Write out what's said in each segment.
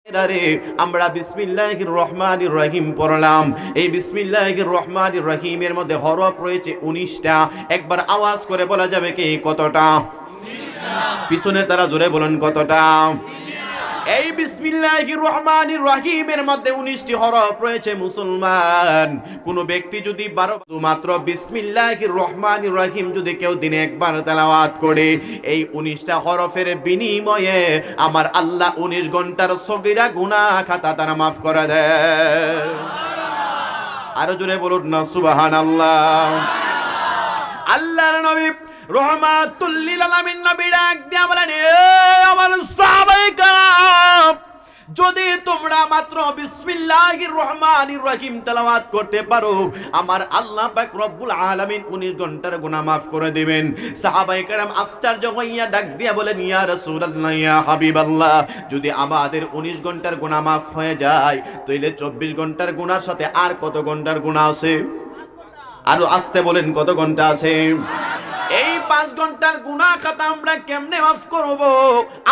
আমরা বিসমিল্লাহির রহমানির রহিম পড়লাম। এই বিসমিল্লাহির রহমানির রহিমের মধ্যে হরফ রয়েছে 19টা। একবার আওয়াজ করে বলা যাবে কি কতটা? 19টা। পিছনে তারা জোরে বলেন কতটা? এই বিসমিল্লাহির রহমানির রহিমের মধ্যে 19টি হরফ রয়েছে মুসলমান। কোন ব্যক্তি যদি মাত্র বিসমিল্লাহির রহমানির রহিম যদি কেউ দিনে একবার তেলাওয়াত করে, এই 19টা হরফের বিনিময়ে আমার আল্লাহ 19 ঘন্টার সগীরা গুনাহ খাতা তারা মাফ করে দেয়। আরো জোরে বলুন না সুবহানাল্লাহ। আল্লাহর নবী রহমাতুল লিল আলামিন নবী ডাক দিয়া বলেন, আমার সাহাবায়ে কেরাম, যদি তোমরা মাত্র বিসমিল্লাহির রহমানির রহিম তেলাওয়াত করতে পারো, আমার আল্লাহ পাক রব্বুল আলামিন 19 ঘন্টার গুনাহ মাফ করে দিবেন। সাহাবায়ে কেরাম আশ্চর্য হইয়া ডাক দিয়া বলেন, ইয়া রাসূলুল্লাহ, ইয়া হাবিবাল্লাহ, যদি আমাদের 19 ঘন্টার গুনাহ মাফ হয়ে যায়, তাহলে 24 ঘন্টার গুনাহর সাথে আর কত ঘন্টার গুনাহ আছে? আরো আস্তে বলেন, কত ঘন্টা আছে? এই 5 ঘন্টার গুনাহ খাতা আমরা কেমনে মাফ করব?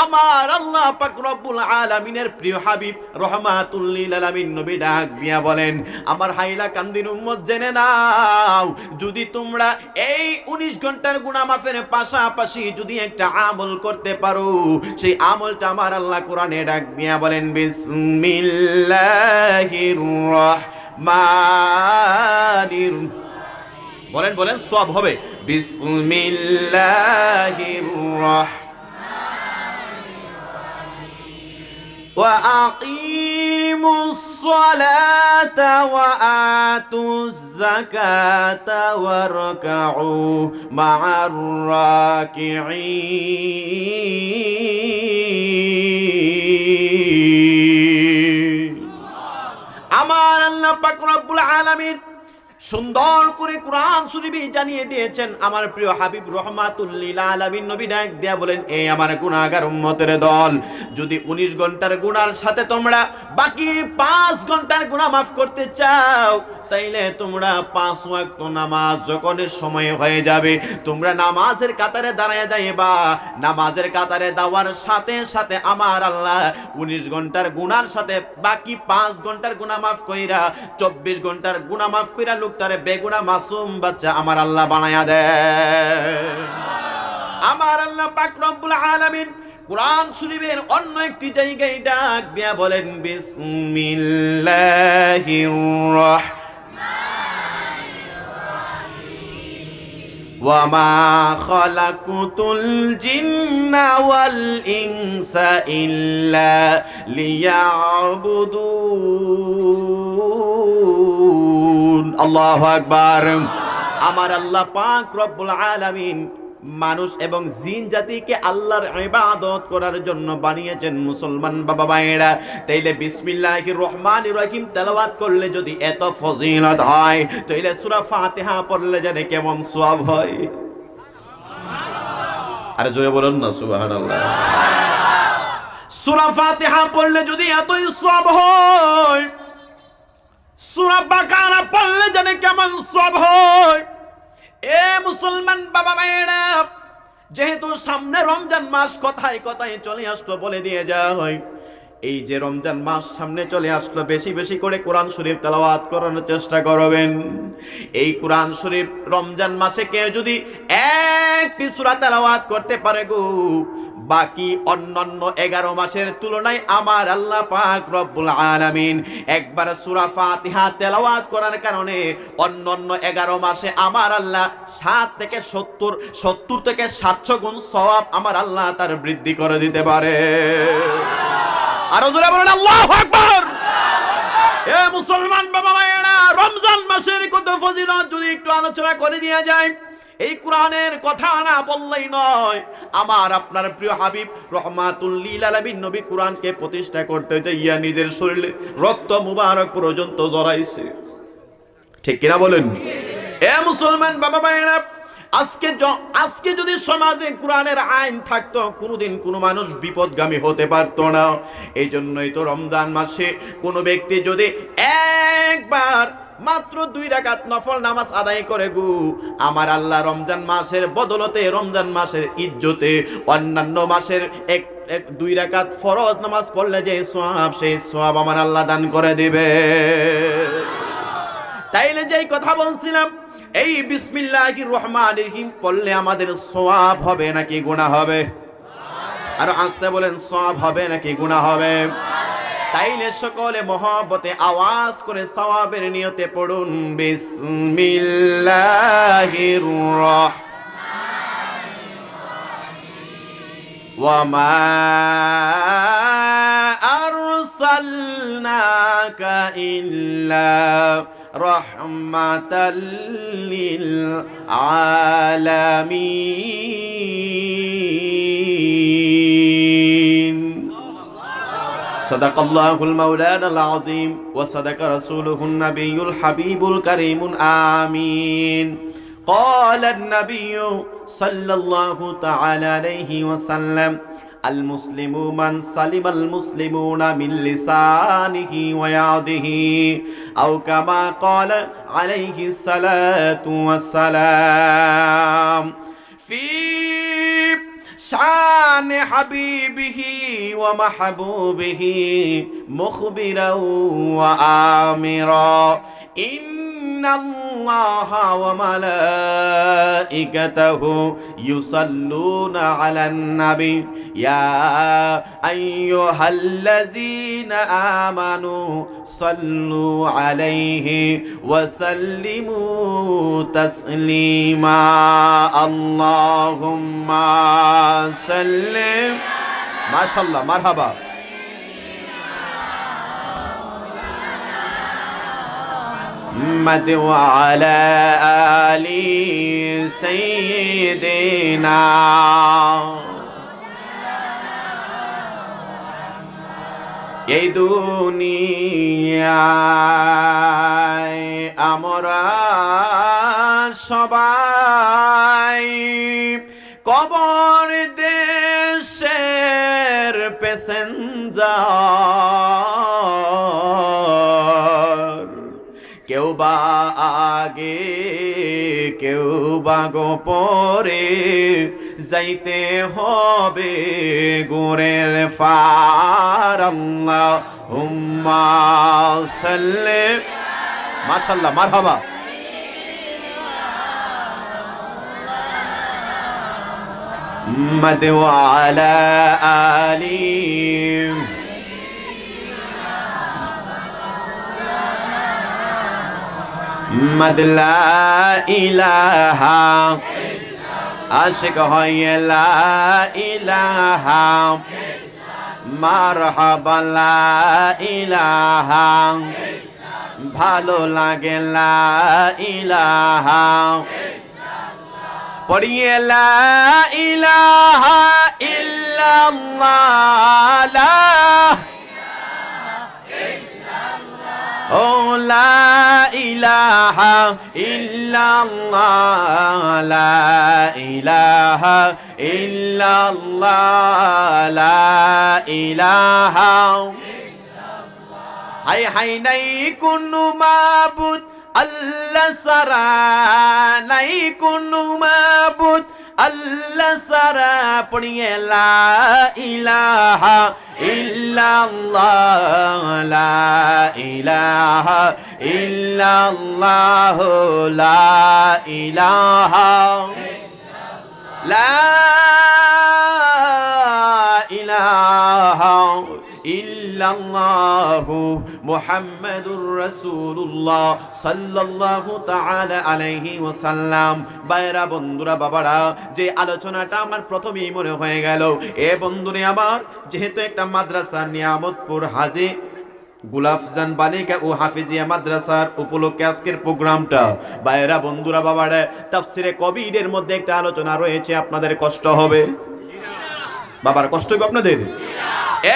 আমার আল্লাহ পাক রব্বুল আলামিনের প্রিয় হাবিব রহমাতুল লিল আলামিন নবী ডাক দিয়া বলেন, আমার হাইলা কান্দির উম্মত জেনে নাও, যদি তোমরা এই 19 ঘন্টার গুনাহ মাফের পাশাপাশি যদি একটা আমল করতে পারো, সেই আমলটা আমার আল্লাহ কোরআনে ডাক দিয়া বলেন, বিসমিল্লাহির রহমানির, বলেন বলেন সওয়াব হবে, বিসমিল্লাহির রহমানির রহিম ওয়া আকিমুস সালাতা ওয়া আতুজ যাকাতা ওয়ারকাউ মা'আর রাকিঈন। আমার আল্লাহ পাক রব্বুল আলামিন সুন্দর করে কোরআন শরীফে জানিয়ে দিয়েছেন। আমার প্রিয় হাবিব রহমাতুল লিল আলামিন নবী ডাক দিয়া বলেন, এই আমার গুনাহগার উম্মতের দল, যদি 19 ঘন্টার গুনার সাথে তোমরা বাকি 5 ঘন্টার গুনাহ মাফ করতে চাও, তাইলে তোমরা 5 ওয়াক্ত নামাজ যখন সময় হয়ে যাবে, তোমরা নামাজের কাতারে দাঁড়ায় যাইবা। নামাজের কাতারে দাওয়ার সাথে সাথে আমার আল্লাহ 19 ঘন্টার গুনার সাথে বাকি 5 ঘন্টার গুনাহ মাফ কইরা 24 ঘন্টার গুনাহ মাফ কইরা লোকটারে বেগুনাহ মাসুম বাচ্চা আমার আল্লাহ বানায়া দেয়। আমার আল্লাহ পাক রব্বুল আলামিন কোরআন শরীফের অন্য একটি জায়গায় ডাক দিয়া বলেন, বিসমিল্লাহির রহমানির রহিম ওয়া মা খালাকুতুল জিন্না ওয়াল ইনসা ইল্লা লিয়াবুদুন। আল্লাহু আকবার। আমার আল্লাহ পাক রব্বুল আলামিন মানুষ এবং জিন জাতিকে আল্লাহর ইবাদত করার জন্য বানিয়েছেন। মুসলমান বাবা ভাইরা, তাইলে বিসমিল্লাহির রহমানির রহিম তেলাওয়াত করলে যদি এত ফজিলত হয়, তাইলে সূরা ফাতিহা পড়লে জানে কেমন সওয়াব হয়? আরে জোরে বলুন না সুবহানাল্লাহ। সূরা ফাতিহা পড়লে যদি এতই সওয়াব হয়, সূরা বাকারা পড়লে জানে কেমন সওয়াব হয়? এ মুসলমান বাবা ভাইরা, যেহেতু সামনে রমজান মাস কথায় কথায় চলে আসলো, বলে দিয়ে যায়, এই যে রমজান মাস সামনে চলে আসলো, বেশি বেশি করে কোরআন শরীফ তেলাওয়াত করার চেষ্টা করবেন। এই কোরআন শরীফ রমজান মাসে কেউ যদি একটি সূরা তেলাওয়াত করতে পারে গো, বাকি অন্যান্য 11 মাসের তুলনায় আমার আল্লাহ পাক রব্বুল আলামিন একবার সূরা ফাতিহা তেলাওয়াত করার কারণে অন্যান্য 11 মাসে আমার আল্লাহ 7 থেকে 70 থেকে 700 গুণ সওয়াব আমার আল্লাহ তার বৃদ্ধি করে দিতে পারে। আরো জোরে বলেন আল্লাহু আকবার। এ মুসলমান বাবা ভাইয়েরা, রমজান মাসের কত ফজিলত যদি একটু আলোচনা করে দেয়া যায়, এই কোরআনের কথা না বললেই নয়। আমার আপনার প্রিয় হাবিব রহমাতুল লিল আলামিন নবী কোরআনকে প্রতিষ্ঠা করতে যাইয়া নিজের শরীরে রক্ত মুবারক পর্যন্ত জড়াইছে, ঠিক কিনা বলেন? এ মুসলমান বাবা ভাইয়েরা, আজকে যদি সমাজে কোরআনের আইন থাকতো, কোনোদিন কোনো মানুষ বিপদগামী হতে পারতো না। এই জন্যই তো রমজান মাসে কোনো ব্যক্তি যদি একবার মাত্র 2 রাকাত নফল নামাজ আদায় করে গো, আমার আল্লাহ রমজান মাসের বদলতে, রমজান মাসের ইজ্জতে অন্যান্য মাসের 2 রাকাত ফরজ নামাজ পড়লে যে সওয়াব, সেই সওয়াব আমার আল্লাহ দান করে দিবে। তাইলে যেই কথা বলছিলাম, এই বিসমিল্লাহির রহমানির রহিম পড়লে আমাদের সওয়াব হবে নাকি গুনাহ হবে? আর আস্তে বলেন, সওয়াব হবে নাকি গুনাহ হবে? তাইলে সকলে মহব্বতে আওয়াজ করে সওয়াবের নিয়তে পড়ুন, বিসমিল্লাহির রহমানির রহিম ওয়া মা আরসালনাকা ইল্লা রাহমাতাল লিল আলামিন। صدق الله المولانا العظيم وصدق رسوله النبي الحبيب الكريم آمين. قال النبي صلى الله تعالى عليه وسلم: المسلم من سلم المسلمون من لسانه ويده، أو كما قال عليه الصلاة والسلام. في شان حبيبه ومحبوبه مخبرا وآمرا، إن الله وملائكته يصلون على النبي يا أيها الذين آمنوا صلوا عليه وسلموا تسليما. اللهم صل ما شاء الله مرحبا. محمد وعلى آل سيدنا. এই দুনিয়ায় আমরা সবাই কবর দেশের প্যাসেঞ্জার, কেউ বা আগে কেউ বা গোপরে, যাইতে হবে গোরের ফার। আল্লাহুম্মা সাল্লি মাশাআল্লাহ মারহাবা। মুহাম্মদ ওয়া আলা আলি মুহাম্মদ লা ইলাহা, আশিক হয় লা ইলাহা, মারহাবা লা ইলাহা, ভালো লাগে লা ইলাহা, পড়িয়ে লা ইলাহা ইল্লাল্লাহ, লা ও লা ইলাহা ইল্লাল্লাহ, লা ইলাহা ইল্লাল্লাহ, লা ইলাহা। হাই হাই নাই কোনো মাবুদ আল্লাহ সারা, নাই কোনো মাবুদ আল্লাহ সারা, পড়িয়ে লা ইলাহা ইল্লাল্লাহ, লা ইলাহা ইল্লাল্লাহ, লা ইলাহা লা ইলাহা ইল্লাল্লাহু মুহাম্মাদুর রাসূলুল্লাহ সাল্লাল্লাহু তাআলা আলাইহি ওয়াসাল্লাম। বাইরা বন্ধুরা বাবারা, যে আলোচনাটা আমার প্রথমেই মনে হয়ে গেল, এ বন্ধুরে আমার, যেহেতু একটা মাদ্রাসা নিয়ামতপুর হাজী গুলাফজান বালিকা ও হাফিজিয়া মাদ্রাসার উপলক্ষে আজকের প্রোগ্রামটা, বাইরা বন্ধুরা বাবারা, তাফসিরে কবিরের মধ্যে একটা আলোচনা রয়েছে, আপনাদের কষ্ট হবে? বাবার কষ্ট হবে আপনাদের?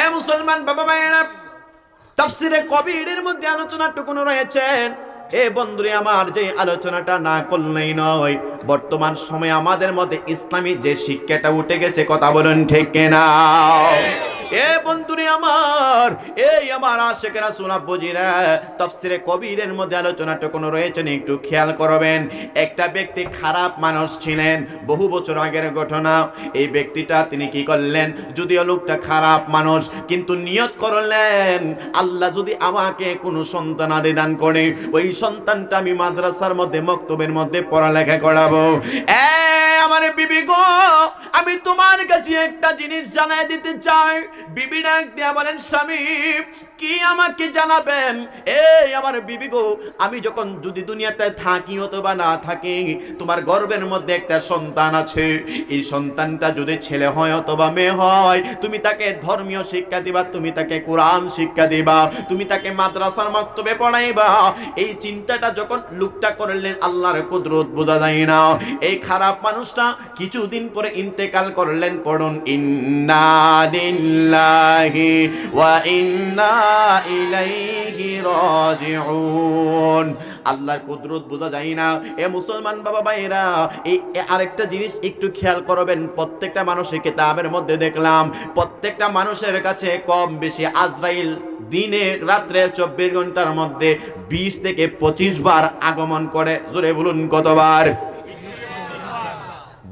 এ মুসলমান বাবা ভাইয়েরা, তাফসিরে কবিরের মধ্যে আলোচনাটুকু রয়েছে। এ বন্ধুরে আমার, যে আলোচনাটা না করলেই নয়। বর্তমান সময়ে আমাদের মধ্যে ইসলামী যে শিক্ষাটা উঠে গেছে, কথা বলেন ঠিক কিনা? এ বন্ধুরে আমার, এই আমার আশিকেরা রাসূল বুঝিরা, তাফসীরে কবিরের মধ্যে আলোচনাটা কোন রয়েছে না, একটু খেয়াল করবেন। একটা ব্যক্তি খারাপ মানুষ ছিলেন, বহু বছর আগের ঘটনা। এই ব্যক্তিটা তিনি কি করলেন, যদিও লোকটা খারাপ মানুষ, কিন্তু নিয়ত করলেন আল্লাহ যদি আমাকে কোনো সন্তান আদি দান করে, ওই সন্তানটা আমি মাদ্রাসার মধ্যে মক্তবের মধ্যে পড়ালেখা করাবো। আমার বিবি গো, আমি তোমার কাছে একটা জিনিস জানাই দিতে চাই। বিবি ডাক দিয়া বলেন, স্বামী কি আমাকে জানাবেন? এই আমার বিবি গো, আমি যখন যদি দুনিয়াতে থাকি অথবা না থাকি, তোমার গর্ভের মধ্যে একটা সন্তান আছে। এই সন্তানটা যদি ছেলে হয় অথবা মেয়ে হয়, তুমি তাকে ধর্মীয় শিক্ষা দিবা, তুমি তাকে কোরআন শিক্ষা দিবা, তুমি তাকে মাদ্রাসার মক্তবে পড়াইবা। এই চিন্তাটা যখন লোকটা করলেন, আল্লাহর কুদরত বোঝা যায় না। এই খারাপ মানুষটা কিছুদিন পরে ইন্তেকাল করলেন। পড়ুন, ইন্না লিল্লাহি ওয়া ইন্না ইলাইহি রাজিউন। আল্লাহর কুদরত বোঝা যায় না। এ মুসলমান বাবা ভাইরা, এই আরেকটা জিনিস একটু খেয়াল করবেন। প্রত্যেকটা মানুষের কিতাবের মধ্যে দেখলাম, প্রত্যেকটা মানুষের কাছে কম বেশি আজরাইল দিনে রাত্রে 24 ঘন্টার মধ্যে 20 থেকে 25 বার আগমন করে। জোরে বলুন, কতবার?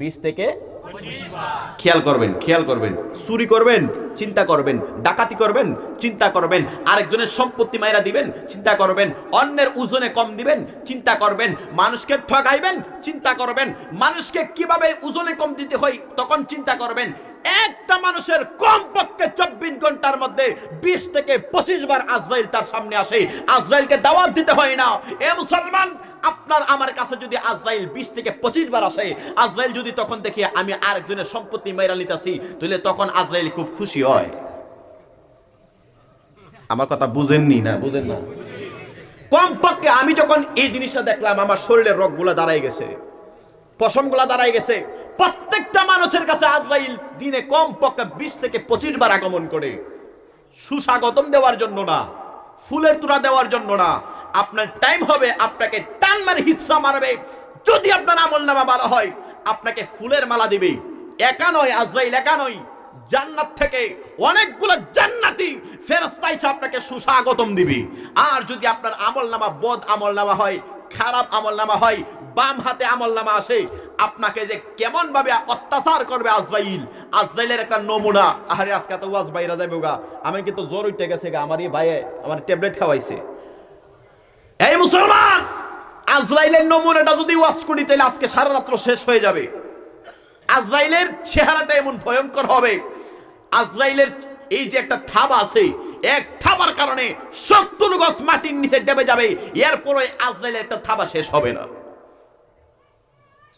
20 থেকে 25 বার। খেয়াল করবেন, খেয়াল করবেন। চুরি করবেন, চিন্তা করবেন। ডাকাতি করবেন, চিন্তা করবেন। আরেকজনের সম্পত্তি মাইরা দিবেন, চিন্তা করবেন। অন্যের ওজনে কম দিবেন, চিন্তা করবেন। মানুষকে ঠকাইবেন, চিন্তা করবেন। মানুষকে কিভাবে ওজনে কম দিতে হয় তখন চিন্তা করবেন। একটা মানুষের কমপক্ষে 24 ঘন্টার মধ্যে 20 থেকে 25 বার আজরাইল তার সামনে আসে। আজরাইলকে দাওয়াত দিতে হয় না। এ মুসলমান, আপনার আমার কাছে যদি আজরাইল 20 থেকে 25 বার আসে, আজরাইল যদি তখন দেখি আমি আরেকজনের সম্পত্তি মাইরা নিতেছি, তাহলে তখন আজরাইল খুব খুশি হয়। আমার কথা বুঝেননি না? বুঝেন না? কমপক্ষে আমি যখন এই জিনিসটা দেখলাম, আমার শরীরের রগগুলা দাঁড়ায় গেছে, পশমগুলা দাঁড়ায় গেছে। প্রত্যেকটা মানুষের কাছে আজরাইল দিনে কমপক্ষে 20 থেকে 25 বার আগমন করে। সুস্বাগতম দেওয়ার জন্য না, ফুলের তোড়া দেওয়ার জন্য না। আপনার টাইম হবে, আপনাকে টান মারে হিস্সা মারবে। যদি আপনার আমলনামা ভালো হয়, আপনাকে ফুলের মালা দিবে। একা নয়, আজরাইল একা নয়, জান্নাত থেকে অনেকগুলো জান্নাতি ফেরেশতা এসে আপনাকে সুস্বাগতম দিবে। আর যদি আপনার আমলনামা বদ আমলনামা হয়, খারাপ আমলনামা হয়, বাম হাতে আমলনামা আসে, আপনাকে যে কেমন ভাবে অত্যাচার করবে আজরাইল, আজরাইলের একটা নমুনা। আরে আজকে তো ওয়াজ বাইরা যাবে গা, আমি কিন্তু জ্বর উঠে গেছে গা, আমার এই ভাইয়ে আমার ট্যাবলেট খাওয়াইছে। এই মুসলমান, আজরাইলের নমুনাটা যদি ওয়াজ করি তাহলে আজকে সারা রাত্র শেষ হয়ে যাবে। আজরাইলের চেহারাটা এমন ভয়ঙ্কর হবে। আজরাইলের এই যে একটা থাবা আছে, এক থাবার কারণে 70 গজ মাটির নিচে ডেবে যাবে, এরপরে আজরাইলের একটা থাবা শেষ হবে না।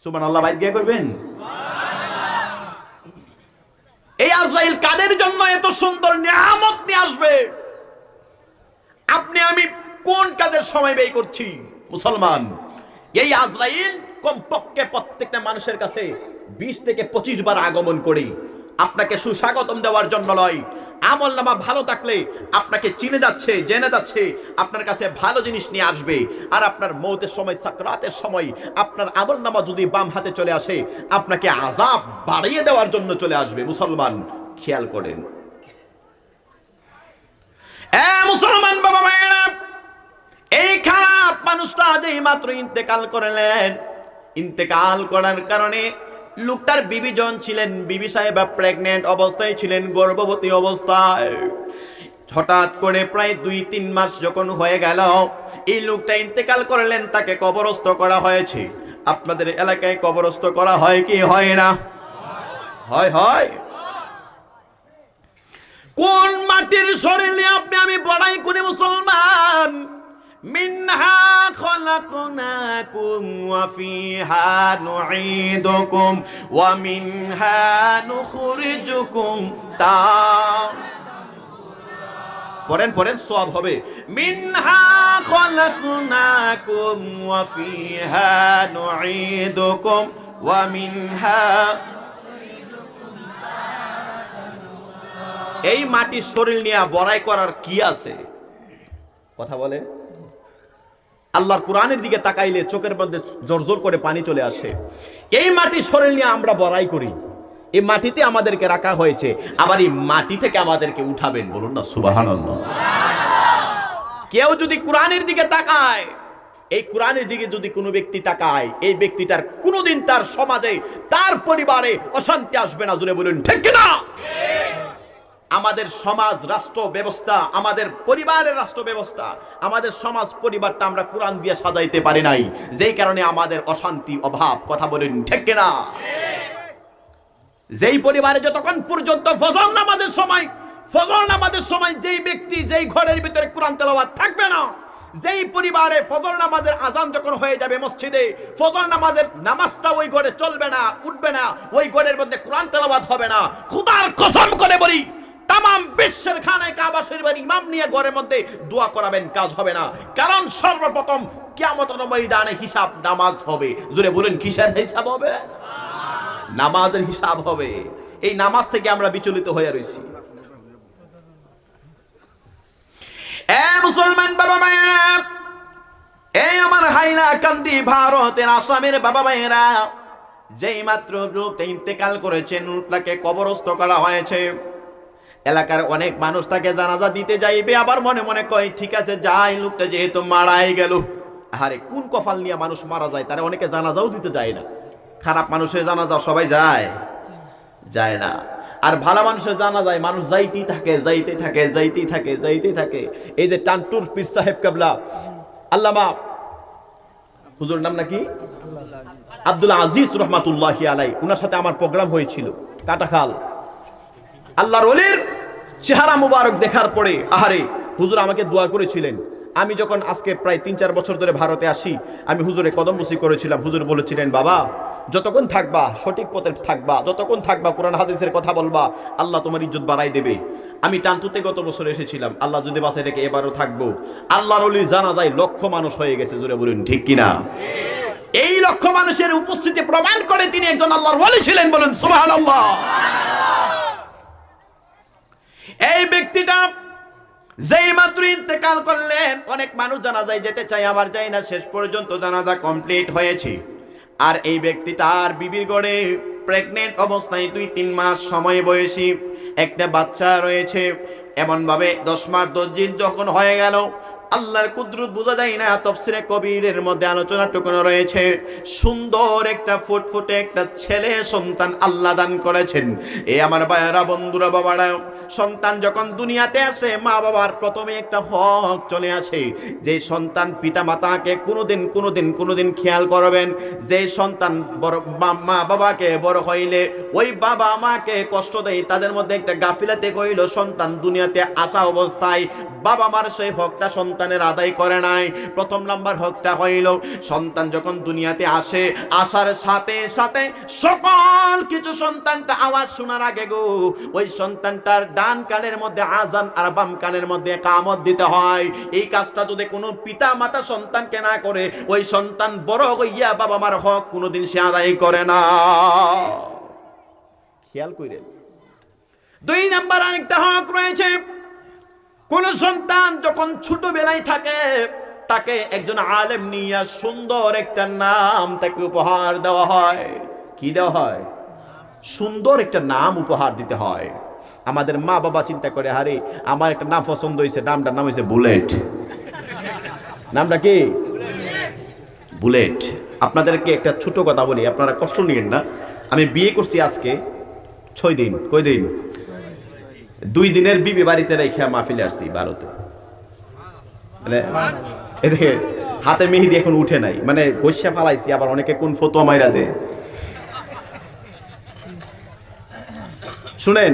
সুবহানাল্লাহ, বাইরে গিয়ে কইবেন এই আজরাইল কাদের জন্য এত সুন্দর নিয়ামত নিয়ে আসবে? আপনি আমি কোন কাজের সময় ব্যয় করছি? মুসলমান, এই আজরাইল কমপক্ষে প্রত্যেকটা মানুষের কাছে 20 থেকে 25 বার আগমন করে। আপনাকে সুস্বাগতম দেওয়ার জন্য নয়। আমলনামা ভালো থাকলে আপনাকে চিনে যাচ্ছে, জেনে যাচ্ছে, আপনার কাছে ভালো জিনিস নিয়ে আসবে। আর আপনার মৌতের সময়, সাকরাতের সময় আপনার আমলনামা যদি বাম হাতে চলে আসে, আপনাকে আযাব বাড়িয়ে দেওয়ার জন্য চলে আসবে। মুসলমান, খেয়াল করেন। মুসলমান বাবা ভাইয়েরা, এই খারাপ মানুষটা যেই মাত্র ইন্তেকাল করলেন, ইন্তেকাল করার কারণে লোকটার বিবি জন ছিলেন, বিবি সাহেবা প্রেগনেন্ট অবস্থায় ছিলেন, গর্ভবতী অবস্থায়। হঠাৎ করে প্রায় 2-3 মাস যখন হয়ে গেল, এই লোকটা ইন্তেকাল করলেন, তাকে কবরস্থ করা হয়েছে। আপনাদের এলাকায় কবরস্থ করা হয় কি হয় না? হয়, হয়। কোন মাটির শরীর নিয়ে আপনি আমি বড়াই করি মুসলমান? মিনহা খলাকনাকুম ওয়া ফিহা নুঈদুকুম ওয়া মিনহা নুখরিজুকুম পড়েন সওয়াব হবে। মিনহা খলাকনাকুম ওয়া ফিহা নুঈদুকুম ওয়া মিনহা। এই মাটির শরীর নিয়ে বড়াই করার কি আছে? কথা বলে। আল্লাহর কোরআনের দিকে তাকাইলে চোখের মধ্যে জোর জোর করে পানি চলে আসে। এই মাটির শরীর নিয়ে আমরা বড়াই করি, এই মাটিতে আমাদেরকে রাখা হয়েছে, আবার এই মাটি থেকে আমাদেরকে উঠাবেন। বলুন না সুবহানাল্লাহ। কেউ যদি কোরআনের দিকে তাকায়, এই কোরআনের দিকে যদি কোনো ব্যক্তি তাকায়, এই ব্যক্তিটার কোনোদিন তার সমাজে, তার পরিবারে অশান্তি আসবে না। জুড়ে বলুন ঠিক কিনা? আমাদের সমাজ রাষ্ট্র ব্যবস্থা, আমাদের পরিবারের রাষ্ট্র ব্যবস্থা, আমাদের সমাজ পরিবারটা আমরা কোরআন দিয়ে সাজাইতে পারি নাই, যেই কারণে আমাদের অশান্তি, অভাব। কথা বলুন ঠিক কিনা? যেই পরিবারে যতক্ষণ পর্যন্ত ফজর নামাজের সময় যেই ব্যক্তি, যেই ঘরের ভিতরে কোরআন তেলাওয়াত থাকবে না, যেই পরিবারে ফজর নামাজের আজান যখন হয়ে যাবে মসজিদে, ফজর নামাজের নামাজটা ওই ঘরে চলবে না, উঠবে না, ওই ঘরের মধ্যে কোরআন তেলাওয়াত হবে না, খোদার কসম করে বলি তামাম বিশ্বের খানায় কাবা শরীফের ইমাম নিয়ে ঘরের মধ্যে দোয়া করাবেন, কাজ হবে না। কারণ সর্বপ্রথম কিয়ামতের ময়দানে হিসাব নামাজ হবে। জোরে বলেন কিসের হিসাব হবে? নামাজের হিসাব হবে। এই নামাজ থেকে আমরা বিচলিত হয়ে রয়েছি। মুসলমান বাবা মায়েরা, এই আমার হাইলা কান্দি ভারতের আসামের বাবা মায়েরা, যেই মাত্র লোকটা ইন্তেকাল করেছেন, লোকটাকে কবরস্থ করা হয়েছে, এলাকার অনেক মানুষ তাকে জানাজা দিতে যাইবে, আবার মনে মনে কয় ঠিক আছে যাই, লোকটা যেহেতু মারাই গেল। আরে কোন কপাল নিয়ে মানুষ মারা যায়, তারা অনেকে জানাজাও দিতে যায় না। খারাপ মানুষের জানাজা সবাই যায় না, আর ভালো মানুষের জানা যায়, মানুষ যাইতেই থাকে। এই যে টানটুর পীর সাহেব কেবলা আল্লামা, হুজুর নাম নাকি আব্দুল আজিজ রহমাতুল্লাহি আলাইহি, ওনার সাথে আমার প্রোগ্রাম হয়েছিল কাটাখাল। আল্লাহর ওলির চেহারা মুবারক দেখার পরে আহারে হুজুর আমাকে দোয়া করেছিলেন। আমি যখন আজকে প্রায় 3-4 বছর ধরে ভারতে আসি, আমি হুজুরে কদমবুসি করেছিলাম। হুজুর বলেছিলেন, বাবা যতক্ষণ থাকবা সঠিক পথে থাকবা, যতক্ষণ থাকবা কোরআন হাদিসের কথা বলবা, আল্লাহ তোমার ইজ্জত বাড়াই দেবে। আমি টানতুতে গত বছর এসেছিলাম, আল্লাহ যদি বাঁচায় রেখে এবারও থাকবো। আল্লাহর ওলির জানাজায় লক্ষ মানুষ হয়ে গেছে। জোরে বলুন ঠিক কিনা? এই লক্ষ মানুষের উপস্থিতি প্রমাণ করে তিনি একজন আল্লাহর ওলি ছিলেন। বলুন সুবহানাল্লাহ। এই ব্যক্তিটা যেই মাত্র ইন্তেকাল করলেন, অনেক মানুষ জানাজায় যেতে চায়, আমার যাই না, শেষ পর্যন্ত জানাজা কমপ্লিট হয়েছে। আর এই ব্যক্তিটার বিবির ঘরে প্রেগনেন্ট অবস্থায় 2-3 মাস সময় বয়সী একটা বাচ্চা রয়েছে। এমন ভাবে 10 মাস 10 দিন যখন হয়ে গেল, আল্লাহর কুদরত বোঝা যায় না। তাফসীরে কবিরের মধ্যে আলোচনা টুকুনো রয়েছে, সুন্দর একটা ফুটফুটে একটা ছেলে সন্তান আল্লাহ দান করেছেন। এই আমার ভাইয়েরা, বন্ধুরা, বাবারা, সন্তান যখন দুনিয়াতে আসে, মা বাবার প্রথমে একটা হক চলে আসে, যে সন্তান পিতা মাতাকে কোনোদিন খেয়াল করবেন। যে সন্তান বড় মা বাবাকে বড় হইলে ওই বাবা মাকে কষ্ট দেয়, তাদের মধ্যে একটা গাফিলাতে কইল, সন্তান দুনিয়াতে আসা অবস্থায় বাবা মার সেই হকটা সন্তানের আদায় করে নাই। প্রথম নাম্বার হকটা হইল, সন্তান যখন দুনিয়াতে আসে, আসার সাথে সাথে সকল কিছু সন্তানটা আওয়াজ শোনার আগে গো, ওই সন্তানটার ডান কানের মধ্যে আজান আর বাম কানের মধ্যে কামত দিতে হয়। এই কাজটা যদি কোনো পিতা মাতা সন্তানকে না করে, ওই সন্তান বড় হইয়া বাবা মার হক কোনোদিন সে আদায় করে না। খেয়াল করেন। 2 নাম্বার আরেকটা হক রয়েছে, কোন সন্তান যখন ছোটবেলায় থাকে, তাকে একজন আলেম নিয়ে সুন্দর একটা নাম তাকে উপহার দেওয়া হয়। কি দেওয়া হয়? সুন্দর একটা নাম উপহার দিতে হয়। আমাদের মা বাবা চিন্তা করে, আরে আমার একটা নাম পছন্দ হয়েছে, নামটার নাম হয়েছে বুলেট। নামটা কি? বুলেট। আপনাদেরকে একটা ছোট কথা বলি, আপনারা কষ্ট নিয়েন না। আমি বিয়ে করছি আজকে 6 দিন। কয় দিন? 2 দিনের বিবি বাড়িতে রেখে মাহফিলে আসছি ভারতে। মানে এদিকে হাতে মেহেদি এখন উঠে নাই, মানে গৈসা ফালাইছি। আবার অনেকে কোন ফতোয়া মাইরা দে। শুনেন,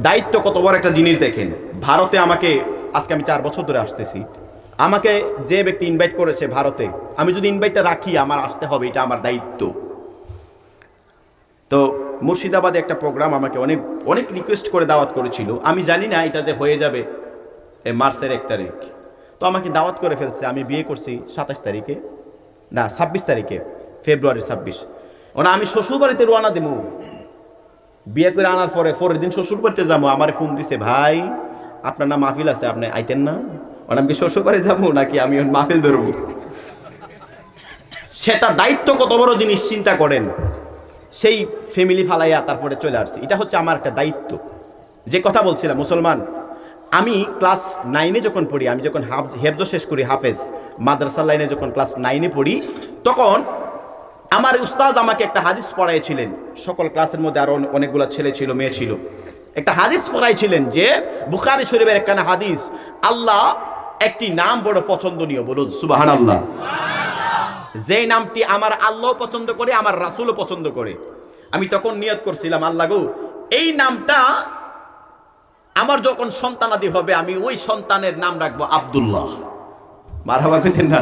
দায়িত্ব কত বড় একটা জিনিস দেখেন। ভারতে আমাকে আজকে আমি 4 বছর ধরে আসতেছি। আমাকে যে ব্যক্তি ইনভাইট করেছে ভারতে, আমি যদি ইনভাইটটা রাখি, আমার আসতে হবে, এটা আমার দায়িত্ব। তো মুর্শিদাবাদে একটা প্রোগ্রাম আমাকে অনেক রিকোয়েস্ট করে দাওয়াত করেছিল। আমি জানি না এটা যে হয়ে যাবে মার্চের 1 তারিখ। তো আমাকে দাওয়াত করে ফেলছে। আমি বিয়ে করছি 27 তারিখে, না 26 তারিখে, ফেব্রুয়ারি 26। ওনা আমি শ্বশুর বাড়িতে রওনা দেবো। বিয়ে করে আনার পরের দিন শ্বশুর বাড়িতে যাবো। আমার ফোন দিছে, ভাই আপনার না মাহফিল আছে, আপনি আইতেন না? ওনা আমি শ্বশুর বাড়ি যাবো নাকি আমি মাহফিল ধরবো? সেটা দায়িত্ব কত বড় জিনিস চিন্তা করেন। সেই ফ্যামিলি ফালাইয়া তারপরে চলে আসছি। এটা হচ্ছে আমার একটা দায়িত্ব। যে কথা বলছিলাম, মুসলমান, আমি ক্লাস 9-এ যখন পড়ি, আমি যখন হেফজ শেষ করি, হাফেজ মাদ্রাসা লাইনে যখন ক্লাস 9-এ পড়ি, তখন আমার উস্তাদ আমাকে একটা হাদিস পড়াইছিলেন। সকল ক্লাসের মধ্যে আরো অনেকগুলো ছেলে ছিল, মেয়ে ছিল। একটা হাদিস পড়াইছিলেন যে বুখারী শরীফের একখানা হাদিস, আল্লাহ একটি নাম বড় পছন্দনীয়, বলুন সুবহানাল্লাহ। যে নামটি আমার আল্লাহ পছন্দ করে, আমার রাসূলও পছন্দ করে। আমি তখন নিয়ত করছিলাম, আল্লাহ গো, এই নামটা আমার যখন সন্তানাদি হবে, আমি ওই সন্তানের নাম রাখবো আব্দুল্লাহ। মারহাবা কইতেন না?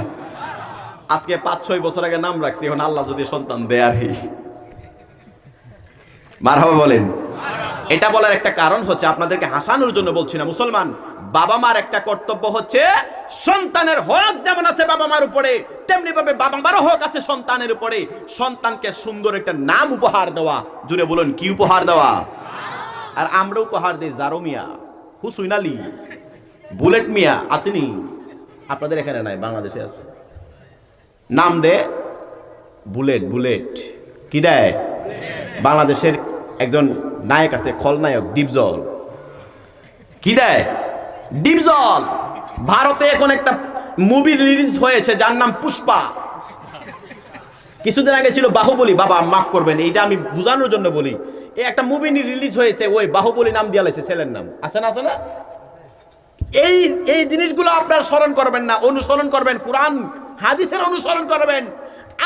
আজকে 5-6 বছর আগে নাম রাখছি, এখন আল্লাহ যদি সন্তান দেয় আর কি। মারহাবা বলেন। এটা বলার একটা কারণ হচ্ছে, আপনাদেরকে হাসানোর জন্য বলছি না, মুসলমান, বাবা মার একটা কর্তব্য হচ্ছে সন্তানের হক যেমন আছে বাবা মার উপরে, তেমনি ভাবে বাবা মারও হক আছে সন্তানের উপরে। সন্তানকে সুন্দর একটা নাম উপহার দেওয়া। জুড়ে বলুন, কি উপহার দেওয়া? আর আমরা উপহার দিই জারো মিয়া, হুসুইন আলী, বুলেট মিয়া। আসেনি? আপনাদের এখানে নাই, বাংলাদেশে আছে। নাম দে বুলেট। বুলেট কি দেয়? বাংলাদেশের একজন নায়ক আছে, খলনায়ক, ডিপজল। কি দেয়? ডিপজল। ভারতে এখন একটা মুভি রিলিজ হয়েছে যার নাম পুষ্পা। কিছুদিন আগে ছিল বাহুবলী। বাবা মাফ করবেন, এইটা আমি বোঝানোর জন্য বলি। এই একটা মুভি রিলিজ হয়েছে, ওই বাহুবলী নাম দিয়া লাইছে ছেলের নাম। আছে না? আছে না? এই জিনিসগুলো আপনারা স্মরণ করবেন না, অনুসরণ করবেন, কোরআন হাদিসের অনুসরণ করবেন।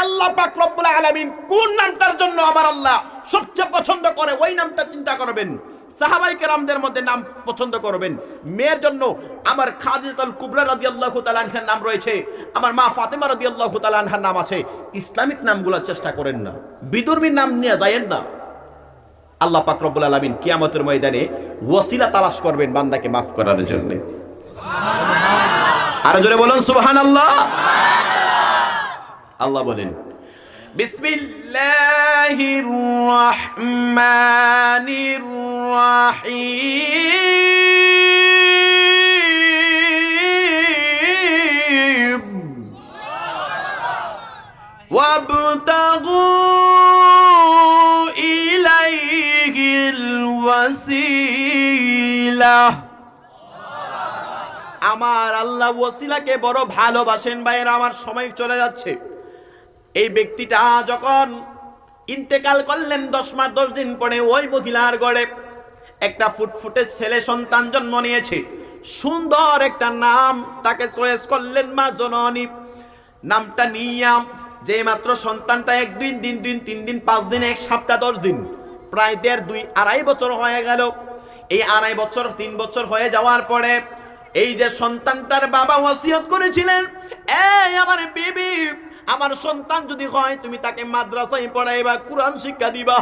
আল্লাহ পাক রব্বুল আলামিন কোন নামটার জন্য আমার আল্লাহ সবচেয়ে পছন্দ করে, ওই নামটা চিন্তা করবেন। সাহাবায়ে কেরামদের মধ্যে নাম পছন্দ করবেন। মেয়ের জন্য আমার খাদিজাতুল কুবরা রাদিয়াল্লাহু তাআলা আনহার নাম রয়েছে, আমার মা ফাতেমা রাদিয়াল্লাহু তাআলা আনহার নাম আছে। ইসলামিক নামগুলো চেষ্টা করেন না, বিধর্মী নাম নিয়ে যায়েন না। আল্লাহ পাক রব্বুল আলামিন কিয়ামতের ময়দানে ওসিলা তালাশ করবেন বান্দাকে মাফ করার জন্য। আর জোরে বলুন সুবহানাল্লাহ। আল্লাহ বলেন, বিসমিল্লাহির রাহমানির রাহিম ওয়াবতাগু ইলাইহিল ওয়াসিলা। আমার আল্লাহ ওসিলাকে বড় ভালোবাসেন। ভাইয়েরা, আমার সময় চলে যাচ্ছে। এই ব্যক্তিটা যখন ইন্তেকাল করলেন 10 মাস 10 দিন পরে, ওই মহিলার ঘরে একটা ফুটফুটে ছেলে সন্তান জন্ম নিয়েছে। সুন্দর একটা নাম তাকে চয়েস করলেন মা জননী। নামটা নিয়াম, যে মাত্র সন্তানটা 1 2 দিন 3 দিন 5 দিন 1 সপ্তাহ 10 দিন, প্রায় 1.5 2 2.5 বছর হয়ে গেল। এই 2.5 বছর 3 বছর হয়ে যাওয়ার পরে এই যে সন্তানটার বাবা ওসিয়ত করেছিলেন, এই আমার বিবি, আমার সন্তান যদি হয় তুমি তাকে মাদ্রাসায় পড়াইবা, কোরআন শিক্ষা দিবা।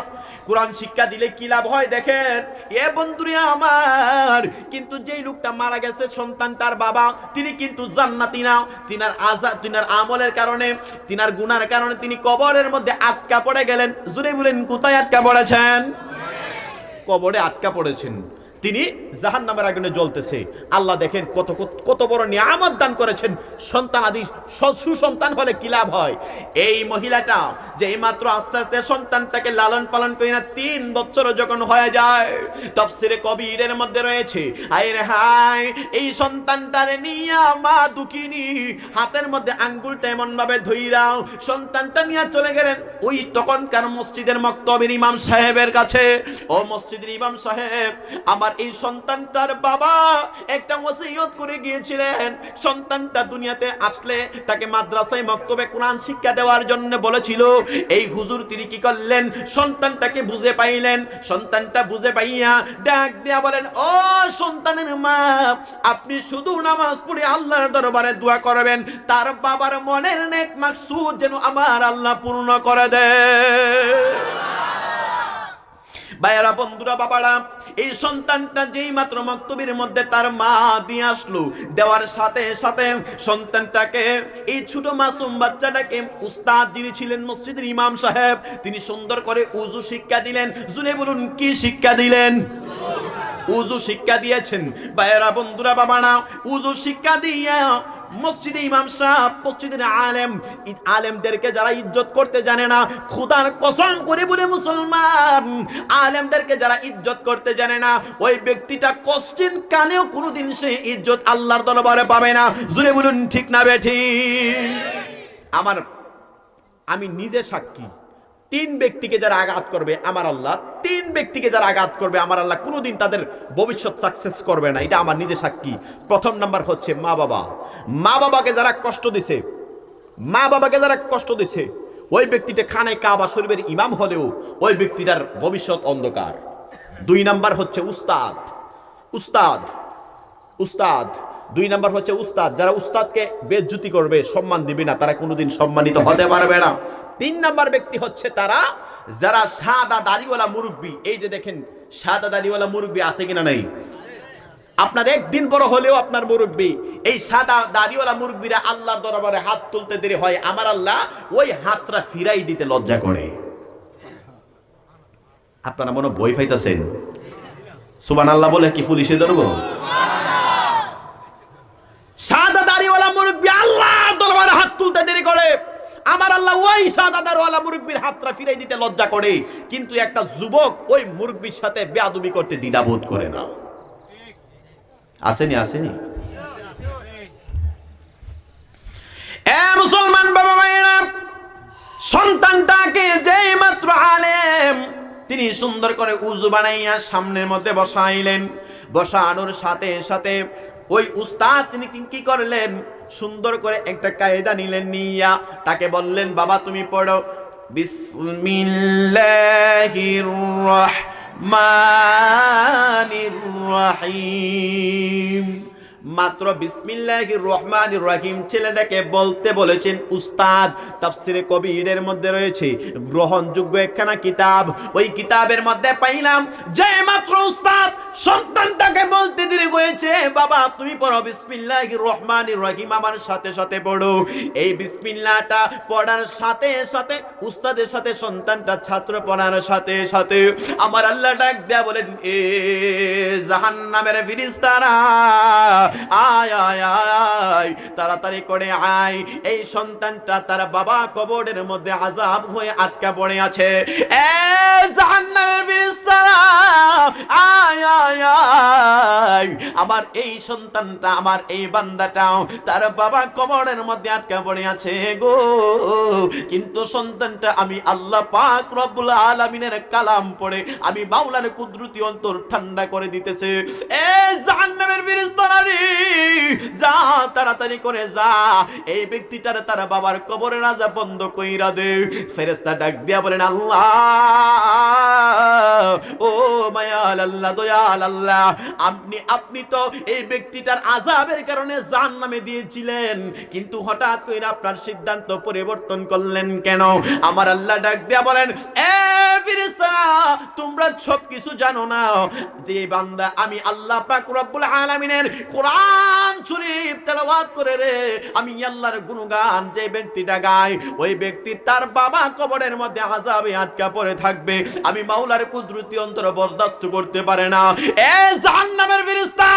কোরআন শিক্ষা দিলে কি লাভ হয় দেখেন এ বন্ধুরে আমার। কিন্তু যেই লোকটা মারা গেছে সন্তানটার বাবা, তিনি কিন্তু জান্নাতি না। তিনার আমলের কারণে, তিনার গুনার কারণে তিনি কবরের মধ্যে আটকা পড়ে গেলেন। জুড়ে বলেন, কোথায় আটকা পড়েছেন? কবরে আটকা পড়েছেন। তিনি জাহান্নামের আগুনে জ্বলতেছে। আল্লাহ দেখেন কত বড় নিয়ামত দান করেছেন। সন্তান আদি সুসন্তান হলে কি লাভ হয়। এই মহিলাটা যে মাত্র আস্তে আস্তে সন্তানটাকে লালন পালন করে না 3 বছর যখন হয়ে যায়, তাফসিরে কবিরের মধ্যে রয়েছে, আয় রে হায়, এই সন্তানটারে নিয়ে মা দুঃখিনী হাতের মধ্যে আঙ্গুলটা এমন ভাবে ধইরাও সন্তানটা নিয়ে চলে গেলেন ওই তখনকার মসজিদের মক্তবের ইমাম সাহেবের কাছে। ও মসজিদের ইমাম সাহেব, আমার এই সন্তানটার বাবা একটা ওসিয়ত করে গিয়েছিলেন, সন্তানটা দুনিয়াতে আসলে তাকে মাদ্রাসায় মক্তবে কোরআন শিক্ষা দেওয়ার জন্য বলেছিল। এই হুজুর তিনি কি করলেন, সন্তানটাকে বুঝে পাইলেন। সন্তানটা বুঝে পাইয়া ডাক দিয়া বলেন, ও সন্তানের মা, আপনি শুধু নামাজ পড়ে আল্লাহর দরবারে দোয়া করবেন, তার বাবার মনের নেক মাকসুদ যেন আমার আল্লাহ পূর্ণ করে দেয়। ভাইয়েরা, বন্ধুরা, বাবারা, এই সন্তানটা যেই মাত্র মক্তবের মধ্যে তার মা দিয়ে আসলো, দেওয়ার সাথে সাথে সন্তানটাকে, এই ছোট মাসুম বাচ্চাটাকে উস্তাদ যিনি ছিলেন মসজিদের ইমাম সাহেব, তিনি সুন্দর করে উযু শিক্ষা দিলেন। জুড়ে বলুন, কি শিক্ষা দিলেন? উযু শিক্ষা দিয়েছেন। ভাইয়েরা, বন্ধুরা, বাবারা, উযু শিক্ষা দিয়া মসজিদে ইমাম সাহেব, মসজিদের আলেমদেরকে যারা ইজ্জত করতে জানে না, খোদার কসম করে বলে মুসলমান, আলেমদেরকে যারা ইজ্জত করতে জানে না, ওই ব্যক্তিটা কষ্টিন কালেও কোনোদিন সে ইজ্জত আল্লাহর দরবারে পাবে না। জুড়ে বলুন ঠিক না বেঠিক? আমি নিজে সাক্ষী, 3 ব্যক্তিকে যারা আঘাত করবে আমার আল্লাহ, 3 ব্যক্তিকে যারা আঘাত করবে আমার আল্লাহ কোনোদিন তাদের ভবিষ্যৎ সাকসেস করবে না। এটা আমার নিজে সাক্ষী। প্রথম নাম্বার হচ্ছে মা বাবা। মা বাবাকে যারা কষ্ট দিছে, মা বাবাকে যারা কষ্ট দিছে, ওই ব্যক্তিটা খানে কাবা শরীফের ইমাম হলেও ওই ব্যক্তিটার ভবিষ্যৎ অন্ধকার। 2 নাম্বার হচ্ছে উস্তাদ। উস্তাদ উস্তাদ 2 নাম্বার হচ্ছে উস্তাদ। যারা উস্তাদকে বেইজ্জতি করবে, সম্মান দিবে না, তারা কোনোদিন সম্মানিত হতে পারবে না। 3 নাম্বার ব্যক্তি হচ্ছে তারা যারা সাদা দাড়িওয়ালা মুরব্বি। এই যে দেখেন সাদা দাড়িওয়ালা মুরব্বি আছে কিনা নাই? আপনার একদিন বড় হলেও আপনার মুরব্বি, এই সাদা দাড়িওয়ালা মুরব্বিরা আল্লাহর দরবারে হাত তুলতে দেরি হয়, আমার আল্লাহ ওই হাতটা ফিরাই দিতে লজ্জা করে। আপনারা মনে ভয় পাইতেছেন? সুবহানাল্লাহ বলে কি পুলিশে ধরবো? সাদা দাড়িওয়ালা মুরব্বি আল্লাহর দরবারে হাত তুলতে দেরি করে, আমার আল্লাহ ওই সাদা দাড়িওয়ালা মুরব্বির হাতটা ফিরাই দিতে লজ্জা করে। কিন্তু একটা যুবক ওই মুরব্বির সাথে বেয়াদবি করতে দ্বিধাবোধ করে না। আসেনি? আসেনি? এ মুসলমান বাবা মায়েরা, সন্তানটাকে যেই মাত্র আলেম তিনি সুন্দর করে উযু বানাইয়া সামনের মধ্যে বসাইলেন, বসানোর সাথে সাথে ওই উস্তাদ তিনি কি করলেন, সুন্দর করে একটা কায়দা নিলেন, নিয়া তাকে বললেন, বাবা তুমি পড়ো বিসমিল্লাহির রহমানির রহিম। মাত্র বিসমিল্লাহির রহমানির রহিম ছেলেটাকে বলতে বলেছেন উস্তাদ। তাফসিরে কবিরের মধ্যে রয়েছে গ্রহণযোগ্য একখানা কিতাব, ওই কিতাবের মধ্যে পাইলাম যে মাত্র উস্তাদ সন্তানটাকে বলতে দেরি হয়েছে, বাবা তুমি পড়ো বিসমিল্লাহির রহমানির রহিম, আমার সাথে সাথে পড়ো। এই বিসমিল্লাহটা পড়ার সাথে সাথে উস্তাদের সাথে সন্তানটা ছাত্র পড়ার সাথে সাথে আমার আল্লাহ ডাক দেয়া বলেন, এ জাহান্নামের ফেরেশতারা আয় আয় আয়, তাড়াতাড়ি করে আয়, এই সন্তানটা তার বাবা কবরের মধ্যে আযাব হয়ে আটকা পড়ে আছে। এ জাহান্নামের ফেরেশতারা আয় আয় আয়, আমার এই সন্তানটা, আমার এই বান্দাটাও তার বাবা কবরের মধ্যে আটকা পড়ে আছে গো। কিন্তু সন্তানটা আমি আল্লাহ পাক রব্বুল আলামিনের কালাম পড়ে আমি মাওলার কুদরতি অন্তর ঠান্ডা করে দিতেছে। এ জাহান্নামের ফেরেশতারা রে, যা তাড়াতাড়ি করে যা, এই ব্যক্তিটার তার বাবার কবরের আযাব বন্ধ কইরা দে। ফেরেশতা ডাক দিয়া বলেন, আল্লাহ ও মায়াল আল্লাহ, দয়াল আল্লাহ, আপনি তো এই ব্যক্তিটার আযাবের কারণে জাহান্নামে দিয়েছিলেন, কিন্তু হঠাৎ করে আপনার সিদ্ধান্ত পরিবর্তন করলেন কেন? আমার আল্লাহ ডাক দিয়া বলেন, এ ফেরেশতারা তোমরা সব কিছু জানো না যে বান্দা আমি আল্লাহ পাক রব্বুল আলামিনের কোরআন শরীফ তেলাওয়াত করে রে আমি আল্লাহর গুণগান যে ব্যক্তিটা গায়, ওই ব্যক্তি তার বাবা কবরের মধ্যে আযাবে আটকা পড়ে থাকবে, আমি মাওলার কুদরতি অন্তর বরদাস্ত করতে পারে না। এ জাহান্নামের ফেরেশতা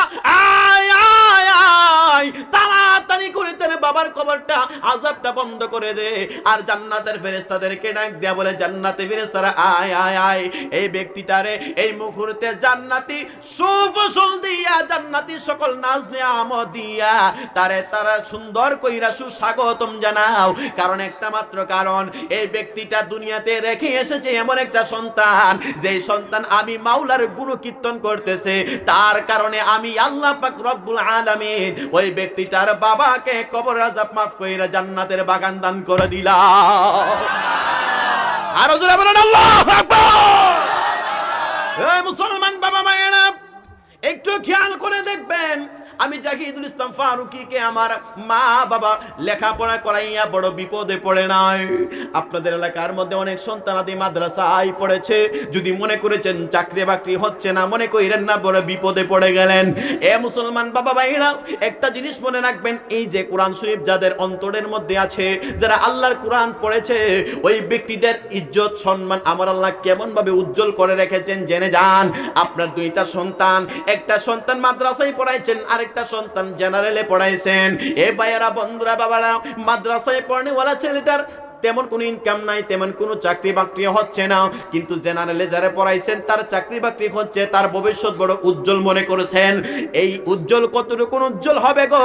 আয় আয় আয়, তাড়াতাড়ি করে তার বাবার কবরটা আযাবটা বন্ধ করে দে। আর জান্নাতের ফেরেশতাদেরকে ডাক দেয়া বলে, জান্নাতের ফেরেশতারা আয় আয় আয়, এই ব্যক্তিটারে এই মুহূর্তে জান্নাতি সুফসল দিয়া, জান্নাতি সকল নাজ নেয়ামত দিয়া তারা সুন্দর কইরা সুস্বাগতম জানাও। কারণ একটা মাত্র কারণ, এই ব্যক্তিটা দুনিয়াতে রেখে এসেছে এমন একটা সন্তান, যে সন্তান আমি মাওলার গুণকীর্তন করতেছে, তার কারণে আমি আল্লাহ পাক রব্বুল আলামিন ওই ব্যক্তিটার বাবাকে কবর আযাব মাফ কইরা জান্নাতের বাগান দান করে দিলাম। আর জোরে বলেন আল্লাহু আকবার। এই মুসলমান বাবা মায়েরা, একটু খেয়াল করে দেখবেন আমি জাহিদুল ইসলাম ফারুকীকে আমার মা বাবা লেখাপড়া করাইয়া বড় বিপদে পড়ে নাই। আপনাদের এলাকার মধ্যে অনেক সন্তানাদি মাদ্রাসায় পড়েছে, যদি মনে করেছেন চাকরি বাকরি হচ্ছে না, মনে করেন না বড় বিপদে পড়ে গেলেন। এ মুসলমান বাবা ভাইরা, একটা জিনিস মনে রাখবেন, এই যে কোরআন শরীফ যাদের অন্তরের মধ্যে আছে, যারা আল্লাহর কোরআন পড়েছে, ওই ব্যক্তিদের ইজ্জত সম্মান আমার আল্লাহ কেমন ভাবে উজ্জ্বল করে রেখেছেন জেনে যান। আপনার দুইটা সন্তান, একটা সন্তান মাদ্রাসায় পড়াইছেন, আরেকটা সন্তান জেনারেলে পড়াইছেন। এ ভাইয়েরা, বন্ধুরা, বাবারা, মাদ্রাসায় পড়নেওয়ালা ছেলেটার তেমন কোনো ইনকাম নাই, তেমন কোনো চাকরি বাকরি হচ্ছে না, কিন্তু জেনারেলে যারা পড়াইছেন তার চাকরি বাকরি হচ্ছে, তার ভবিষ্যৎ বড় উজ্জ্বল মনে করেছেন। এই উজ্জ্বল কতটুকু উজ্জ্বল হবে গো?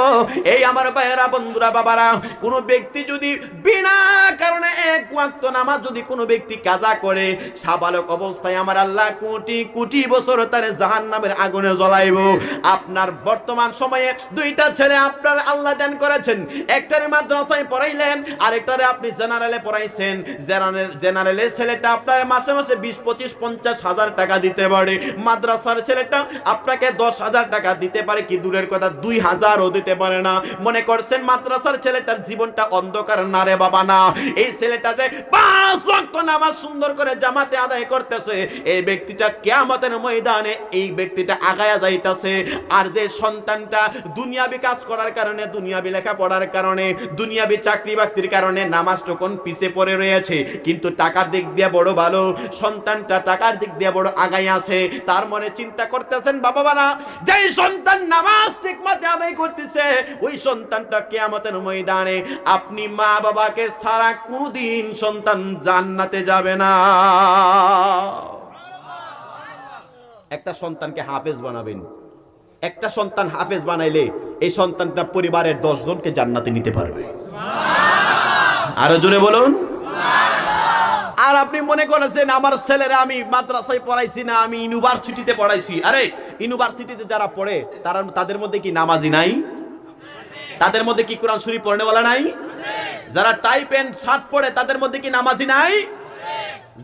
এই আমার ভাইয়েরা, বন্ধুরা, বাবারা, কোনো ব্যক্তি যদি বিনা কারণে এক ওয়াক্ত নামাজ যদি কোনো ব্যক্তি কাজা করে, সাবালক অবস্থায় আমার আল্লাহ কোটি কোটি বছর তার জাহান্নামের আগুনে জ্বলাইব। আপনার বর্তমান সময়ে দুইটা ছেলে আপনার আল্লাহ দান করেছেন, একটারে মাদ্রাসায় পড়াইলেন, আরেকটারে আপনি জেনারেলে পড়াইছেন। জেনারেলের ছেলেটা আপনার মাসে মাসে 20-25-50 হাজার টাকা দিতে পারে, মাদ্রাসার ছেলেটা আপনাকে 10,000 টাকা দিতে পারে, কি দূরের কথা 2,000ও দিতে পারে না। মনে করছেন মাদ্রাসার ছেলেটার জীবনটা অন্ধকার? না রে বাবা, না। এই ছেলেটা যে 5 ওয়াক্ত নামাজ সুন্দর করে জামাতে আদায় করতেছে, এই ব্যক্তিটা কিয়ামতের ময়দানে এই ব্যক্তিটা আগায়া যাইতাছে। আর যে সন্তানটা দুনিয়াবি কাজ করার কারণে, দুনিয়াবি লেখাপড়ার কারণে, দুনিয়াবি চাকরি বাকরির কারণে নামাজ তখন পিছে পড়ে রয়েছে, কিন্তু টাকার দিক দিয়ে বড় ভালো, সন্তানটা টাকার দিক দিয়ে বড় আগাই আছে। তার মনে চিন্তা করতেছেন বাবা বাবা, যেই সন্তান নামাজ ঠিকমতো আদায় করতেছে, ওই সন্তানটা কিয়ামতের ময়দানে আপনি মা বাবাকে ছাড়া কোনোদিন সন্তান জান্নাতে যাবে না। একটা সন্তানকে হাফেজ বানাবেন, একটা সন্তান হাফেজ বানাইলে এই সন্তানটা পরিবারের 10 জনকে জান্নাতে নিতে পারবে। আরো জোরে বলুন। আর আপনি মনে করেছেন আমার ছেলেরা আমি মাদ্রাসায় পড়াইছি না, আমি ইউনিভার্সিটিতে পড়াইছি। আরে ইউনিভার্সিটিতে যারা পড়ে তাদের মধ্যে কি নামাজি নাই? তাদের মধ্যে কি কোরআন শরীফ পড়নেওয়ালা নাই? যারা টাই প্যান্ট শার্ট পরে তাদের মধ্যে কি নামাজি নাই?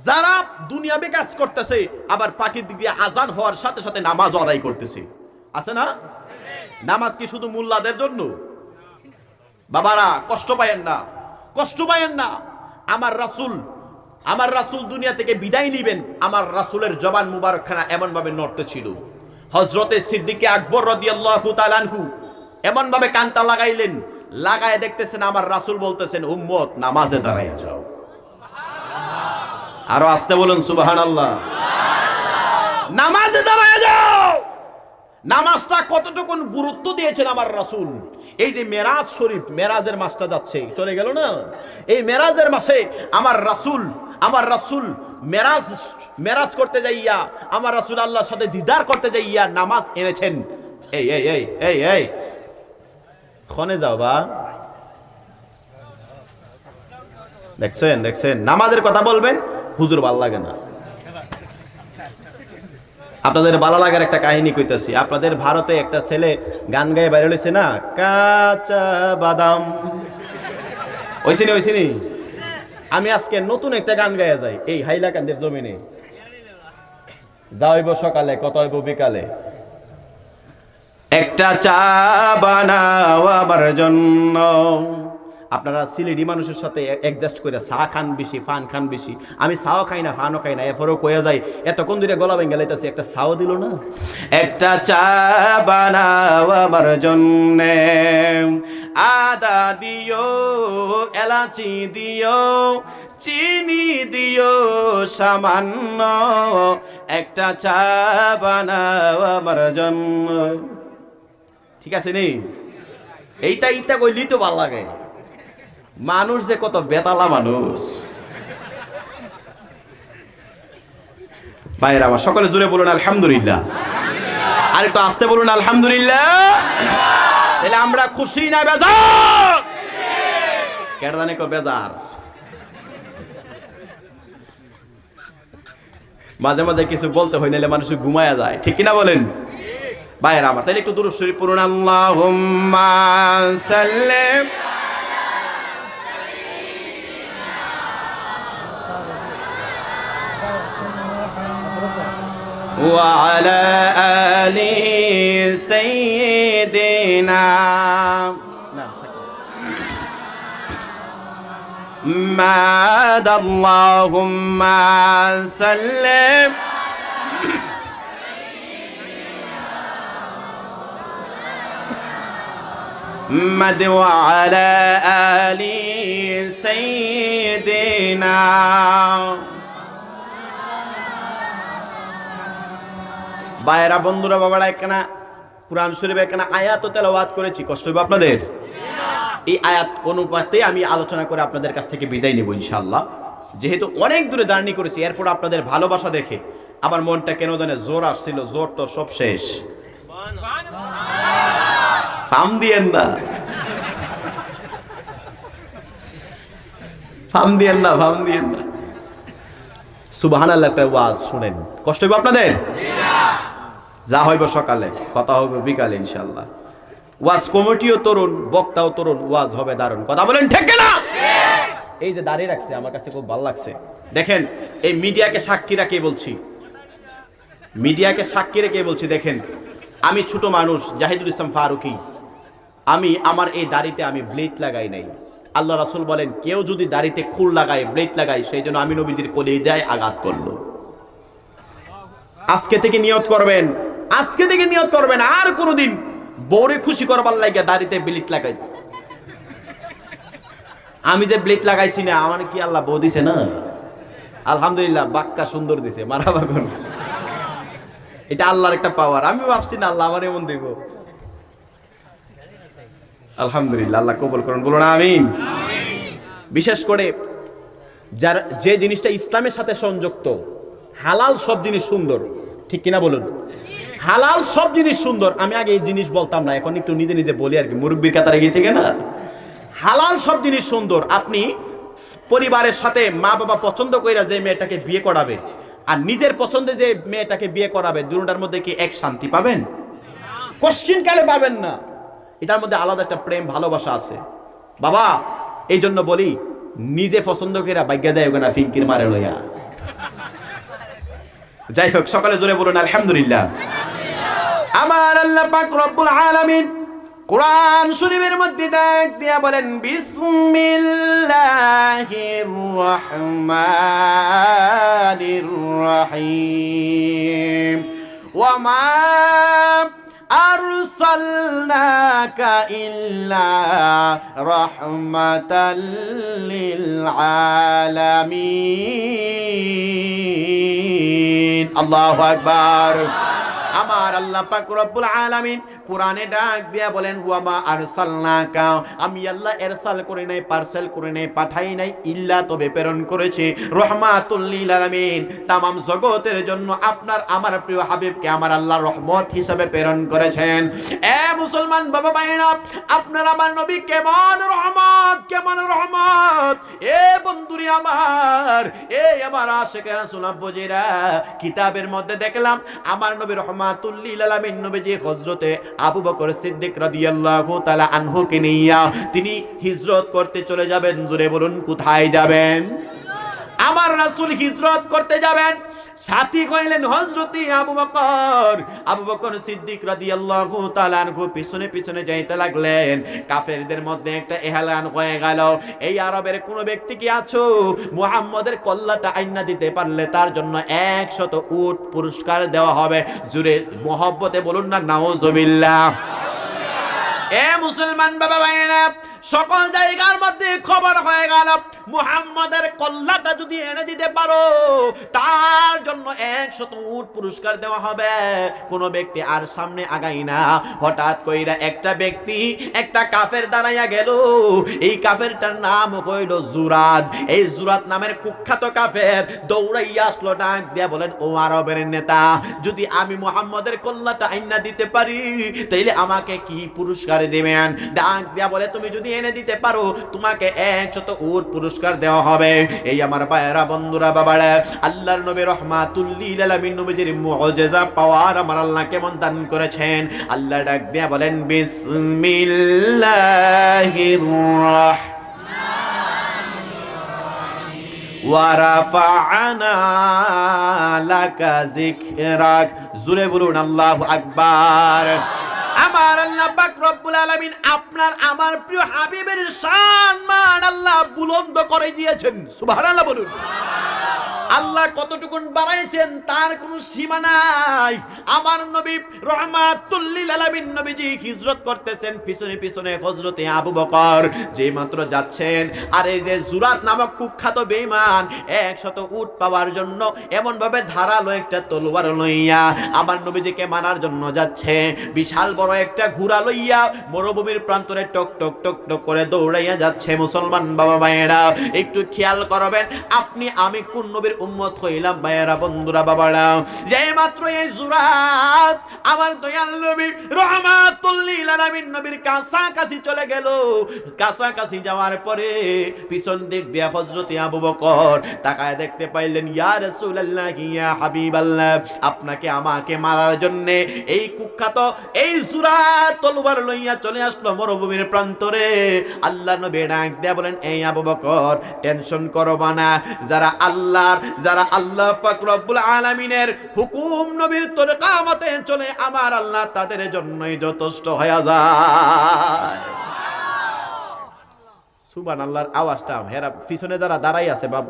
যারা দুনিয়াবি কাজ করতেছে, আবার পাখির দিক দিয়ে আজান হওয়ার সাথে সাথে নামাজ আদায় করতেছে, আছে না? নামাজ কি শুধু মোল্লাদের জন্য? বাবারা, কষ্ট পায়েন না, কষ্ট পায়েন না। আমার রাসূল দুনিয়া থেকে বিদায় নিবেন, আমার রাসূলের জবান মুবারকখানা এমন ভাবে নড়তে ছিল। হযরতে সিদ্দিকে আকবর রাদিয়াল্লাহু তাআলা আনহু এমন ভাবে কানটা লাগাইলেন, লাগায় দেখতেছেন আমার রাসূল বলতেছেন, উম্মত নামাজে দাঁড়াইয়া যাও। আরো আস্তে বলুন সুবহানাল্লাহ। নামাজে দাঁড়াইয়া যাও। নামাজটা কতটুকু গুরুত্ব দিয়েছেন আমার রাসূল। এই যে মেরাজ শরীফ, মেরাজের মাসটা যাচ্ছে, চলে গেল না? এই মেরাজের মাসে আমার রাসূল মেরাজ করতে যাইয়া, আমার রাসূল আল্লাহর সাথে দিদার করতে যাইয়া নামাজ এনেছেন। এই এই এই এই এই ক্ষণে যাও বা, দেখছেন নামাজের কথা বলবেন, হুজুর ভাল লাগে না। আপনাদের ভালো লাগার একটা কাহিনী কইতাছি। আপনাদের ভারতে একটা ছেলে গান গায়ে বাইরে হইছে না, কাঁচা বাদাম, ওইসিনি। আমি আজকে নতুন একটা গান গায়ে যাই এই হাইলাকান্দির জমিনে। যাইব সকালে, কত হইব বিকালে, একটা চা বানাও আমার জন্য। আপনারা সিলেটি মানুষের সাথে অ্যাডজাস্ট করে চা খান বেশি, ফান খান বেশি। আমি চাও খাই না, ফানও খাই না, এরপরেও কয়ে যাই এতক্ষণ ধরে গলা ভেঙে লাইতাছি, একটা চাও দিল না। একটা চা বানাও আমার জন্যে, আদা দিও, এলাচি দিও, চিনি দিও সামান্য, একটা চা বানাও আমার জন্য। ঠিক আছে নি? এইটা কইলি তো ভালো লাগে। মানুষ যে কত বেতালা মানুষ। ভাইরা আমার, সকলে জোরে বলুন আলহামদুলিল্লাহ। আর একটু আস্তে বলুন আলহামদুলিল্লাহ। তাহলে আমরা খুশি না বেজার? কেন জানে কো বেজার? মাঝে মাঝে কিছু বলতে হয়, নাহলে মানুষ ঘুমায়া যায়, ঠিক কিনা বলেন? ভাইরা আমার, তাহলে একটু দুরূদ শরীফ পড়ুন। আল্লাহুম্মা সাল্লি وعلى آل سيدنا سيدنا محمد اللهم صل محمد وعلى آل سيدنا ভাইরা বন্ধুরা বাবারা একখানা কুরআন শরীফ একখানা আয়াত তেলাওয়াত করেছি, কষ্ট হবে আপনাদের? এই আয়াত অনুপাতে আমি আলোচনা করে আপনাদের কাছ থেকে বিদায় নেব ইনশাআল্লাহ। যেহেতু অনেক দূরে জার্নি করেছি, এরপর আপনাদের ভালোবাসা দেখে আমার মনটা কেন জানে জোর আসছিল, জোর তো সব শেষ। ফাম দিয়েন না, ফাম দিয়েন না, ফাম দিয়েন না। সুবহানাল্লাহ একটা ওয়াজ শুনেন, কষ্ট হবে আপনাদের? যা হইব সকালে, কথা হবে বিকালে ইনশাআল্লাহ। ওয়াজ কমিটিও তরুণ, বক্তাও তরুণ, ওয়াজ হবে দারুণ। কথা বলেন ঠিক না? এই যে দাঁড়িয়ে রাখছে আমার কাছে খুব ভালো লাগছে। দেখেন এই মিডিয়াকে সাক্ষী রেখে বলছি, মিডিয়াকে সাক্ষী রেখে বলছি। দেখেন আমি ছোট মানুষ, জাহিদুল ইসলাম ফারুকী, আমি আমার এই দাড়িতে আমি ব্লেড লাগাই নাই। আল্লাহ রাসূল বলেন কেউ যদি দাড়িতে খুল লাগায়, ব্লেড লাগায়, সেই জন্য আমি নবীজির কলিজায় আঘাত করলো। আজকে থেকে নিয়ত করবেন, আজকে থেকে নিয়ত করবেন আর কোনোদিন বউরে খুশি করবার লাগে দাড়িতে ব্লেড লাগাই। আমি যে ব্লেড লাগাইছি না, আমার কি আল্লাহ বউ দিছে না? আলহামদুলিল্লাহ, বাক্কা সুন্দর দিছে, মারাবা কোন, এটা আল্লাহর একটা পাওয়ার। আমি ভাবছি না আল্লাহ আমার এমন দেব। আলহামদুলিল্লাহ, আল্লাহ কবুল করুন, বলুন আমিন। বিশেষ করে যার যে জিনিসটা ইসলামের সাথে সংযুক্ত, হালাল সব জিনিস সুন্দর, ঠিক কিনা বলুন? হালাল সব জিনিস সুন্দর। আমি আগে এই জিনিস বলতাম না, এখন একটু নিজে নিজে বলি আর কি, মুরব্বির কাতারে গেছে কিনা। হালাল সব জিনিস সুন্দর। আপনি পরিবারের সাথে মা বাবা পছন্দ কইরা যে মেয়েটাকে বিয়ে করাবে আর নিজের পছন্দে যে মেয়েটাকে বিয়ে করাবে, দুটোটার মধ্যে কি এক শান্তি পাবেন? কোশ্চিন কালে পাবেন না। এটার মধ্যে আলাদা একটা প্রেম ভালোবাসা আছে বাবা। এই জন্য বলি, নিজে পছন্দ কইরা ভাগ্যা যায় না ফিঙ্কির মারে লইয়া। যাই হোক, সকালে জোরে বলুন আলহামদুলিল্লাহ। আমার আল্লাহ পাক রব্বুল আলামিন কোরআন শরীফের মধ্যে ডাক দিয়া বলেন বিসমিল্লাহির রহমানির রহিম ওয়া মা আরসালনাকা ইল্লা রাহমাতাল লিল আলামিন। আল্লাহু আকবার। আমার আল্লাহ পাক রব্বুল আলামিন কোরআনে ডাক দিয়া বলেন ওয়া মা আরসালনাকা, আমি আল্লাহ ইরসাল করে নাই, পার্সেল করে নাই, পাঠাই নাই, ইল্লা তবে প্রেরণ করেছি রাহমাতুল লিল আলামিন, तमाम জগতের জন্য আপনার আমার প্রিয় হাবিবকে আমার আল্লাহ রহমত হিসেবে প্রেরণ করেছেন। এ মুসলমান বাবা ভাইরা, আপনার আমার নবী কেমন রহমত, কেমন রহমত। এ বন্ধুরি আমার, এ আমার আশিকে রাসূল আব্বুজিরা, কিতাবের মধ্যে দেখলাম আমার নবী রহমাতুল লিল আলামিন নবীজি হযরতে আবু বকর সিদ্দিক রাদিয়াল্লাহু তাআলা আনহুকে নিয়া তিনি হিজরত করতে চলে যাবেন। জোরে বলুন কোথায় যাবেন? আমার রাসূল হিজরত করতে যাবেন, সাথী কইলেন হযরত আবু বকর। আবু বকর সিদ্দিক রাদিয়াল্লাহু তাআলা আনহু পিছনে পিছনে যাইতে লাগলেন। কাফেরদের মধ্যে একটা এলান হয়ে গেল, এই আরবের কোন ব্যক্তি কি আছো মুহাম্মদের কল্লাটা আইনা দিতে পারলে তার জন্য 100 উট পুরস্কার দেওয়া হবে। জোরে মহব্বতে বলুন না নাউজুবিল্লাহ। এ মুসলমান বাবা ভাইরা, সকল জায়গার মধ্যে খবর হয়ে গেল মুহাম্মাদের কল্লাটা যদি এনে দিতে পারো তার জন্য 100 উট পুরস্কার দেওয়া হবে। কোন ব্যক্তি আর সামনে আগাই না। হঠাৎ কইরা একটা ব্যক্তি, একটা কাফের দাঁড়াইয়া গেল। এই কাফেরটার নাম হইল জুরাদ। এই জুরাদ নামের কুখ্যাত কাফের দৌড়াইয়া আসলো, ডাক দিয়া বলেন ও আরবের নেতা, যদি আমি মুহাম্মাদের কল্লাটা আইনা দিতে পারি তাইলে আমাকে কি পুরস্কার দিবেন? ডাক দিয়া বলে তুমি যদি এনে দিতে পারো তোমাকে 100 উট পুরস্কার দেওয়া হবে। এই আমার ভাইয়েরা বন্ধুরা বাবারা, আল্লাহর নবী রাহমাতুল লিল আলামিন নবীজির মুজিজা পাওয়ার আমার আল্লাহ কেমন দান করেছেন। আল্লাহ ডাক দিয়া বলেন বিসমিল্লাহির রাহমানির রাহিম ওয়া রাফা'না লাকা যিকরাক। জোরে বলুন আল্লাহু আকবার। আমার আল্লাহ পাক রব্বুল আলামিন আপনার আমার প্রিয় হাবিবের শান মান আল্লাহ বুলন্দ করে দিয়েছেন। সুবহানাল্লাহ বলুন। আল্লাহ কতটুকুন বাড়াইছেন তার কোনো সীমা নাই। আমার নবী রহমাতুল লিল আলামিন নবীজি হিজরত করতেছেন, পিছনে পিছনে হযরতে আবু বকর যে মাত্র যাচ্ছেন, আর এই যে জুরাত নামক কুখ্যাত বেঈমান 100 উট পাওয়ার জন্য এমন ভাবে ধারালো একটা তলোয়ার লইয়া আমার নবীজিকে মারার জন্য যাচ্ছে। বিশাল বড় একটা ঘোড়া লইয়া মরুভূমির প্রান্তরে টক টক টক টক করে দৌড়াইয়া যাচ্ছে। মুসলমান বাবা মায়েরা একটু খেয়াল করবেন, আপনি আমি কোন নবীর উম্মত হইলাম ভাইয়েরা, বন্ধুরা, বাবারা। যেই মাত্র এই জুরাত আমার দয়াল নবী রহমাতুল লিল আলামিন নবীর কাছাকাছি চলে গেল, কাছাকাছি যাওয়ার পরে পিছন দিক দিয়ে হযরতে আবু বকর তাকায় দেখতে পাইলেন, ইয়া রাসূলুল্লাহ, ইয়া হাবিবাল্লাহ, আপনাকে আমাকে মারার জন্য এই কুখ্যাত এই জুরাত তলোয়ার লইয়া চলে আসলো মরুভূমির প্রান্তরে। আল্লাহ নবী ডাক দিয়ে বলেন, এই আবু বকর টেনশন করবা না, যারা আল্লাহ পাক রব্বুল আলামিনের হুকুম নবীর তরিকা মতে চলে আমার আল্লাহ তাদের জন্যই যথেষ্ট হয়ে যায়। সুবহানাল্লাহর আওয়াজটা হেরা পিছনে যারা দাঁড়াই আছে বা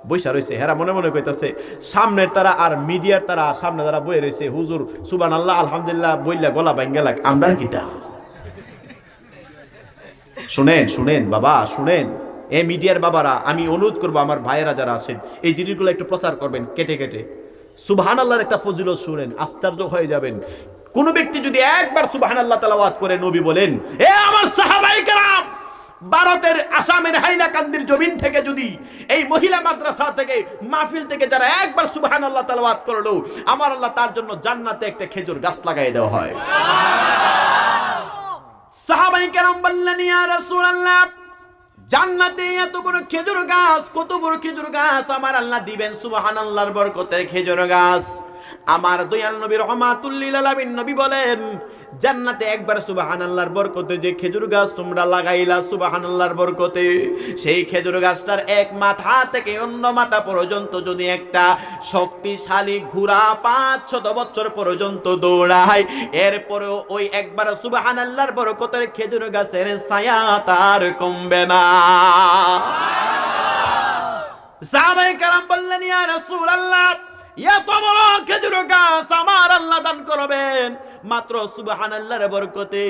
বৈশা রয়েছে হেরা মনে মনে কইতাছে, সামনের তারা আর মিডিয়ার তারা সামনে যারা বয়ে রয়েছে, হুজুর সুবহানাল্লাহ আলহামদুলিল্লাহ বইলা গলা ভাঙ্গা লাগ, আমরা কিটা শুনেন বাবা, শুনেন। এই মিডিয়ার বাবারা, আমি অনুরোধ করবো আমার ভাইয়েরা যারা আছেন এই জিনিসগুলো একটু প্রচার করবেন কেটে কেটে। সুবহানাল্লাহর একটা ফজিলত শুনেন, আশ্চর্য হয়ে যাবেন। কোন ব্যক্তি যদি একবার সুবহানাল্লাহ তেলাওয়াত করে নবী বলেন, এ আমার সাহাবায়ে কেরাম, ভারতের আসামের হাইলাকান্দির জমিন থেকে যদি এই মহিলা মাদ্রাসা থেকে মাহফিল থেকে যারা একবার সুবহানাল্লাহ তেলাওয়াত করলো, আমার আল্লাহ তার জন্য জান্নাতে একটা খেজুর গাছ লাগাই দেওয়া হয়। সাহাবায়ে কেরাম বললেন, ইয়া রাসূলুল্লাহ, জান্নাতে এত বড় খেজুর গাছ, কত বড় খেজুর গাছ আমার আল্লাহ দিবেন সুবহানাল্লাহর বরকতের খেজুর গাছ। আমার দয়াল নবী রহমাতুল লিল আলামিন নবী বলেন, জান্নাতে একবার সুবহানাল্লাহর বরকতে যে খেজুর গাছ তোমরা লাগাইলা সুবহানাল্লাহর বরকতে, সেই খেজুর গাছটার এক মাথা থেকে অন্য মাথা পর্যন্ত যদি একটা শক্তিশালী ঘোড়া 500 বছর পর্যন্ত দৌড়ায়, এরপরেও ওই একবার সুবহানাল্লাহর বরকতের খেজুর গাছের ছায়া তার কমবে না। সাহাবায়ে কেরাম বললেন, ইয়া রাসূলুল্লাহ, এত বড় খেজুর গাছ আমার আল্লাহ দান করবেন মাত্র সুবহানাল্লাহর বরকতে।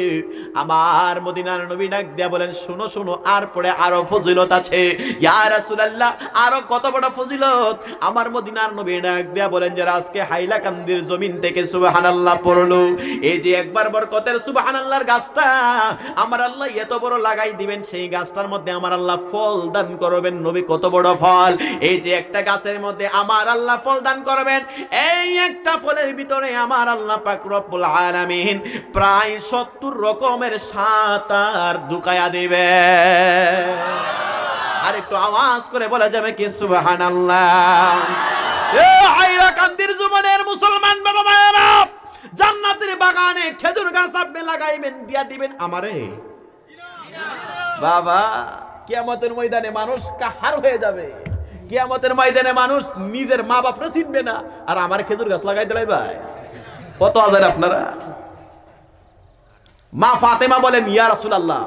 আমার মদিনার নবী ডাক দিয়া বলেন, শুনো শুনো, আর পরে আরো ফজিলত আছে। ইয়া রাসূলুল্লাহ, আরো কত বড় ফজিলত? আমার মদিনার নবী ডাক দিয়া বলেন, যারা আজকে হাইলাকান্দির জমিন থেকে সুবহানাল্লাহ পড়লো, এই যে একবার বরকতের সুবহানাল্লাহর গাছটা আমার আল্লাহ এত বড় লাগাই দিবেন, সেই গাছটার মধ্যে আমার আল্লাহ ফল দান করবেন। নবী, কত বড় ফল? এই যে একটা গাছের মধ্যে আমার আল্লাহ ফল দান করবেন, এই একটা ফলের ভিতরে আমার আল্লাহ পাক রব্বুল আলামিন প্রায় 70 রকমের সাতার ঢুকায়া দিবে। আর একটু আওয়াজ করে বলা যাবে কি সুবহানাল্লাহ? এ হাইলাকান্দির জীবনের মুসলমান বাবা মায়েরা, জান্নাতের বাগানে খেজুর গাছ আপনি লাগাইবেন, দিয়া দিবেন আমারে। বাবা, কিয়ামতের ময়দানে মানুষ কাহার হয়ে যাবে, কিয়ামতের ময়দানে মানুষ নিজের মা বাপরে চিনবে না, আর আমার খেজুর গাছ লাগাই দিলাই ভাই। কত আজার আপনারা। মা ফাতেমা বলেন, ইয়া রাসূলুল্লাহ,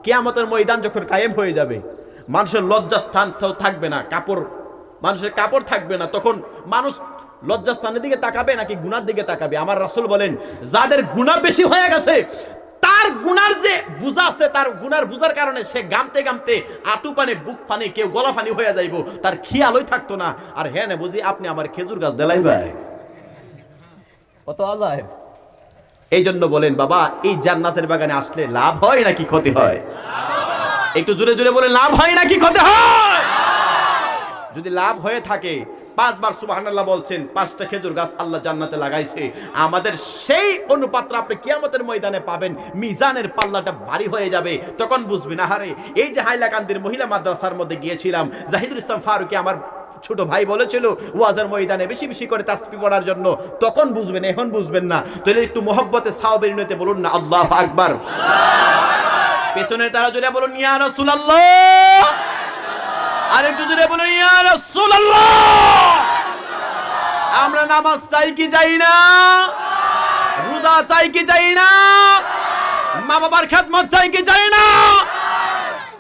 কিয়ামতের ময়দান যখন কায়েম হয়ে যাবে, মানুষের লজ্জাস্থান থাকবে না, কাপড়, মানুষের কাপড় থাকবে না, তখন মানুষ লজ্জাস্থানের দিকে তাকাবে নাকি গুনার দিকে তাকাবে? আমার রাসূল বলেন, যাদের গুনাহ বেশি হয়ে গেছে, তার গুনার যে বুঝা আছে, তার গুনার বুঝার কারণে সে গামতে গামতে আটু পানে বুক ফানে কেউ গলা ফানি হয়ে যাইব, তার খেয়ালই থাকতো না। আর হ্যাঁ না বুঝি আপনি আমার খেজুর গাছ দেলাই ভাই, কত আজায়। এই জন্য বলেন বাবা, এই জান্নাতের বাগানে আসলে লাভ হয় নাকি ক্ষতি হয়? একটু জোরে জোরে বলে, লাভ হয় নাকি ক্ষতি হয়? যদি লাভ হয়ে থাকে, 5 বার সুবহানাল্লাহ বলছেন, 5টা খেজুর গাছ আল্লাহ জান্নাতে লাগাইছে, আমাদের সেই অনুপাত্র আপনি কিয়ামতের ময়দানে পাবেন। মিজানের পাল্লাটা ভারী হয়ে যাবে, তখন বুঝবেন, আহারে এই যে হাইলাকান্দির মহিলা মাদ্রাসার মধ্যে গিয়েছিলাম, জাহিদুল ইসলাম ফারুকী আমার ছোট ভাই বলেছিল ওয়াজের ময়দানে বেশি বেশি করে তাসবিহ পড়ার জন্য, তখন বুঝবেন, এখন বুঝবেন না। তাহলে একটু মহব্বতে সাহাবের নিয়তে বলুন না আল্লাহু আকবার। পেছনে তারা জোরে বলুন ইয়া রাসূলুল্লাহ, আর একটু জোরে বলুন ইয়া রাসূলুল্লাহ। আমরা নামাজ চাই কি চাই না? রোজা চাই কি চাই না? মা বাবার খেদমত চাই কি চাই না?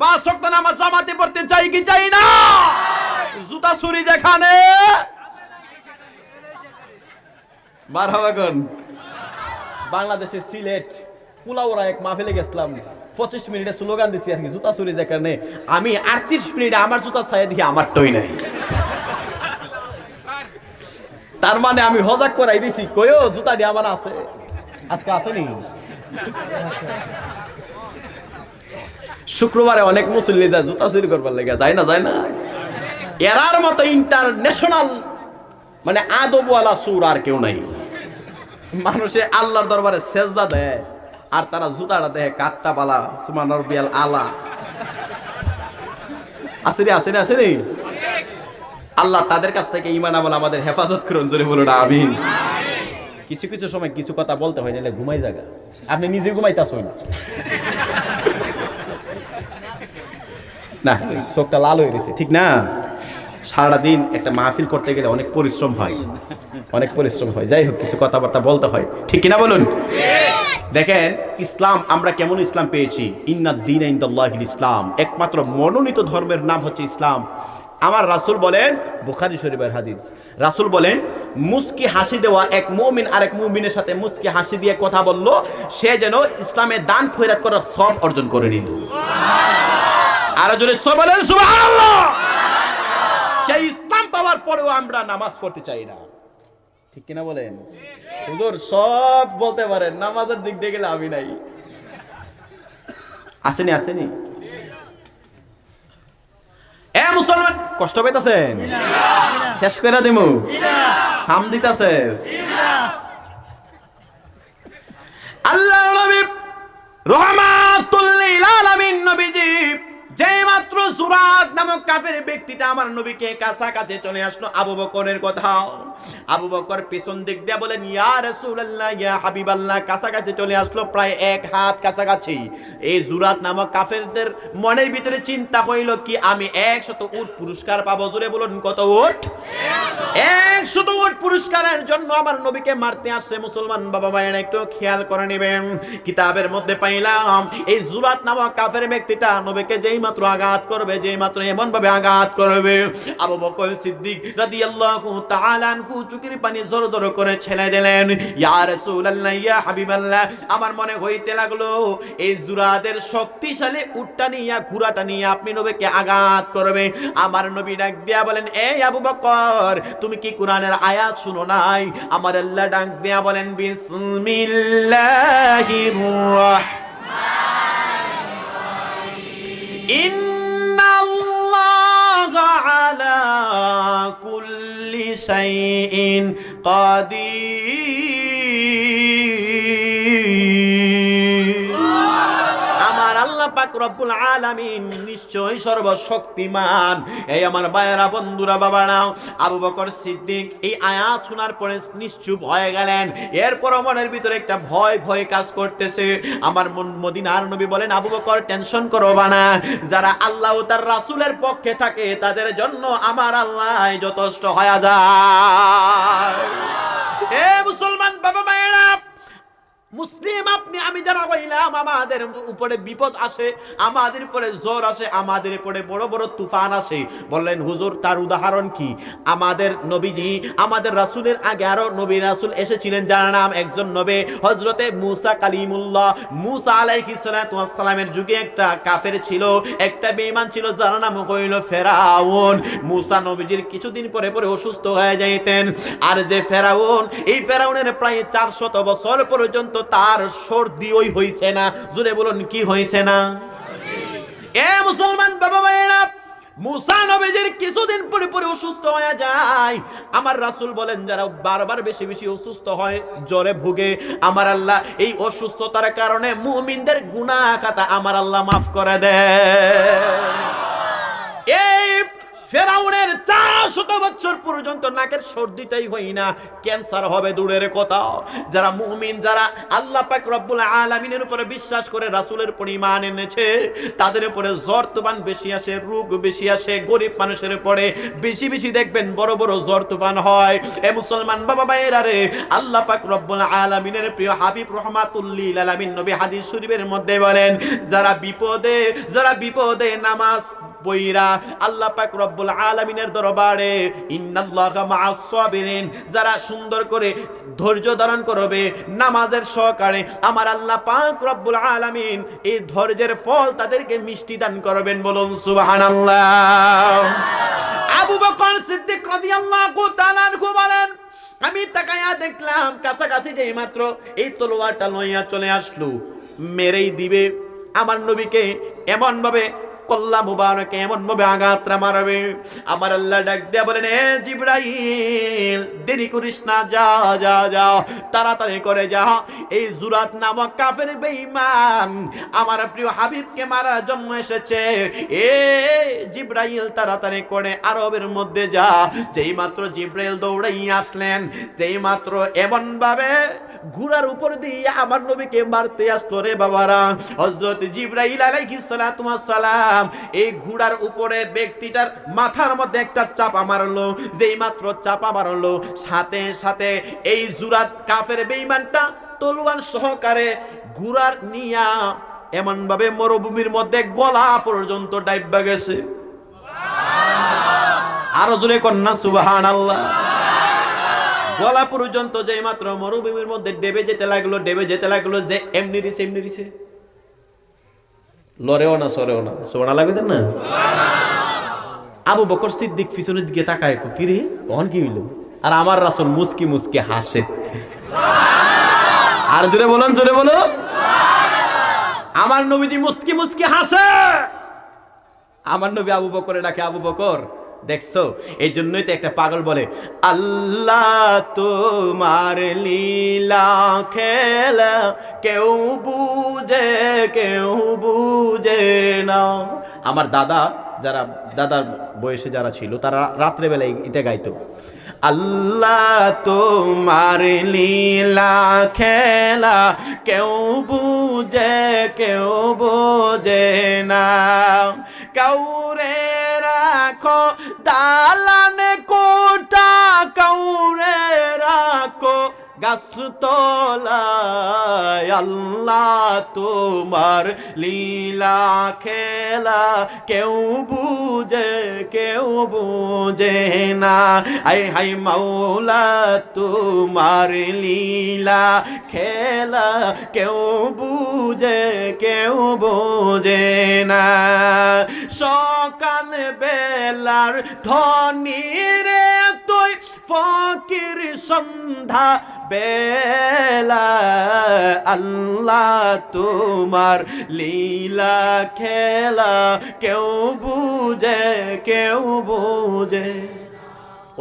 5 ওয়াক্ত নামাজ জামাতে পড়তে চাই কি চাই না? জুতা চুরি যেখানে বার হবে কোন? বাংলাদেশের সিলেট কুলাউড়া এক মাহফিলে গেছিলাম, 25 মিনিটে স্লোগান দিছি আর কি, জুতা চুরি যেখানে। আমি 38 মিনিটে আমার জুতা ছায়া দিয়ে আমার টই নাই। তার মানে আমি হজাক করাই দিছি, কইও জুতা দিয়ে আমার আছে, আজকে আসেনি। শুক্রবারে অনেক মুসল্লি যায় জুতা চুরি করবার লেগে, যায় না যায় না? এরার মতো ইন্টারন্যাশনাল মানে আদবওয়ালা সুর আর কেউ নাই। মানুষে আল্লাহর দরবারে সেজদা দেয় আর তারা জুতাটা দেয় কাটটা পালা সুবহান রাব্বিয়াল আলা। আসেনি আসেনি আসেনি? আল্লাহ তাদের কাছ থেকে ঈমান আমল আমাদের হেফাজত করুন, জোরে বলুন আমিন। কিছু কিছু সময় কিছু কথা বলতে হয়, নাহলে ঘুমাই জায়গা। আপনি নিজে ঘুমাইতাছেন না, চোখটা লাল হয়ে গেছে, ঠিক না? সারাটা দিন একটা মাহফিল করতে গেলে অনেক পরিশ্রম হয়, অনেক পরিশ্রম হয়। যাই হোক, কিছু কথাবার্তা বলতে হয়, ঠিক কিনা বলুন? দেখেন ইসলাম আমরা কেমন ইসলাম পেয়েছি। ইন্নাদ দীনা ইনদাল্লাহিল ইসলাম, একমাত্র মনোনীত ধর্মের নাম হচ্ছে ইসলাম। আমার রাসূল বলেন, বুখারী শরীফের হাদিস, রাসূল বলেন মুস্কি হাসি দেওয়া এক মুমিন আরেক মুমিনের সাথে মুস্কি হাসি দিয়ে কথা বলল, সে যেন ইসলামে দান খয়রাত করার সওয়াব অর্জন করে নিল। আর জোরে বলেন সুবহানাল্লাহ। সেই ইসলাম পাওয়ার পরেও আমরা নামাজ পড়তে চাই না, ঠিক কিনা বলেন? হুজুর সব বলতে পারেন, নামাজের দিক দিয়ে গেলে আমি নাই। আসেনি আসেনি? এ মুসলমান কষ্ট পাইতাছেন? শেষ করে দিমু? হাম দিতাছে? আল্লাহর নবী রাহমাতুল লিল আলামিন নবীজি যেই মাত্র সুরাত নামক কাফের ব্যক্তিটা আমার নবীকে কাছাকাছি চলে আসলো, আবু বকরের কথা। আবু বকর পিছন দিক দিয়ে বলেন, ইয়া রাসূলুল্লাহ ইয়া হাবিবাল্লাহ। কাছাকাছি চলে আসলো, প্রায় 1 হাত কাছাকাছি। এই জুরাত নামক কাফেরদের মনের ভিতরে চিন্তা হইল কি, আমি 100 উট পুরস্কার পাবো। জোরে বলুন কত উট? 100 উট পুরস্কারের জন্য আমার নবীকে মারতে আসছে। মুসলমান বাবা মায়েরা একটু খেয়াল করে নেবেন, কিতাবের মধ্যে পাইলাম এই জুরাত নামক কাফের ব্যক্তিটা নবীকে যেই মাত্র আঘাত করবে, যেই মাত্র এমন ভাবে আঘাত করবে, আবু বকর সিদ্দিক রাদিয়াল্লাহু তাআলা আনহু চোখের পানি জড় করে ছেড়ে দিলেন। ইয়া রাসূলুল্লাহ ইয়া হাবিবাল্লাহ, আমার মনে হইতে লাগলো এই জুরাদের শক্তিশালী উটটা নিয়ে ঘোড়াটা নিয়ে আপনি নবীকে আঘাত করবে। আমার নবী ডাক দিয়া বলেন, এই আবু বকর, তুমি কি কোরআনের আয়াত শুনো নাই? আমার আল্লাহ ডাক দিয়া বলেন, বিসমিল্লাহির ইন্নাল্লাহা আলা কুল্লি শাইইন কাদির। আমার আল্লাহ পাক রব্বুল আলামিন নিশ্চয় সর্বশক্তিমান। এই আমার ভাইয়েরা, বন্ধুরা, বাবারা, আবু বকর সিদ্দিক এই আয়াত শোনার পরে নিশ্চুপ হয়ে গেলেন। এরপর মনের ভিতরে একটা ভয় ভয় কাজ করতেছে। আমার মদিনার নবী বলেন, আবু বকর টেনশন করবা না, যারা আল্লাহ ও তার রাসূলের পক্ষে থাকে তাদের জন্য আমার আল্লাহ যথেষ্ট হয়ে যায়। এ মুসলমান বাবা মায়েরা, মুসলিম আপনি আমি যারা হইলাম, আমাদের উপরে বিপদ আসে, আমাদের উপরে জ্বর আসে, আমাদের উপরে বড় বড় তুফান আসে। বললেন হুজুর তার উদাহরণ কি? আমাদের নবীজি, আমাদের রাসূলের আগে আরো নবী রাসূল এসেছিলেন, যার নাম একজন নবী হযরতে মুসা কালিমুল্লাহ। মুসা আলাইহিস সালাতু ওয়াস সালামের যুগে একটা কাফের ছিল, একটা বেঈমান ছিল, যার নাম হইল ফেরাউন। মুসা নবীজির কিছুদিন পরে পরে অসুস্থ হয়ে যাইতেন। আর যে ফেরাউন, এই ফেরাউনের প্রায় 400 বছর পর্যন্ত তার সর্দি ওই হইছে না। জোরে বলুন কি হইছে না? এ মুসলমান বাবা ভাইরা, মুসা নবীজির কিছুদিন পরে পরে অসুস্থ হয়ে যায়। আমার রাসূল বলেন, যারা বারবার বেশি বেশি অসুস্থ হয়, জ্বরে ভুগে, আমার আল্লাহ এই অসুস্থতার কারণে মুমিনদের গুনাহ খাতা আমার আল্লাহ মাফ করে দেয়। এই ফেরাউনের মুসলমানের 400 বছর পর্যন্ত নাকের সর্দিটাই হয় না, ক্যান্সার হবে দূরের কথা। যারা মুমিন, যারা আল্লাহ পাক রব্বুল আলামিনের উপরে বিশ্বাস করে রাসূলের উপর ঈমান এনেছে, তাদের উপরে জ্বর তুফান বেশি আসে, রোগ বেশি আসে। গরিব মানুষের উপরে বেশি বেশি দেখবেন বড় বড় জ্বর তুফান হয়। এ মুসলমান বাবা ভাইয়েরা রে, আল্লাহ পাক রব্বুল আলামিনের প্রিয় হাবিব রাহমাতুল লিল আলামিন নবী হাদিস শরীফের মধ্যে বলেন, যারা বিপদে নামাজ পয়রা আল্লাহ পাক রব্বুল আলামিনের দরবারে ইন্নাল্লাহা মা'আস সাবিরিন, যারা সুন্দর করে ধৈর্য ধারণ করবে নামাজের সহকারে, আমার আল্লাহ পাক রব্বুল আলামিন এই ধৈর্যের ফল তাদেরকে মিষ্টি দান করবেন। বলুন সুবহানাল্লাহ। আবু বকর সিদ্দিক রাদিয়াল্লাহু তাআলা আনহু বলেন, আমি তাকায়া দেখলাম কাছাকাছি যেই মাত্র এই তলোয়ারটা লইয়া চলে আসলো, মেরেই দিবে। আমার নবীকে এমন ভাবে কল্লা মুবারকে এমন ভাবে আঘাতরা মারবে। আমার আল্লাহ ডাক দিয়া বলেন, এ জিবরাইল, দেরি করিস না, যা যা যা, তাড়াতাড়ি করে যা। এই জুরাত নামক কাফের বেঈমান আমার প্রিয় হাবিবকে মারার জন্য এসেছে। এ জিবরাইল, তাড়াতাড়ি করে আরবের মধ্যে যা। যেই মাত্র জিবরাইল দৌড়াইয়া আসলেন, যেই মাত্র এমন ভাবে ঘোড়ার উপর দিয়ে আমার নবীকে মারতে আসলো রে বাবারা। হযরত জিবরাইল আলাইহিস সালাতু ওয়াস সালাম এই ঘোড়ার উপরে ব্যক্তিটার মাথার মধ্যে একটা চাপা মারলো। যেই মাত্র চাপা মারলো, সাথে সাথে এই জুরাত কাফের বেঈমানটা তলোয়ার সহকারে ঘোড়ার নিয়া এমন ভাবে মরুভূমির মধ্যে গলা পর্যন্ত ডাইবা গেছে। আরো জোরে কন্যা সুবহানাল্লাহ। গলা পর্যন্ত যেই মাত্র মরুভূমির মধ্যে ডেবে যেতে লাগলো, যে এমনি দিছে লরেও না সরেও না। সোনা লাগবে না। আবু বকর সিদ্দিক পিছনের দিকে তাকায়, কি রে তখন কি হইল? আর আমার রাসূল মুস্কি মুস্কি হাসে। আর জোরে বলো। আমার নবীজি মুস্কি মুস্কি হাসে। আমার নবী আবু বকরে ডাকে, আবু বকর দেখছো? এই জন্যই তো একটা পাগল বলে, আল্লাহ তোমার লীলা খেলা কেউ বুঝে না। আমার দাদার বয়সে যারা ছিল তারা রাত্রেবেলায় এটা গাইতো, আল্লাহ তোমার লীলা খেলা কেউ বুঝে না। কাউরে রাখো দালানে কোটা, কাউরে রাখো গাছতলায়, আল্লাহ তোমার লীলা খেলা কেউ বুঝে না। আই হাই মাওলা তোমার লীলা খেলা কেউ বুঝে না। সকাল বেলার ধনী রে তুই ফকির সন্ধ্যা বেলা, আল্লাহ তোমার লীলা খেলা কেউ বুঝে।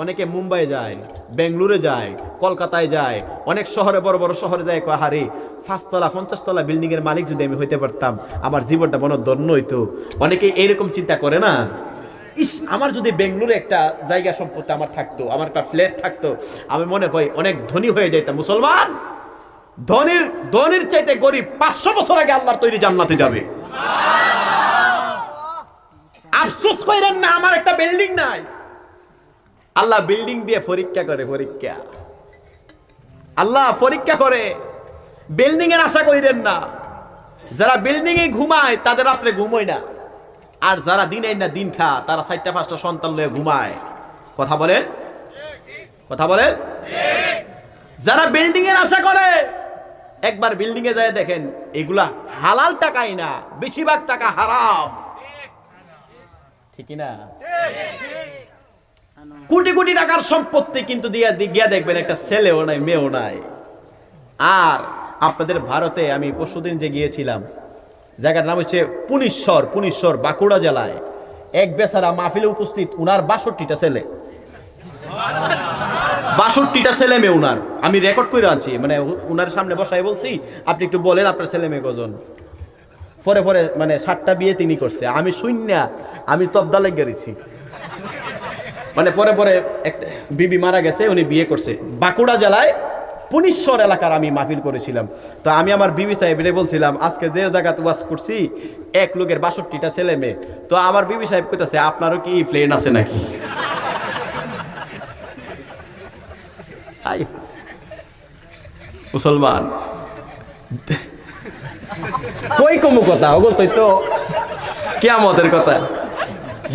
অনেকে মুম্বাই যায়, বেঙ্গালুরু যায়, কলকাতায় যায়, অনেক শহরে বড় বড় শহরে যায়। কয় হারে 5 তলা 50 তলা বিল্ডিং এর মালিক যদি আমি হইতে পারতাম, আমার জীবনটা মনে ধন্য হইতো। অনেকে এইরকম চিন্তা করে না, ইস আমার যদি বেঙ্গালুরু একটা জায়গা সম্পত্তি আমার থাকতো, আমার একটা ফ্ল্যাট থাকতো, আমি মনে হয় অনেক ধনী হয়ে যাইতাম। মুসলমান, ধনীর চাইতে গরিব 500 বছর আগে আল্লাহর তৈরি জান্নাতে যাবে। আফসোস করেন না আমার একটা বিল্ডিং নাই। আল্লাহ বিল্ডিং দিয়ে পরীক্ষা করে, আল্লাহ পরীক্ষা করে। বিল্ডিং এর আশা করেন না। যারা বিল্ডিং এ ঘুমায় তাদের রাত্রে ঘুমোয় না, আর যারা দিনে না দিন খা তারা 4টা-5টা সন্তান লয়ে ঘুমায়। কথা বলেন। যারা বিল্ডিং এর আশা করে, একবার বিল্ডিং এ যায় দেখেন এগুলা হালাল টাকাই না, বেশিরভাগ টাকা হারাম। ঠিক না? কোটি কোটি টাকার সম্পত্তি, কিন্তু গিয়া দেখবেন একটা ছেলেও নাই, মেয়েও নাই। আর আপনাদের ভারতে আমি পরশুদিন যে গিয়েছিলাম, জায়গার নাম হচ্ছে পুনিশ্বর, বাঁকুড়া জেলায়। এক বেচারা মাহফিলে উপস্থিত, উনার 62টা ছেলে, 62টা ছেলে মেয়ে উনার। আমি রেকর্ড করে আনছি, মানে উনার সামনে বসাই বলছি, আপনি একটু বলেন আপনার ছেলে মেয়ে কজন। পরে মানে 7টা বিয়ে তিনি করছে। আমি শূন্য, আমি তবদা লেগে গেছি। মানে পরে পরে একটা বিবি মারা গেছে, উনি বিয়ে করছে। বাঁকুড়া জেলায় পুনিশ্বর এলাকার আমি মাহফিল করেছিলাম। তো আমি আমার বিবি সাহেবরে বলছিলাম, আজকে যে জায়গাতে ওয়াজ করছি এক লোকের ৬২টা ছেলে মেয়ে। তো আমার বিবি সাহেব কইতাছে, আপনারও কি প্লেন আছে নাকি? মুসলমান কই কমু কথা ওগুলো তো কিয়ামতের কথা।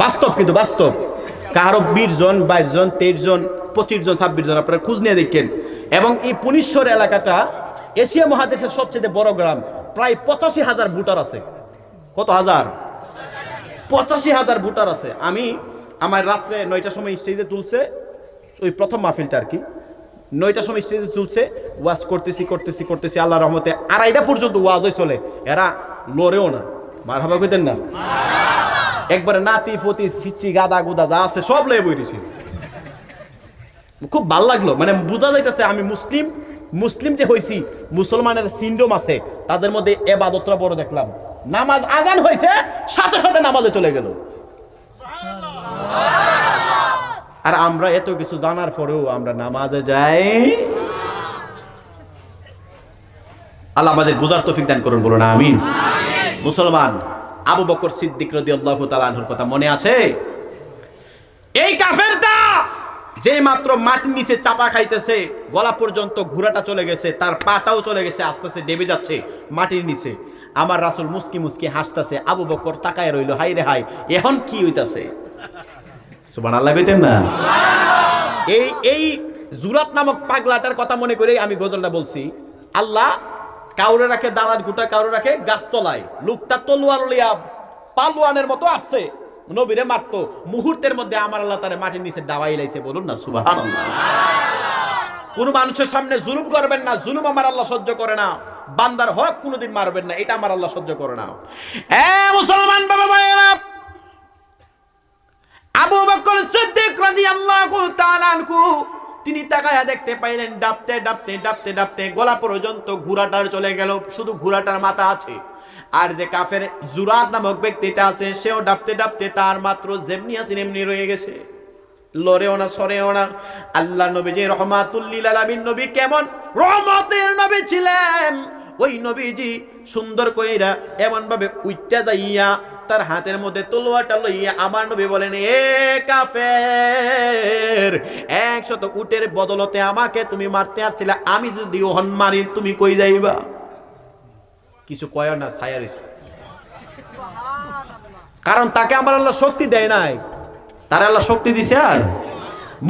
বাস্তব, কিন্তু বাস্তব। কারো ২০ জন ২২ জন ২৩ জন ২৫ জন ২৬ জন আপনারা খোঁজ নিয়ে দেখেন। এবং এই পুনিশ্বর এলাকাটা এশিয়া মহাদেশের সবচেয়ে বড় গ্রাম। প্রায় ৮৫,০০০ ভোটার আছে। কত হাজার? ৮৫,০০০ ভোটার আছে। আমি আমার রাত্রে ৯টার সময় স্টেজে তুলছে, ওই প্রথম মাহফিলটা আর কি, ৯টার সময় স্টেজে তুলছে। ওয়াজ করতেছি আল্লাহর রহমতে ২:৩০ পর্যন্ত ওয়াজই চলে। এরা লড়েও না, মারহাবা কইতেন না, একবারে নাতি ফতি ফিচি গাদা গুদা যা আছে সব লয়ে বইরেছি। খুব ভালো লাগলো, মানে বোঝা যাইতেছে আমি মুসলিম যে হইছি, মুসলমানের সিন্ড্রোম আছে তাদের মধ্যে। ইবাদতটা বড় দেখলাম। নামাজ আজান হয়েছে, সাথে সাথে নামাজে চলে গেল। আর আমরা এত কিছু জানার পরেও আমরা নামাজে যাই। আল্লাহ আমাদের বুঝার তৌফিক দান করুন, বলুন আমিন। মুসলমান, আবু বকর সিদ্দিক রাদিয়াল্লাহু তাআলা আনহুর কথা মনে আছে? এই কাফেরটা যে মাত্র মাটির নিচে চাপা খাইতেছে, গলা পর্যন্ত ঘোড়াটা চলে গেছে, তার পাটাও চলে গেছে, আস্তে আস্তে ডেবে যাচ্ছে মাটির নিচে। আমার রাসূল মুস্কি মুস্কি হাসতেছে, আবু বকর তাকায় রইল, হাই রে হাই, এখন কি হইতাছে? সুবহানাল্লাহ কইতেন না? এই জুরাত নামক পাগলাটার কথা মনে করে আমি গজলটা বলছি। আল্লাহ কাউরে রাখে দালান গুটা, কাউরে রাখে গাছতলায়। লোকটা তলোয়ার লইয়া পালোয়ানের মতো আসছে, নবীরে মারতো। মুহূর্তের মধ্যে আমার আল্লাহ তারে মাটির নিচে দাবাই লাইছে, বলুন না সুবহানাল্লাহ। কোন মানুষের সামনে জুলুম করবেন না, জুলুম আমার আল্লাহ সহ্য করে না। বান্দার হক কোনোদিন মারবেন না, এটা আমার আল্লাহ সহ্য করে না। মুসলমান বাবা ভাইয়েরা, আবু বকর সিদ্দিক রাদিয়াল্লাহু তাআলা আনহু তিনি তাকায়া দেখতে পাইলেন ডাবতে ডাবতে ডাবতে ডাবতে গলা পর্যন্ত ঘোড়াটার চলে গেল, শুধু ঘোড়াটার মাথা আছে। আর যে কাফের জুরাদ নামক ব্যক্তিটা আছে, সেও ডাবতে ডাবতে তার মাত্র যেমনি আছে এমনি রয়ে গেছে, লড়েও না সরেও না। আল্লাহ নবী যে রহমাতুল লিল আলামিন নবী, কেমন রহমতের নবী ছিলেন, ওই নবীজি সুন্দর কইরা এমন ভাবে উইট্টা যাইয়া তার হাতের মধ্যে তলোয়ারটা লইয়া আমার নবী বলেন, এ কাফের, ১০০ উটের বদলতে আমাকে তুমি মারতে আসছিলে, আমি যদি ওহন মারি তুমি কই যাইবা? কিছু কয় না, ছায়ারিস। কারণ তাকে আমার আল্লাহ শক্তি দেয় নাই, তার আল্লাহ শক্তি দিছে, আর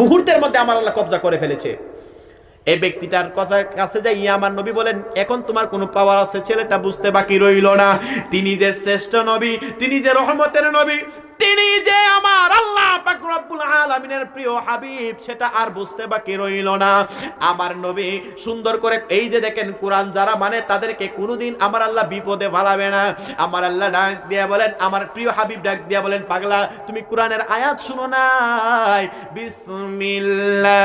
মুহূর্তের মধ্যে আমার আল্লাহ কবজা করে ফেলেছে। এই ব্যক্তিটার কাছে যাই আমার নবী বলেন, এখন তোমার কোনো পাওয়ার আছে? ছেলেটা বুঝতে বাকি রইল না, তিনি যে শ্রেষ্ঠ নবী, তিনি যে রহমতের নবী, তিনি যে আমার আল্লাহ পাক রব্বুল আলামিনের প্রিয় হাবিব, সেটা আর বুঝতে বাকি রইল না। আমার নবী সুন্দর করে, এই যে দেখেন কোরআন যারা মানে তাদেরকে কোনোদিন আমার আল্লাহ বিপদে ফেলাবে না। আমার আল্লাহ ডাক দিয়া বলেন, আমার প্রিয় হাবিব ডাক দিয়া বলেন, পাগলা তুমি কোরআনের আয়াত শুনো নাই? বিসমিল্লাহির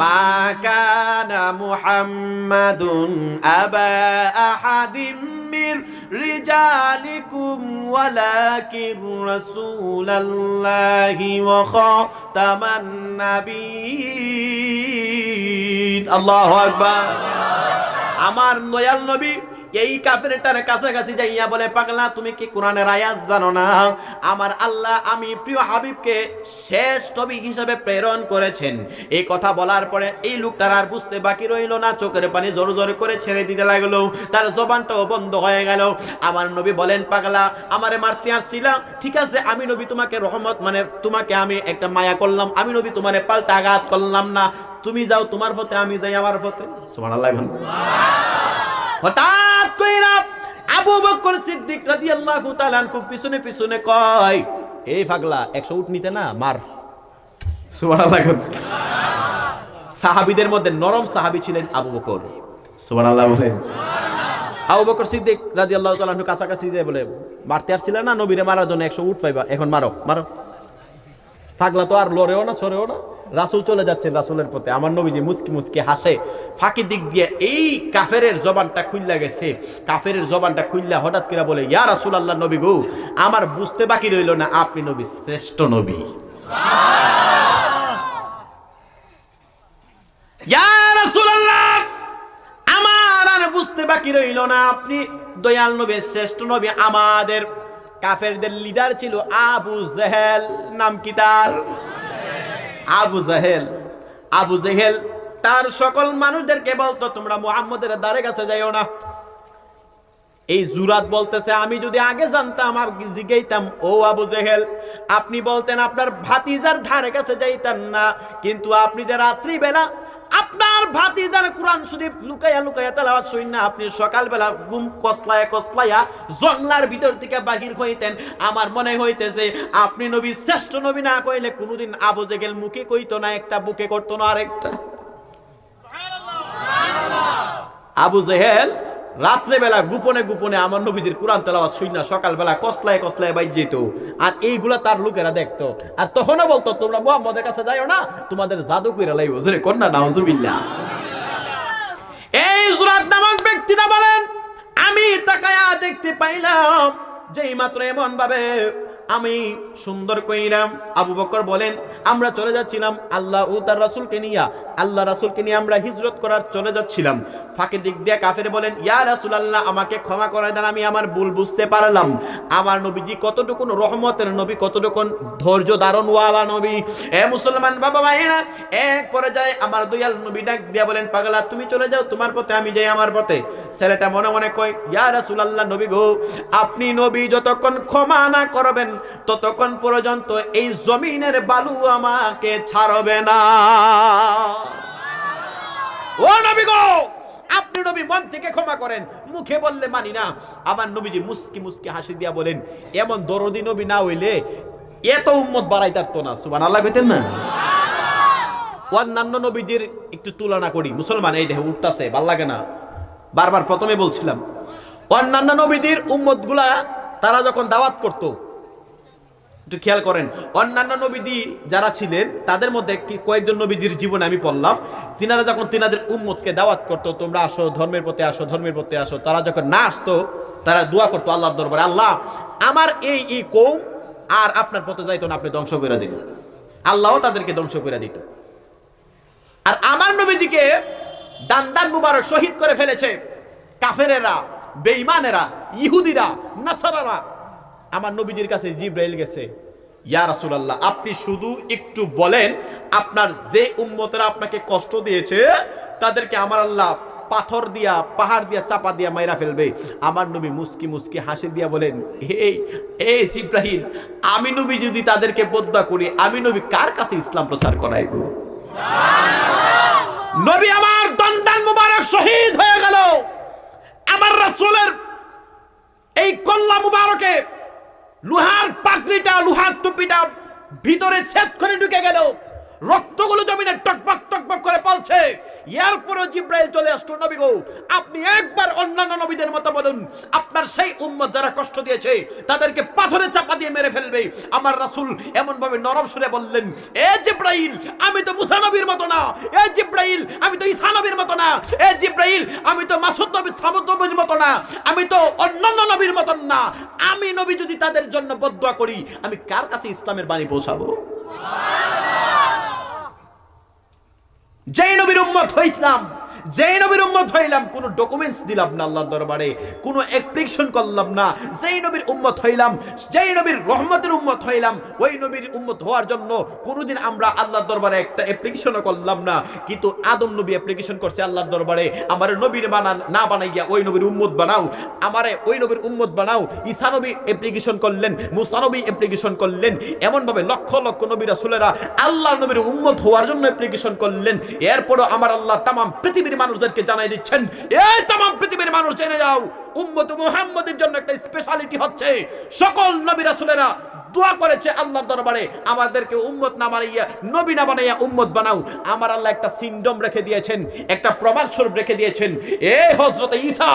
মা কানা মুহাম্মাদুন আবা আহাদিম মির রিজালিকুম ওয়ালাকিন রাসূলুল্লাহি ওয়া খাতামান নাবিয়্যিন। আল্লাহু আকবার। আমার দয়াল নবী এই কাফেরটার কাছাকাছি যাইয়া বলে, পাগলা তুমি কি কোরআনের আয়াত জানো না? আমার আল্লাহ আমি প্রিয় হাবিবকে শেষ নবী হিসেবে প্রেরণ করেছেন। এই কথা বলার পরে এই লোকটার আর বুঝতে বাকি রইল না, চোখের পানি জোর জোর করে ছেড়ে দিতে লাগলো, তার জবানটাও বন্ধ হয়ে গেল। আমার নবী বলেন, পাগলা আমারে মারতে আসছিলাম, ঠিক আছে, আমি নবী তোমাকে রহমত মানে তোমাকে আমি একটা মায়া করলাম, আমি নবী তোমারে পাল্টা আঘাত করলাম না, তুমি যাও তোমার পথে, আমি যাই আমার পথে। সুবহানাল্লাহ। হঠাৎ কইরা আবু বকর সিদ্দিক রাদিয়াল্লাহু তাআলা আনহু পিছনে পিছনে কয়, এই পাগলা 100 উট নিতে না, মার। সুবহানাল্লাহ। সাহাবীদের মধ্যে নরম সাহাবী ছিলেন আবু বকর। সুবহানাল্লাহ বলেন। আবু বকর সিদ্দিক রাদিয়াল্লাহু তাআলা আনহু কাছাকাছি যায় বলে, মারতে আসছিল না নবীরে মারার জন্য 100 উট পাইবা, এখন মারো মারো। পাগলা তো আর লড়েও না সরেও না। রাসূল চলে যাচ্ছেন রাসূলের পথে, আমার নবীজি মুস্কি মুস্কি হাসে। ফাঁকি দিক দিয়ে এই কাফেরের জবানটা খুইল্লা গেছে। কাফেরের জবানটা খুইল্লা হঠাৎ করে বলে, ইয়া রাসূলুল্লাহ, নবী গো, আমার বুঝতে বাকি রইল না আপনি নবী, শ্রেষ্ঠ নবী। ইয়া রাসূলুল্লাহ, আমার আর বুঝতে বাকি রইল না আপনি দয়াল নবী, শ্রেষ্ঠ নবী। আমাদের কাফেরদের লিডার ছিল আবু জেহেল, নাম কি তার? আবু জেহেল। আবু জেহেল তার সকল মানুষদেরকে বলতো, তোমরা মুহাম্মদের দ্বারে কাছে যাইও না। এই জুরাত বলতেছে, আমি যদি আগে জানতাম আপনি জিগাইতাম, ও আবু জেহেল, আপনি বলতেন আপনার ভাতিজার ধারে কাছে যাইতেন না, কিন্তু আপনি যে রাত্রি বেলা আপনার ভাতিজার কোরআন শরীফ লুকাইয়া লুকাইয়া তেলাওয়াত শুনেন না, আপনি সকালবেলা ঘুম কসলায়া কসলায়া জঙ্গলার ভিতর থেকে বাহির হইতেন। আমার মনে হইতেছে আপনি নবী, শ্রেষ্ঠ নবী না কইলে কোনোদিন আবু জেহেল মুখে কইতো না একটা, বুকে করতো না আরেকটা। আবু জেহেল রাত্রেবেলা গোপনে গোপনে আমার নবীজির কোরআন তেলাওয়াত শুই না, সকালবেলা কসলায় কসলায় বাইর যেত, আর এইগুলা তার লোকেরা দেখতো। আর তখনও বলতো, তোমরা মুহাম্মদের কাছে যাইও না, তোমাদের জাদু কইরা লাইব। জোরে কন্যা নাউজুবিল্লাহ। এই জুরাত নামক ব্যক্তিটা বলেন, আমি তাকায়া দেখতে পাইলাম যেই মাত্র এমন ভাবে আমি সুন্দর কইরাম। আবু বকর বলেন, আমরা চলে যাচ্ছিলাম আল্লাহ ও তার রাসূলকে নিয়ে, আল্লাহ রাসূলকে নিয়ে আমরা হিজরত করার চলে যাচ্ছিলাম। ফাঁকে দিক দিয়ে কাফের বলেন, ইয়া রাসূলুল্লাহ, আমাকে ক্ষমা করে দেন, আমি আমার ভুল বুঝতে পারলাম। আমার নবীজি কতটুকুন রহমতের নবী, কতটুকুন ধৈর্য ধারণওয়ালা নবী। এ মুসলমান বাবা ভাইরা, এক পর্যায়ে আমার দয়াল নবী ডাক দিয়া বলেন, পাগলা তুমি চলে যাও তোমার পথে, আমি যাই আমার পথে। ছেলেটা মনে মনে কয়, ইয়া রাসূলুল্লাহ, নবী গো, আপনি নবী যতক্ষণ ক্ষমা না করবেন ততক্ষণ পর্যন্ত এই জমিনের বালু আমাকে ছাড়বে না। ও নবী গো, আপনি নবী মন থেকে ক্ষমা করেন, মুখে বললে মানি না। আমার নবীজি মুস্কি মুস্কি হাসি দিয়া বলেন, এমন দরদি নবী না হইলে এত উম্মত বাড়াই তারতো না। সুবহানাল্লাহ কইতেন না? অন্যান্য নবীজির একটু তুলনা করি। মুসলমান এই দেখে উঠতাছে, ভাল লাগে না? বারবার প্রথমে বলছিলাম, অন্যান্য নবীদের উম্মতগুলা তারা যখন দাওয়াত করত, একটু খেয়াল করেন, অন্যান্য নবীদি যারা ছিলেন তাদের মধ্যে কয়েকজন নবীজির জীবনে আমি পড়লাম, তিনারা যখন তিনাদের উম্মতকে দাওয়াত করতো, তোমরা আসো ধর্মের পথে আসো, ধর্মের পথে আসো, তারা যখন না আসতো তারা দোয়া করতো আল্লাহর দরবারে, আল্লাহ আমার এই কওম আর আপনার পথে যাইতো না, আপনি ধ্বংস করে দিন। আল্লাহও তাদেরকে ধ্বংস করে দিত। আর আমার নবীজিকে দান মুবারক শহীদ করে ফেলেছে কাফেরেরা, বেঈমানেরা, ইহুদিরা, নাসারারা। আমার নবীজির কাছে জিবরাইল গেছে, ইয়া রাসূলুল্লাহ, আপনি শুধু একটু বলেন আপনার যে উম্মতরা আপনাকে কষ্ট দিয়েছে তাদেরকে আমার আল্লাহ পাথর দিয়া পাহাড় দিয়া চাপা দিয়া মাইরা ফেলবে। আমার নবী মুস্কি মুস্কি হাসি দিয়া বলেন, এই জিবরাইল, আমি নবী যদি তাদেরকে বদদুয়া করি, আমি নবী কার কাছে ইসলাম প্রচার করাইব? নবী আমার দন্দান মুবারক শহীদ হয়ে গেল। আমার রাসূলের এই কল্লা মুবারকে লোহার পাগড়িটা, লোহার টুপিটা ভিতরে ছেদ করে ঢুকে গেল, রক্তগুলো জমিনে টকবক টকবক করে পড়ছে। এরপরে জিবরাইল চলে আসলো, নবী গো, আপনি একবার অন্যান্য নবীদের মতো বলুন, আপনার সেই উম্মত যারা কষ্ট দিয়েছে তাদেরকে পাথরে চাপা দিয়ে মেরে ফেলবে। আমার রাসূল এমন ভাবে নরম সুরে বললেন, এ জিবরাইল, আমি তো মুসা নবীর মতো না, এ জিবরাইল, আমি তো ঈসা নবীর মতো না, এ জিবরাইল, আমি তো মাসুদ নবী সামুদ নবীর মতো না, আমি তো অন্যান্য নবীর মতো না। আমি নবী যদি তাদের জন্য বদদুয়া করি, আমি কার কাছে ইসলামের বাণী পৌঁছাবো? যেই নবীর উম্মত হইলাম, যেই নবীর উম্মত হইলাম, কোনো ডকুমেন্টস দিলাম না আল্লাহর দরবারে, কোনো অ্যাপ্লিকেশন করলাম না। যেই নবীর উম্মত হইলাম, যেই নবীর রহমতের উম্মত হইলাম, ওই নবীর উম্মত হওয়ার জন্য কোনোদিন আমরা আল্লাহর দরবারে একটা অ্যাপ্লিকেশনও করলাম না। কিন্তু আদম নবী অ্যাপ্লিকেশন করছে আল্লাহর দরবারে, আমার নবীর না বানাইয়া ওই নবীর উম্মত বানাও, আমারে ওই নবীর উম্মত বানাও। ঈসা নবী অ্যাপ্লিকেশন করলেন, মুসা নবী অ্যাপ্লিকেশন করলেন, এমনভাবে লক্ষ লক্ষ নবী রাসূলেরা আল্লাহর নবীর উম্মত হওয়ার জন্য অ্যাপ্লিকেশন করলেন। এরপরও আমার আল্লাহ তামাম পৃথিবীর মানুষদেরকে জানাই দিচ্ছেন, এই তামাম পৃথিবীর মানুষ জেনে যাও, উম্মত মুহাম্মদের জন্য একটা স্পেশালিটি হচ্ছে, সকল নবী রাসূলেরা দোয়া করেছে আল্লাহর দরবারে, আমাদেরকে উম্মত না বানাইয়া, নবী না বানাইয়া উম্মত বানাও। আমার আল্লাহ একটা সিনডম রেখে দিয়েছেন, একটা প্রমাণ স্বরূপ রেখে দিয়েছেন। এ হযরত ঈসা,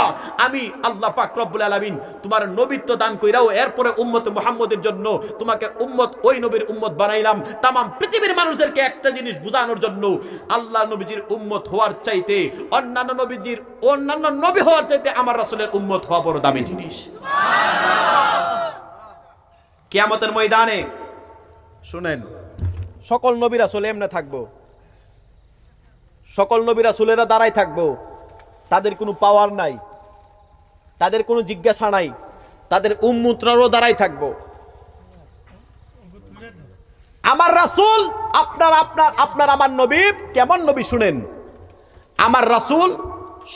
আমি আল্লাহ পাক রব্বুল আলামিন তোমার নবীত্ব দান কইরাও এরপরে উম্মত মুহাম্মদের জন্য তোমাকে উম্মত, ওই নবীর উম্মত বানাইলাম। তাম পৃথিবীর মানুষদেরকে একটা জিনিস বুঝানোর জন্য, আল্লাহ নবীজির উম্মত হওয়ার চাইতে, অন্যান্য নবী হওয়ার চাইতে আমার রাসূলের উম্মত হওয়া বড় দামি জিনিস। কিয়ামতের ময়দানে শুনেন, সকল নবী রাসূল এমনে থাকবো, সকল নবী রাসূলেরা দাঁড়াই থাকবো, তাদের কোনো পাওয়ার নাই, তাদের কোনো জিজ্ঞাসা নাই, তাদের উম্মতরাও দাঁড়াই থাকবো। আমার রাসূল, আপনার আমার নবী কেমন নবী শুনেন। আমার রাসূল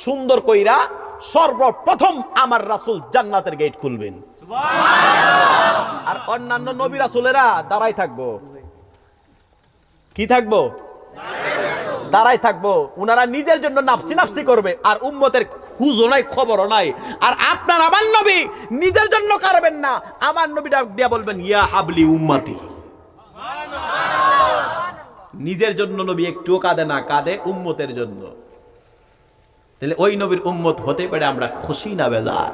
সুন্দর কইরা সর্বপ্রথম আমার রাসূল জান্নাতের গেট খুলবেন, আর অন্যান্য নবী রাসূলেরা দাঁড়াই থাকবো। কি থাকবো? দাঁড়াই থাকবো। উনারা নিজের জন্য নাফসি নাফসি করবে, আর উম্মতের খুঁজও নাই, খবরও নাই। আর আপনার আমার নবী নিজের জন্য করবেন না, আমার নবী ডাক দিয়া বলবেন ইয়া হাবলি উম্মতি। নিজের জন্য নবী একটুও কাঁদে না, কাঁদে উম্মতের জন্য। তাহলে ওই নবীর উম্মত হতে পারে আমরা খুশি না বেজার?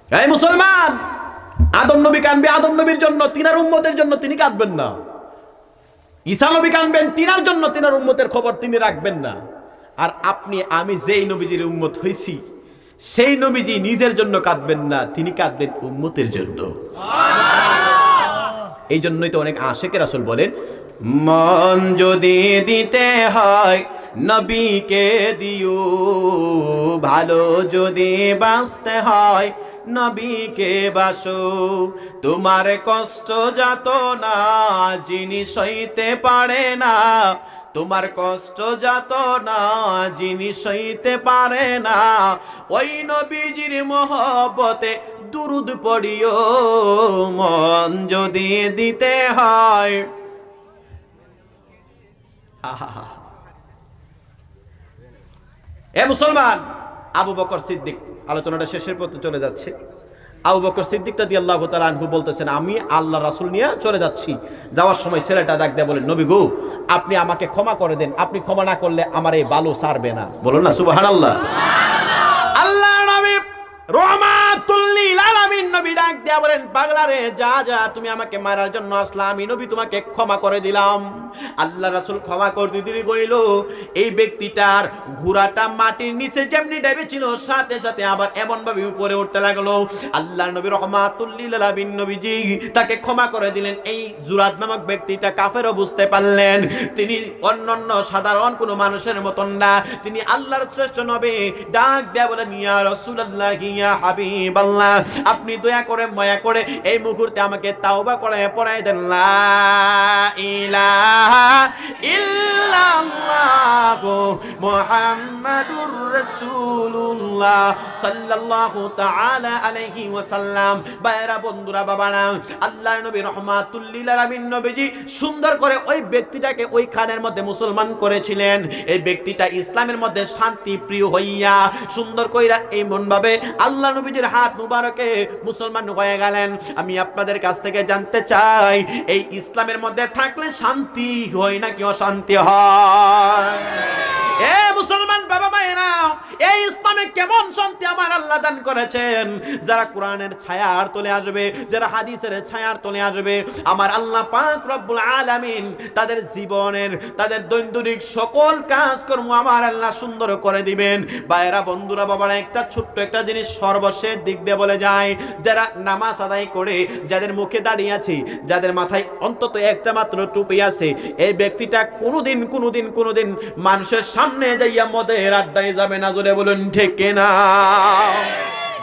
এই মুসলমান, আদম নবী কাঁদবে আদম নবীর জন্য, তিনার উম্মতের জন্য তিনি কাঁদবেন না। ঈসা নবী কাঁদবেন তিনার জন্য, তিনার উম্মতের খবর তিনি রাখবেন না। আর আপনি আমি যেই নবীজির উম্মত হইছি, সেই নবীজি নিজের জন্য কাঁদবেন না, তিনি কাঁদবেন উম্মতের জন্য। এই জন্যই তো অনেক আশিক রাসূল বলেন, মন যদি দিতে হয় নবীকে দিও, ভালো যদি বাঁচতে হয় নবীকে বাসো। তোমার কষ্ট যত না জিনিস হইতে পারে না, তোমার কষ্ট যত না জিনিস হইতে পারে না, ওই নবীজির মহব্বতে দুরুদ পড়িও, মন যদি দিতে হয়। এ মুসলমান, আবু বকর সিদ্দিক, আলোচনাটা শেষের পথে চলে যাচ্ছে। আবু বকর সিদ্দিক রাদিয়াল্লাহু তাআলা আনহু বলতেছেন, আমি আল্লাহ রাসূল নিয়ে চলে যাচ্ছি। যাওয়ার সময় ছেলেটা ডাক দেয়া বলেন, নবী গো, আপনি আমাকে ক্ষমা করে দেন, আপনি ক্ষমা না করলে আমার এই বালু ছাড়বে না। বলুন না সুবহানাল্লাহ। আল্লাহ নবী রহমাতুল লিল আলামিন নবী ডাক দেয়া বলেন, পাগলা রে, যা যা, তুমি আমাকে মারার জন্য আসলা, আমি নবী তোমাকে ক্ষমা করে দিলাম। আল্লাহ রাসূল ক্ষমা করতে দিতে কইল, এই ব্যক্তিটার ঘোড়াটা মাটির নিচে যেমনি ডাইবে ছিল, সাথে সাথে আবার এমন ভাবে উপরে উঠতে লাগলো। আল্লাহ নবী রহমাতুল লিল আলামিন নবীজি তাকে ক্ষমা করে দিলেন। এই জুরাদ নামক ব্যক্তিটা কাফেরও বুঝতে পারলেন তিনি অন্যান্য সাধারণ কোনো মানুষের মতন না, তিনি আল্লাহর শ্রেষ্ঠ নবী। ডাক দেয়া বলেন, ইয়া রাসূলুল্লাহ, ইয়া হাবিবাল্লাহ, আপনি দয়া করে মায়া করে এই মুহূর্তে আমাকে তাওবা করে পড়াই দেন, লা ইলাহা ইল্লাল্লাহু মুহাম্মাদুর রাসূলুল্লাহ সাল্লাল্লাহু তাআলা আলাইহি ওয়াসাল্লাম। বাইরা বন্ধুরা, বাবারা, আল্লাহর নবী রহমাতুল লিল আলামিন নবীজি সুন্দর করে ওই ব্যক্তিটাকে ওই খানের মধ্যে মুসলমান করেছিলেন। এই ব্যক্তিটা ইসলামের মধ্যে শান্তি প্রিয় হইয়া সুন্দর কইরা এমন ভাবে আল্লাহ নবীজির হাত মুবারকে মুসলমান হয়ে গেলেন। আমি আপনাদের কাছ থেকে জানতে চাই, এই ইসলামের মধ্যে থাকলে শান্তি হয় নাকি অশান্তি হয়? এ মুসলমান বাবা মায়েরা, এই ইসলামে কেমন শান্তি আমার আল্লাহ দান করেছেন। যারা কোরআনের ছায়ার তলে আসবে, যারা হাদিসের ছায়ার তলে আসবে, আমার আল্লাহ পাক রব্বুল আলামিন তাদের জীবনের, তাদের দৈনন্দিন সকল কাজকর্ম আমার আল্লাহ সুন্দর করে দিবেন। ভাইরা বন্ধুরা, বাবারা, একটা ছোট্ট একটা জিনিস সর্বশেষ দিক দিয়ে বলে যায়, যারা নামাজ আদায় করে, যাদের মুখে দাঁড়িয়ে আছে, যাদের মাথায় অন্তত একটা মাত্র টুপি আছে, এই ব্যক্তিটা কোনোদিন মানুষের সামনে যাইয়া মদের আড্ডায় যাবে না। জোরে বলুন ঠিক না?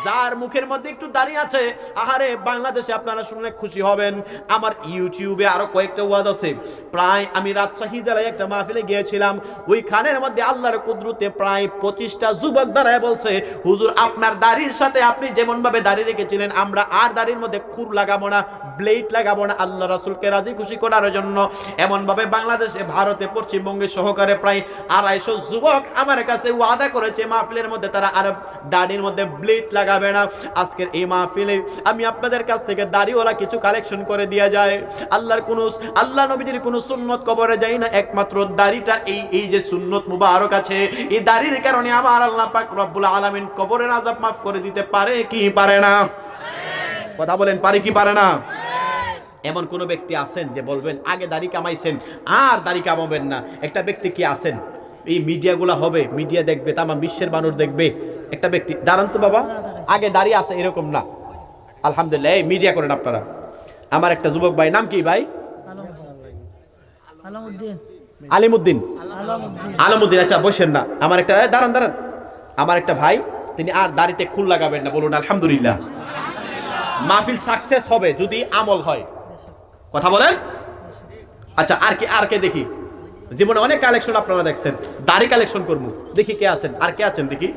যার মুখের মধ্যে একটু দাঁড়িয়ে আছে, আহারে, বাংলাদেশে আপনারা শুনলে খুশি হবেন, আমার ইউটিউবে আরো কয়েকটা ওয়াজ আছে। প্রায় আমি রাজশাহী জেলায় একটা মাহফিলে গিয়েছিলাম, ওই খানের মধ্যে আল্লাহর কুদরতে প্রায় 25টা যুবক দাঁড়ায় বলছে, হুজুর, আপনার দাড়ির সাথে আপনি যেমন ভাবে দাড়ি রেখেছিলেন, আমরা আর দাড়ির মধ্যে খুর লাগাবো না, ব্লেড লাগাবো না, আল্লাহ রাসূলকে রাজি খুশি করার জন্য। এমন ভাবে বাংলাদেশে, ভারতে, পশ্চিমবঙ্গে সহকারে প্রায় 250 যুবক আমার কাছে ওয়াদা করেছে মাহফিলের মধ্যে তারা আর দাড়ির মধ্যে ব্লেড লাগাবে না। না আজকের এই মাহফিলে আমি আপনাদের কাছ থেকে দাড়িওয়ালা কিছু কালেকশন করে দেয়া যায়। আল্লাহ নবীজির কোনো সুন্নত কবরে যায় না, একমাত্র দাড়িটা এই যে সুন্নত মুবারক আছে, এই দাড়ির কারণে আমার আল্লাহ পাক রব্বুল আলামিন কবরের আযাব মাফ করে দিতে পারে কি পারে না? কথা বলেন, পারে কি পারে না? এমন কোন ব্যক্তি আছেন যে বলবেন আগে দাড়ি কামাইছেন আর দাড়ি কামাবেন না? একটা ব্যক্তি কি আছেন? এই মিডিয়াগুলো হবে, মিডিয়া দেখবে, তামাম বিশ্বের মানুষ দেখবে। একটা ব্যক্তি দাঁড়ান তো বাবা, আগে দাড়ি আছে এরকম না। আলহামদুলিল্লাহ, এই মিডিয়া করেন আপনারা। আমার একটা যুবক ভাই, নাম কি ভাই? আলিমউদ্দিন। আলমউদ্দিন, আচ্ছা বসেন না। আমার একটা দাঁড়ান দাঁড়ান, আমার একটা ভাই, তিনি আর দাড়িতে খুল লাগাবেন না, বলুন আলহামদুলিল্লাহ। মাহফিল সাকসেস হবে যদি আমল হয়। কথা বলেন। আচ্ছা আর কে দেখি? জীবনে অনেক কালেকশন আপনারা দেখছেন, দাড়ি কালেকশন করবো, দেখি কে আছেন, আর কে আছেন দেখি,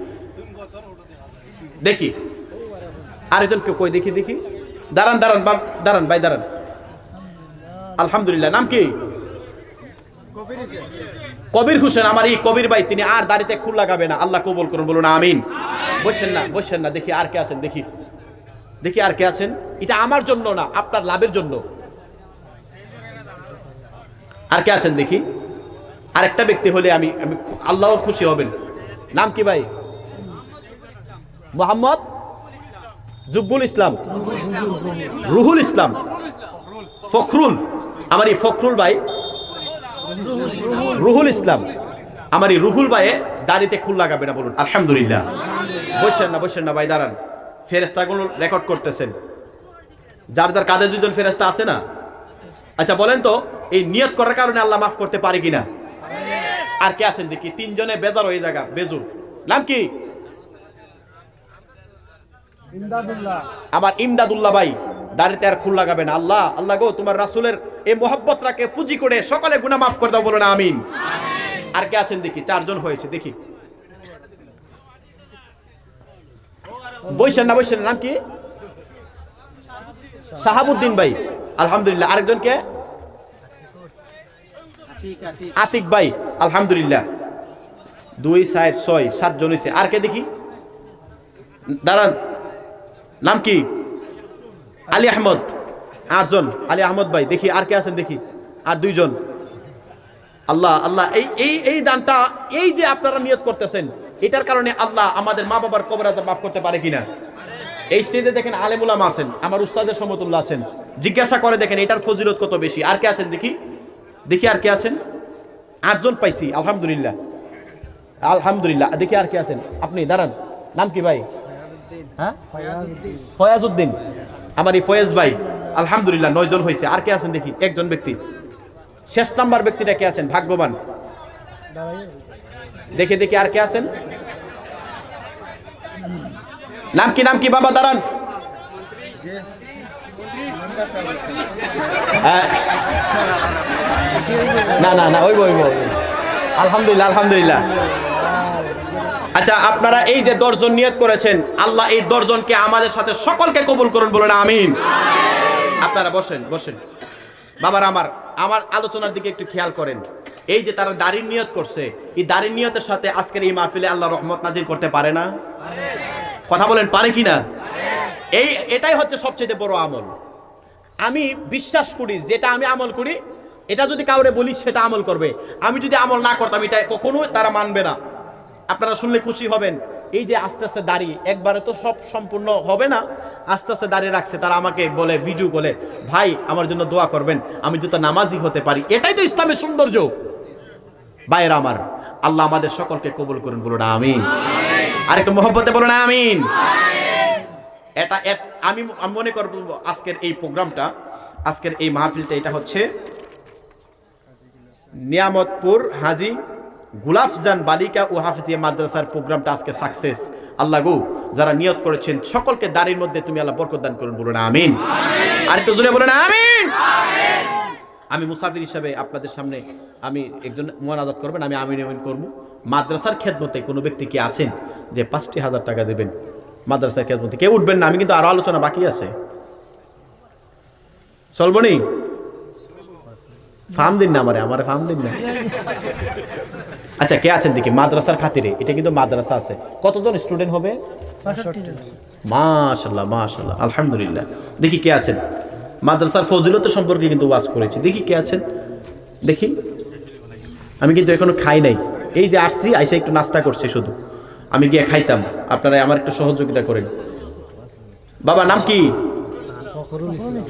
দেখি আরেকজন কেউ কই, দেখি দেখি। দাঁড়ান দাঁড়ান দাঁড়ান ভাই, দাঁড়ান। আলহামদুলিল্লাহ, নাম কি? কবির হোসেন। আমার এই কবির ভাই, তিনি আর দাড়িতে খুল লাগাবে না, আল্লাহ কবুল করুন, বলুন আমিন। বসেন না বসেন না, দেখি আর কে আছেন, দেখি দেখি আর কে আছেন। এটা আমার জন্য না, আপনার লাভের জন্য। আর কে আছেন দেখি। আরেকটা ব্যক্তি হলে আমি আল্লাহর খুশি হবেন। নাম কি ভাই? মোহাম্মদ জুব্বুল ইসলাম, রুহুল ইসলাম, ফখরুল। আমার এই ফখরুল ভাই, রুহুল ইসলাম, আমার এই রুহুল ভাই দাড়িতে খুল লাগাবে না, বলুন আলহামদুলিল্লাহ। বসেন না বসেন না ভাই, দাঁড়ান। ফেরেশতাগুলো রেকর্ড করতেছেন, যার যার কাঁধে দুজন ফেরেশতা আছে না? আচ্ছা বলেন তো, এই নিয়ত করার কারণে আল্লাহ মাফ করতে পারে কিনা? আর কে আছেন দেখি? তিনজনে বেজার হয়ে জায়গা, বেজুর। নাম কি? আমার ইমদাদুল্লাহ ভাই, দাড়িতে আর খুল লাগাবে না। আল্লাহ আল্লাহ গো, তোমার রাসূলের এই মোহাব্বতটাকে পুঁজি করে সকলে গুনাহ মাফ করে দাও, বলো না আমিন। আর কে আছেন দেখি? চারজন হয়েছে, দেখি। বসেন না বসেন না, নাম কি? শাহাবুদ্দিন ভাই, আলহামদুলিল্লাহ। আরেকজন কে? আতিক ভাই, আলহামদুলিল্লাহ। 2 4 6 7 জন হয়েছে। আর কে দেখি? দাঁড়ান, নাম কি? আলী আহমদ। 8 জন, আলী আহমদ ভাই। দেখি আর কে আছেন দেখি। আর 2 জন। আল্লাহ আল্লাহ, এই দানটা, এই যে আপনারা নিয়ত করতেছেন, এটার কারণে আল্লাহ আমাদের মা বাবার কবর আযাব মাফ করতে পারে কিনা? এই স্টেজে দেখেন আলেম উলামা আছেন, আমার উস্তাদের সমতুল্য আছেন, জিজ্ঞাসা করে দেখেন এটার ফজিলত কত বেশি। আর কে আছেন দেখি দেখি আর কে আছেন? 8 জন পাইছি, আলহামদুলিল্লাহ আলহামদুলিল্লাহ। দেখি আর কে আছেন? আপনি দাঁড়ান, নাম কি ভাই? হ্যাঁ, ফয়াজউদ্দিন। আমার এই ফয়েজ ভাই, আলহামদুলিল্লাহ 9 জন হয়েছে। আর কে আছেন দেখি? একজন ব্যক্তি। শেষ নাম্বার ব্যক্তিটা কে আছেন? ভাগ্যবান। দেখে দেখি আর কে আছেন? নাম কি? নাম কি বাবা? দাঁড়ান। না না না, ওই আলহামদুলিল্লাহ আলহামদুলিল্লাহ। আচ্ছা, আপনারা এই যে 10 জন নিয়ত করেছেন, আল্লাহ এই 10 জনকে আমাদের সাথে সকলকে কবুল করুন, বলুন আমিন। আপনারা বসেন বসেন। বাবার আমার আলোচনার দিকে একটু খেয়াল করেন। এই যে তারা দাড়ির নিয়ত করছে, এই দাড়ির নিয়তের সাথে আজকের এই মাহফিলে আল্লাহ রহমত নাজিল করতে পারে না? কথা বলেন, পারে কিনা? এটাই হচ্ছে সবচেয়ে বড় আমল। আমি বিশ্বাস করি যেটা আমি আমল করি, এটা যদি কাউরে বলি সেটা আমল করবে। আমি যদি আমল না করতাম, এটা কখনো তারা মানবে না। আপনারা শুনলে খুশি হবেন। এই যে আস্তে আস্তে দাড়ি, একবারে তো সব সম্পূর্ণ হবে না, আস্তে আস্তে দাঁড়িয়ে রাখছে। তারা আমাকে বলে, ভিডিও বলে, ভাই আমার জন্য দোয়া করবেন, আমি যাতে নামাজি হতে পারি। এটাই তো ইসলামের সৌন্দর্য। ভাইয়েরা আমার, আল্লাহ আমাদের সকলকে কবুল করুন, বলুন আমিন। আর একটু মহব্বতে বলুন আমিন। এটা আমি মনে করব আজকের এই প্রোগ্রামটা, আজকের এই মাহফিলটা, এটা হচ্ছে নিয়ামতপুর হাজী গুলাফজান বালিকা ও হাফিজিয়া মাদ্রাসার প্রোগ্রামটা আজকে সাকসেস। আল্লাহ গো, যারা নিয়ত করেছেন সকলকে দাড়ির মধ্যে তুমি আল্লাহ বরকত দান করুন, বলুন আমিন। আর একটু জোরে বলুন আমিন। আমি মুসাফির হিসাবে আপনাদের সামনে আমি একজন মোনাজাত করবেন, আমি আমিন আমিন করবো। মাদ্রাসার খেদমতে কোনো ব্যক্তি কি আছেন যে 5,000 টাকা দেবেন মাদ্রাসার খেদমতে? কেউ উঠবেন না, আমি কিন্তু আরো আলোচনা বাকি আছে। চলবো নি? ফার্ম দিন না, আমার ফার্ম দিন না। আচ্ছা, কে আছেন দেখি মাদ্রাসার খাতিরে? এটা কিন্তু মাদ্রাসা আছে। কতজন স্টুডেন্ট হবে? মাশাআল্লাহ মাশাআল্লাহ, আলহামদুলিল্লাহ। দেখি কে আছেন, মাদ্রাসার ফজিলত সম্পর্কে কিন্তু ওয়াজ করেছি। দেখি কে আছেন, দেখি। আমি কিন্তু এখনো খাই নাই, এই যে আসছি আইসা একটু নাস্তা করছি শুধু, আমি গিয়ে খাইতাম। আপনারা আমার একটু সহযোগিতা করেন। বাবা নাম কি?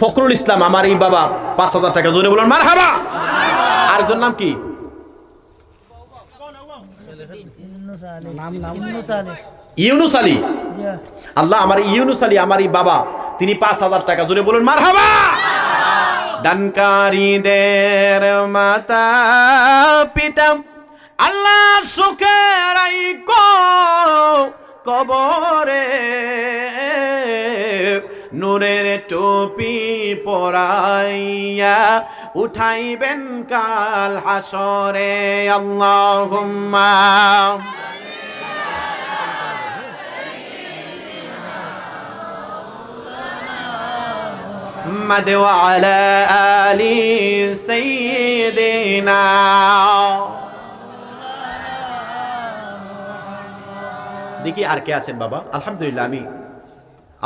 ফখরুল ইসলাম। আমার এই বাবা 5,000 টাকা, জোরে বলুন মারহাবা। আরেকজন নাম কি? ইউনুস আলী। আল্লাহ, আমার ইউনুস আলী, আমার এই বাবা, তিনি 5,000 টাকা, জোরে বলুন মারহাবা। দানকারীদের মাতা পিতা আল্লাহ সুখের রাইকো কবরে, নূরের টুপি পরাইয়া উঠাইবেন কাল হাসরে। আল্লাহুম্মা محمد وعلى آل سيدنا। দেখি আর কে আছেন বাবা। আলহামদুলিল্লাহ, আমি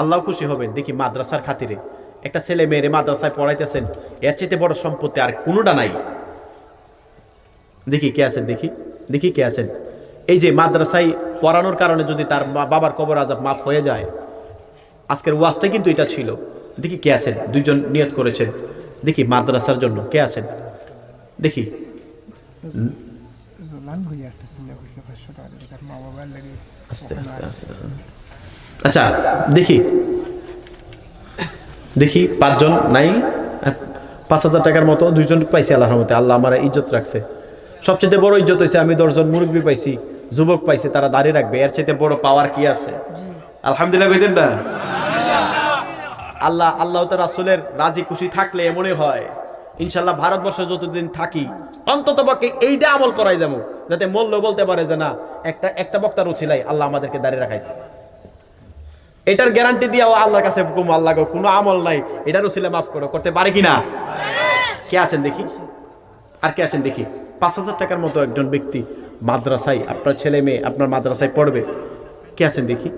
আল্লাহ খুশি হবেন। দেখি মাদ্রাসার খাতিরে একটা ছেলে মেয়েরে মাদ্রাসায় পড়াইতেছেন, এর চাইতে বড় সম্পত্তি আর কোনোটা নাই। দেখি কে আছেন, দেখি দেখি কে আছেন। এই যে মাদ্রাসায় পড়ানোর কারণে যদি তার বাবার কবর আযাব মাফ হয়ে যায়, আজকের ওয়াজটা কিন্তু এটা ছিল। দেখি কে আছেন, দুইজন নিয়ত করেছেন। দেখি মাদ্রাসার জন্য কে আছেন, দেখি। আস্তে আস্তে আস্তে, আচ্ছা দেখি দেখি 5 জন নাই, 5,000 টাকার মতো দুইজন পাইছি। আল্লাহর রহমতে আল্লাহ আমার ইজ্জত রাখছে। সবচেয়ে বড় ইজ্জত হয়েছে আমি 10 জন মুরব্বী পাইছি, যুবক পাইছি, তারা দাঁড়িয়ে রাখবে। এর চাইতে বড় পাওয়ার কি আছে? আলহামদুলিল্লাহ কইতেন না? আল্লাহ আল্লাহ তার রাসূলের রাজি খুশি থাকলে এমনই হয়। ইনশাআল্লাহ ভারতবর্ষে যতদিন থাকি অন্তত পক্ষে এইটা আমল করাই যাবো, যাতে মূল্য বলতে পারে যে না, একটা বক্তার উছিলাই আল্লাহ আমাদেরকে দাঁড়িয়ে রাখাইছে। এটার গ্যারান্টি দিয়াও আল্লাহর কাছে হুকুম, আল্লাহ কোনো আমল নাই, এটার উছিলা মাফ করো, করতে পারে কিনা? কে আছেন দেখি, আর কে আছেন দেখি। 5,000 টাকার মতো একজন ব্যক্তি মাদ্রাসায়, আপনার ছেলে মেয়ে আপনার মাদ্রাসায় পড়বে, কে আছেন দেখি।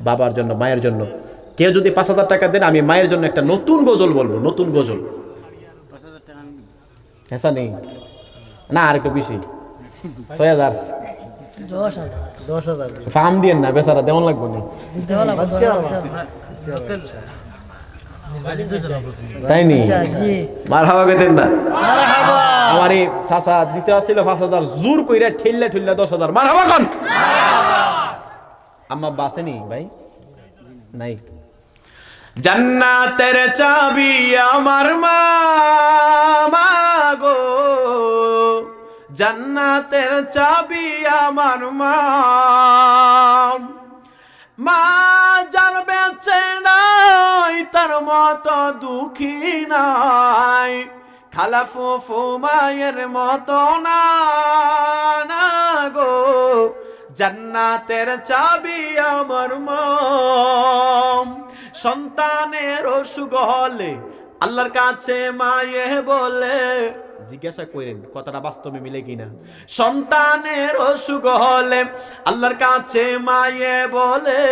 বাবার জন্য, মায়ের জন্য কেউ যদি 5,000 টাকা দেন, আমি মায়ের জন্য একটা নতুন গজল বলবো, নতুন গজল। হ্যাঁ নেই না, আর একটু বেশি, 6,000 10,000 ফার্ম দিয়েন না, বেচারা দেওয়ান লাগবে না, তাই নি? মারহাবা কইতেন না? আমার এই চাচা দিতে আসছিল 5,000, জোর কইরা ঠেললা ঠেললা 10,000। মারহাবা কোন? আম্মা বাসেনি ভাই নাই। জান্নাতের চাবি আমার মা গো, জান্নাতের চাবি আমার মা, মা যার বেঁচে নাই তার মতো দুঃখী নাই, খালা ফুফু মায়ের মতো না গো, জান্নাতের চাবি আমার মা। সন্তানের অসুখ হলে আল্লাহর কাছে মায়ে বলে, জিজ্ঞাসা করেন কথাটা বাস্তবে মিলে কিনা। সন্তানের অসুখ হলে আল্লাহর কাছে মায়ে বলে,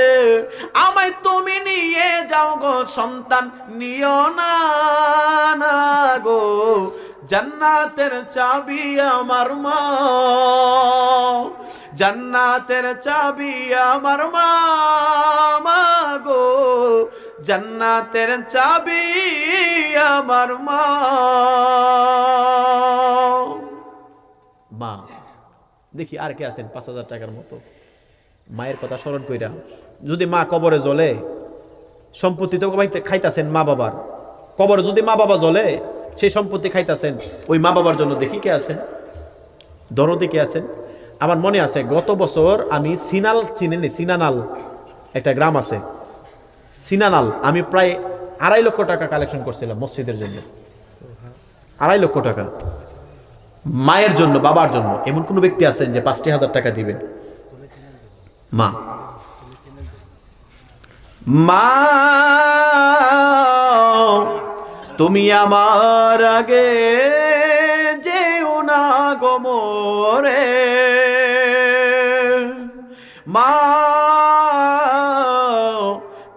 আমায় তুমি নিয়ে যাও গো, সন্তান নিও না গো, জান্নাতের চাবি আমার মা, জান্নাতের চাবি আমার মা গো, জান্নাতের চাবি আমার মা। মা দেখি আর কে আছেন 5,000 টাকার মতো। মায়ের কথা স্মরণ কইরা যদি মা কবরে জ্বলে, সম্পত্তি তো খাইতাছেন মা বাবার, কবরে যদি মা বাবা জ্বলে, সেই সম্পত্তি খাইতাছেন ওই মা বাবার জন্য। দেখি কে আছেন, দরদে কে আছেন। আমার মনে আছে গত বছর আমি সিনাল, চিনেনি? সিনানাল একটা গ্রাম আছে, সিনানাল, আমি প্রায় 2.5 লক্ষ টাকা কালেকশন করছিলাম মসজিদের জন্য। 2.5 লক্ষ টাকা মায়ের জন্য, বাবার জন্য। এমন কোন ব্যক্তি আছেন যে 5,000 টাকা দিবেন? মা মা তুমি আমার আগে যেও না গো মোরে, মা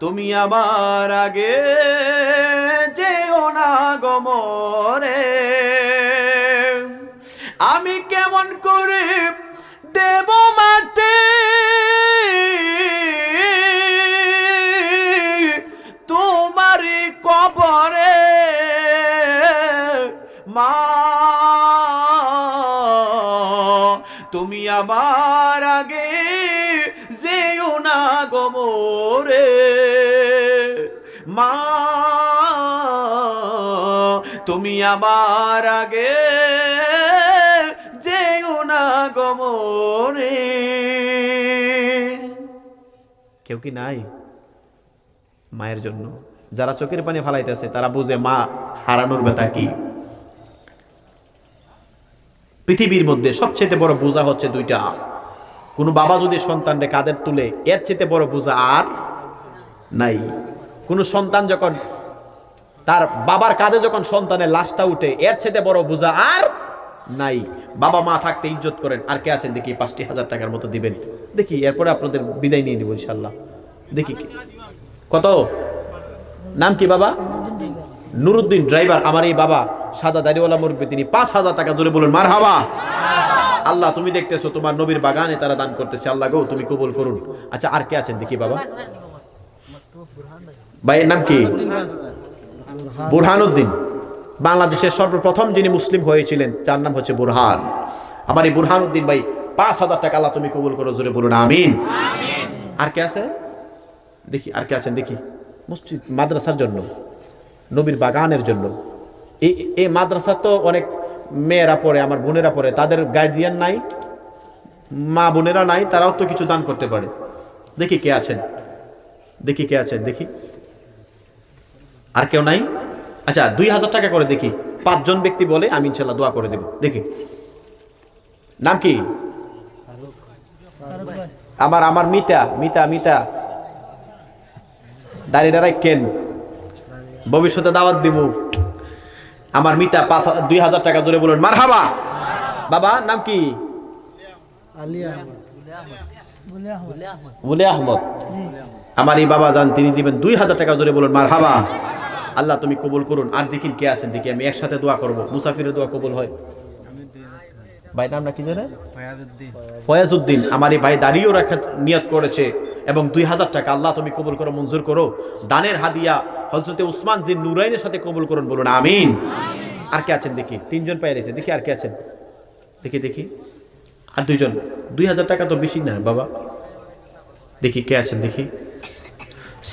তুমি আমার আগে যেও না গো মোরে, আমি কেমন করে দেব মাটি তোমারই কবরে, মা তুমি আমার আগে যেও না গো মোরে, মা তুমি আমার আগে যেও না গো মোরে। কেউ কি নাই মায়ের জন্য? যারা চোখের পানি ফালাইতেছে তারা বুঝে মা হারানোর ব্যথা কি। পৃথিবীর মধ্যে সবচেয়ে বড় বোঝা হচ্ছে দুইটা। কোন বাবা যদি সন্তানকে কাঁধে তুলে, এর চেয়ে বড় বোঝা আর নাই। কোন সন্তান যখন তার বাবার কাঁধে যখন সন্তানের লাশটা উঠে, এর চেয়ে বড় বোঝা আর নাই। বাবা মা থাকতে ইজ্জত করেন। আর কে আছেন দেখি ৫,০০০ টাকার মতো দিবেন দেখি, এরপরে আপনাদের বিদায় নিয়ে নিব ইনশাল্লাহ। দেখি কত, নাম কি বাবা? নুরুদ্দিন ড্রাইভার। আমার এই বাবা সাদা দাড়িওয়ালা মুরব্বি, তিনি ৫,০০০ টাকা জোরে বলুন মারহাবা। আল্লাহ তুমি দেখতেছো, তোমার নবীর বাগানে তারা দান করতেছে, আল্লাহ গো তুমি কবুল করুন। আচ্ছা আর কে আছেন দেখি বাবা? ভাইয়ের নাম কি? বুরহানুদ্দিন। বাংলাদেশের সর্বপ্রথম যিনি মুসলিম হয়েছিলেন যার নাম হচ্ছে বুরহান। আমার এই বুরহানুদ্দিন ভাই ৫,০০০ টাকা আল্লাহ তুমি কবুল করো, জোরে বলুন আমিন। আর কে আছে দেখি? আর কে আছেন দেখি? মসজিদ মাদ্রাসার জন্য, নবীর বাগানের জন্য। এই মাদ্রাসা তো অনেক মেয়েরা পড়ে, আমার বোনেরা পড়ে, তাদের গার্ডিয়ান নাই, মা বোনেরা নাই, তারাও তো কিছু দান করতে পারে। দেখি কে আছেন দেখি, কে আছেন দেখি? আর কেউ নাই? আচ্ছা ২,০০০ টাকা করে দেখি, ৫ জন ব্যক্তি বলে আমি ইনশাল্লাহ দোয়া করে দেব। দেখি নাম কি? আমার মিতা মিতা মিতা দাঁড়িয়ে দাঁড়াই কেন, ভবিষ্যতে দাওয়াত দিব। আমার মিতা ২,০০০ টাকা জোরে বলুন মারহাবা। বাবা নাম কি? বুলে আহমদ। আমার এই বাবা জান, তিনি দিবেন ২,০০০ টাকা জোরে বলুন মারহাবা। আল্লাহ তুমি কবুল করুন। আর দেখিন কে আছেন দেখি, আমি একসাথে দোয়া করব, মুসাফিরের দোয়া কবুল হয়। ভাই নাম না কি জানেন? ফয়াজউদ্দিন। আমার এই ভাই দাঁড়িয়েও রাখা নিয়ত করেছে এবং ২,০০০ টাকা আল্লাহ তুমি কবুল করো, মঞ্জুর করো। দানের হাদিয়া হযরতে উসমান জিন নুরাইনের সাথে কবুল করুন, বলুন আমিন। আর কে আছেন দেখি? ৩ জন পাই রয়েছে দেখি, আর কে আছেন দেখি দেখি? আর 2 জন। ২,০০০ টাকা তো বেশি না বাবা, দেখি কে আছেন দেখি?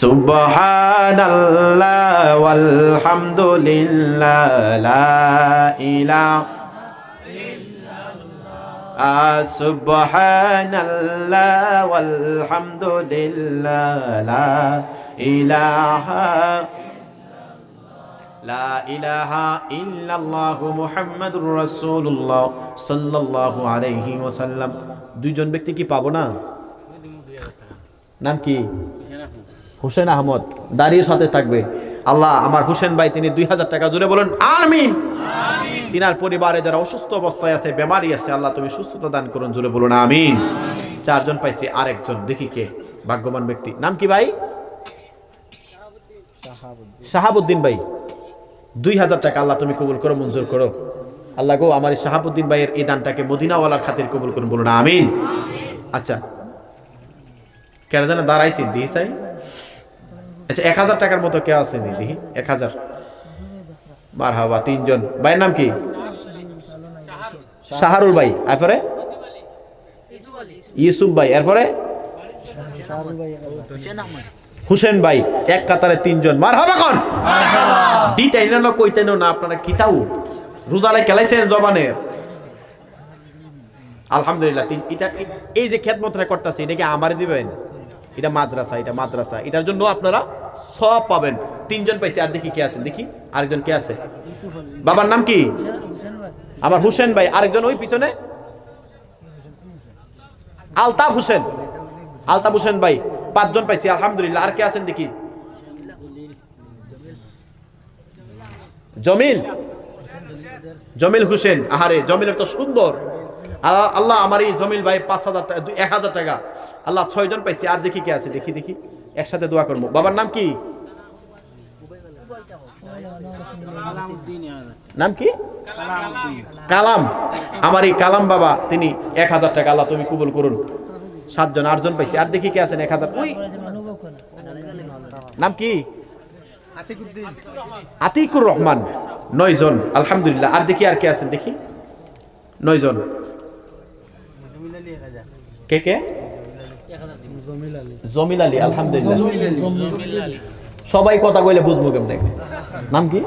সুবহানাল্লাহ ওয়ালহামদুলিল্লাহ লা ইলাহা সুবহানাল্লাহ ওয়ালহামদুলিল্লাহ লা ইলাহা ইল্লাল্লাহু মুহাম্মাদুর রাসূলুল্লাহ সাল্লাল্লাহু আলাইহি ওয়াসাল্লাম। 2 জন ব্যক্তি কি পাবো না? নাম কি? হোসেন আহমদ। দাঁড়িয়ে সাথে থাকবে। আল্লাহ আমার হোসেন ভাই, তিনি ২,০০০ টাকা জোরে বলুন আমিন। তিনার পরিবারে যারা অসুস্থ অবস্থায় আছে, বেমারি আছে, আল্লাহ তুমি সুস্থতা দান করুন, জোরে বলুন আমিন। 4 জন পাইছি। আরেকজন দেখি কে ভাগ্যবান ব্যক্তি? নাম কি ভাই? শাহাবুদ্দিন ভাই। ২,০০০ টাকা আল্লাহ তুমি কবুল করো, মঞ্জুর করো। আল্লাহ গো আমার এই শাহাবুদ্দিন ভাইয়ের এই দানটাকে মদিনাওয়ালার খাতির কবুল করুন, বলুন আমিন। আচ্ছা কেন জানা দাঁড়াইছি দিহি চাই। আচ্ছা ১,০০০ টাকার মতো কে আছে নি দিহি? ১,০০০ মারহাবা। 3 জন। ভাইয়ের নাম কি? শাহরুল ভাই। এরপরে ইউসুফ ভাই। এরপরে হুসেন ভাই। এক কাতারে 3 জন। মারহাবা কোন ডিটাইন না কইতেন না আপনারা কিতাও রোজালে খেলাইছেন জবানের। আলহামদুলিল্লাহ। এটা এই যে খেদমতটা করতেছে, এটা কি আমারে দিবেন? এটা মাদ্রাসা, এটা মাদ্রাসা, এটার জন্য আপনারা সব পাবেন। 3 জন পাইছি। আর দেখি কে আছেন দেখি? আরেকজন কে আছে? বাবার নাম কি? আমার হুসেন ভাই। আরেকজন ওই পিছনে আলতাফ হোসেন। আলতাফ হোসেন ভাই। 5 জন পাইছি আলহামদুলিল্লাহ। আর কে আছেন দেখি? জমিল। জমিল হোসেন। আহারে জমিলের তো সুন্দর। আল্লাহ আমার এই জমিল ভাই 5,000 টাকা 1,000 টাকা আল্লাহ 6 জন পাইছি। আর দেখি কে আছে দেখি দেখি? একসাথে দোয়া করবো। বাবার নাম কি? নাম কি? কালাম। আমার এই কালাম বাবা, তিনি 1000 টাকা আল্লাহ তুমি কবুল করুন। 7 জন 8 জন পাইছি। আর দেখি কে আছেন 1000? ওই নাম কি? আতিকুর রহমান। 9 জন আলহামদুলিল্লাহ। আর দেখি আর কে আছেন দেখি? 9 জন। কে কে? জমিল আলী আলহামদুলিল্লাহ। সবাই কথা কইলে বুঝবো কেমনে? নাম কি?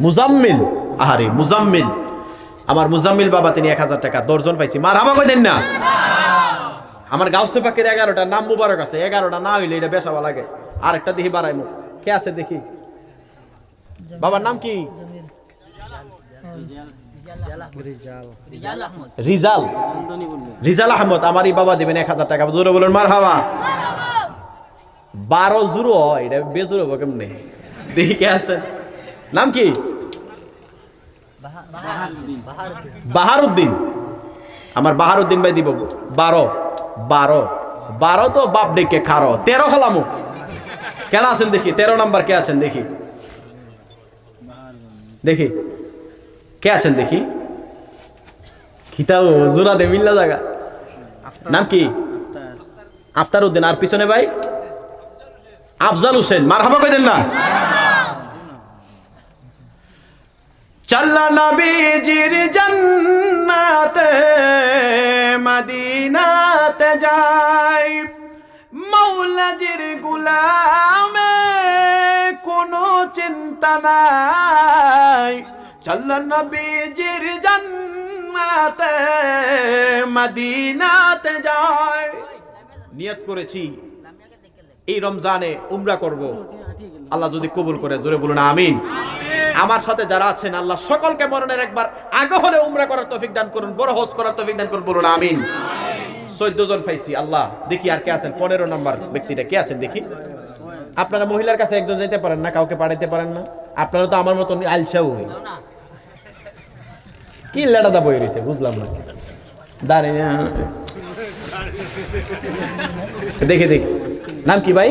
মুজাম্মিল। আহারে মুজাম্মিল, আমার মুজাম্মিল বাবা, তিনি 1000 টাকা। 10 জন পাইছি। মারহাবা কই দেন না? আমার গাউসে পাকের 11টা নাম মুবারক আছে। 11টা না হইলে এটা বেশাবা লাগে। আরেকটা দেখি বাড়াইমু। কে আছে দেখি? বাবার নাম কি? রিজাল। রিজাল আহমদ। আমারই বাবা দিবেন 1000 টাকা। জোরে বলুন মারহাবা। 12 জুরো এটা বেজুর হবো কেমনে? দেখি কে আছেন? নাম কি? বাহারউদ্দিন। আমার বাহারউদ্দিন ভাই দিব 12 12 12 তো বাপ ডেকে খারো। 13 হলামু। কেন আছেন দেখি? 13 নাম্বার কে আছেন দেখি? দেখি কে আছেন দেখি? খিতাও জোড়া দে মিল্লা জায়গা। নাম কি? আফতার উদ্দিন। আর পিছনে ভাই আফজাল হোসেন। মারহাবা কই দেন না? চাল্লা নবীজির জান্নাতে মদিনাতে যাই, মাওলাজির গোলামে কোনো চিন্তা নাই। চাল্লা নবীজির জান্নাতে মদিনাতে যাই। নিয়ত করেছি এই রমজানে উমরা করব। আল্লাহ যদি কবুল করে জোরে বলুন আমিন। আমার সাথে যারা আছেন আল্লাহ সকলকে মরণের একবার আগে হলে উমরা করার তৌফিক দান করুন, বড় হজ করার তৌফিক দান করুন, বলুন আমিন। 14 জন পাইছি আল্লাহ। দেখি আর কে আছেন? 15 নম্বর ব্যক্তিটা কে আছেন দেখি? আপনারা মহিলার কাছে একজন যেতে পারেন না? কাউকে পাঠাইতে পারেন না? আপনারা তো আমার মতন আলসাও হই। কি লেটাদা বই রয়েছে বুঝলাম না। দাঁড়িয়ে দেখে দেখি নাম কি ভাই?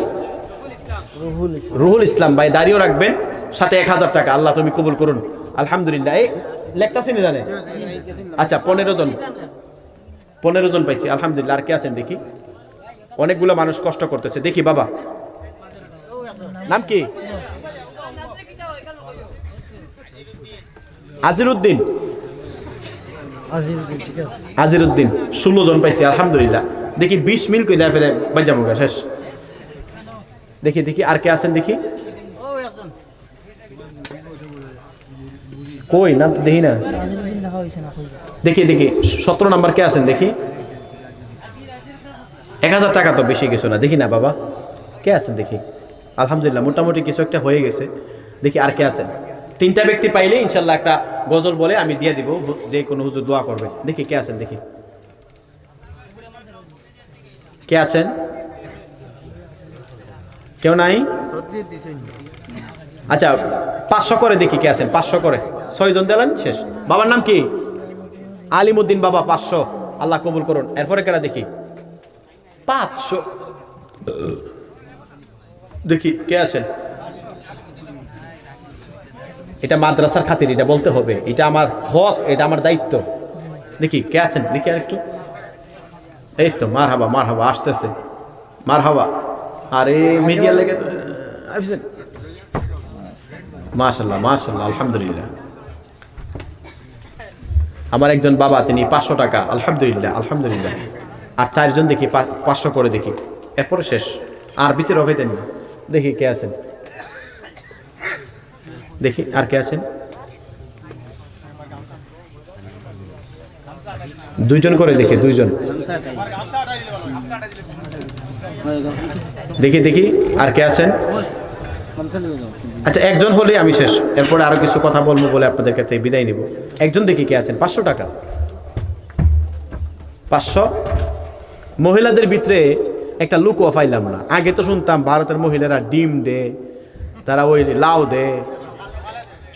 রুহুল ইসলাম ভাই। দাঁড়িয়েও রাখবেন, সাথে 1000 টাকা। আল্লাহ তুমি কবুল করুন আলহামদুলিল্লাহ। এই লেখতা চিনি জানে? আচ্ছা 15 জন 15 জন পাইছি আলহামদুলিল্লাহ। আর কে আছেন দেখি? অনেকগুলো মানুষ কষ্ট করতেছে। দেখি বাবা নাম কি? আজিরউদ্দিন। আজিরউদ্দিন। 16 জন পাইছি আলহামদুলিল্লাহ। দেখি 20 মিল কইলা ফেরে বাজামুগা শেষ। দেখি দেখি আর কে আছেন দেখি? কই নাম তো দেখি না। দেখি দেখি 17 নাম্বার কে আছেন দেখি? 1000 টাকা তো বেশি কিছু না। দেখি না বাবা কে আছেন দেখি? আলহামদুলিল্লাহ মোটামুটি কিছু একটা হয়ে গেছে। দেখি আর কে আছেন? 3টা ব্যক্তি পাইলে ইনশাল্লাহ একটা গজল বলে আমি দিয়ে দিব, যে কোনো হুজুর দোয়া করবে। দেখি কে আছেন দেখি? কে আছেন? কেউ নাই? আচ্ছা 500 করে দেখি কে আছেন? 500 করে 6 জন দিলেন শেষ। বাবার নাম কি? আলিমউদ্দিন বাবা 500 আল্লাহ কবুল করুন। এরপরে কেটা দেখি? 500 দেখি কে আছেন? এটা মাদ্রাসার খাতির, এটা বলতে হবে, এটা আমার হক, এটা আমার দায়িত্ব। দেখি কে আছেন দেখি আর একটু। এই তো মারহাবা মারহাবা আসতেছে মারহাবা। আরে মিডিয়া লেগে আসছেন। মাশাআল্লাহ মাশাআল্লাহ আলহামদুলিল্লাহ। আমার একজন বাবা তিনি 500 টাকা আলহামদুলিল্লাহ আলহামদুলিল্লাহ। আর 4 জন দেখি 500 করে দেখি। এরপরে শেষ। আর বিচে রফাইতেন দেখি কে আছেন দেখি। আর কে আছেন? 2 জন করে দেখি 2 জন দেখি দেখি। আর কে আছেন? আচ্ছা একজন হলে আমি শেষ। এরপরে আরো কিছু কথা বলবো বলে আপনাদের কাছে বিদায় নিব। একজন দেখি কে আছেন? 500 টাকা 500। মহিলাদের ভিতরে একটা লুকও পাইলাম না। আগে তো শুনতাম ভারতের মহিলারা ডিম দে, তারা ওই লাউ দে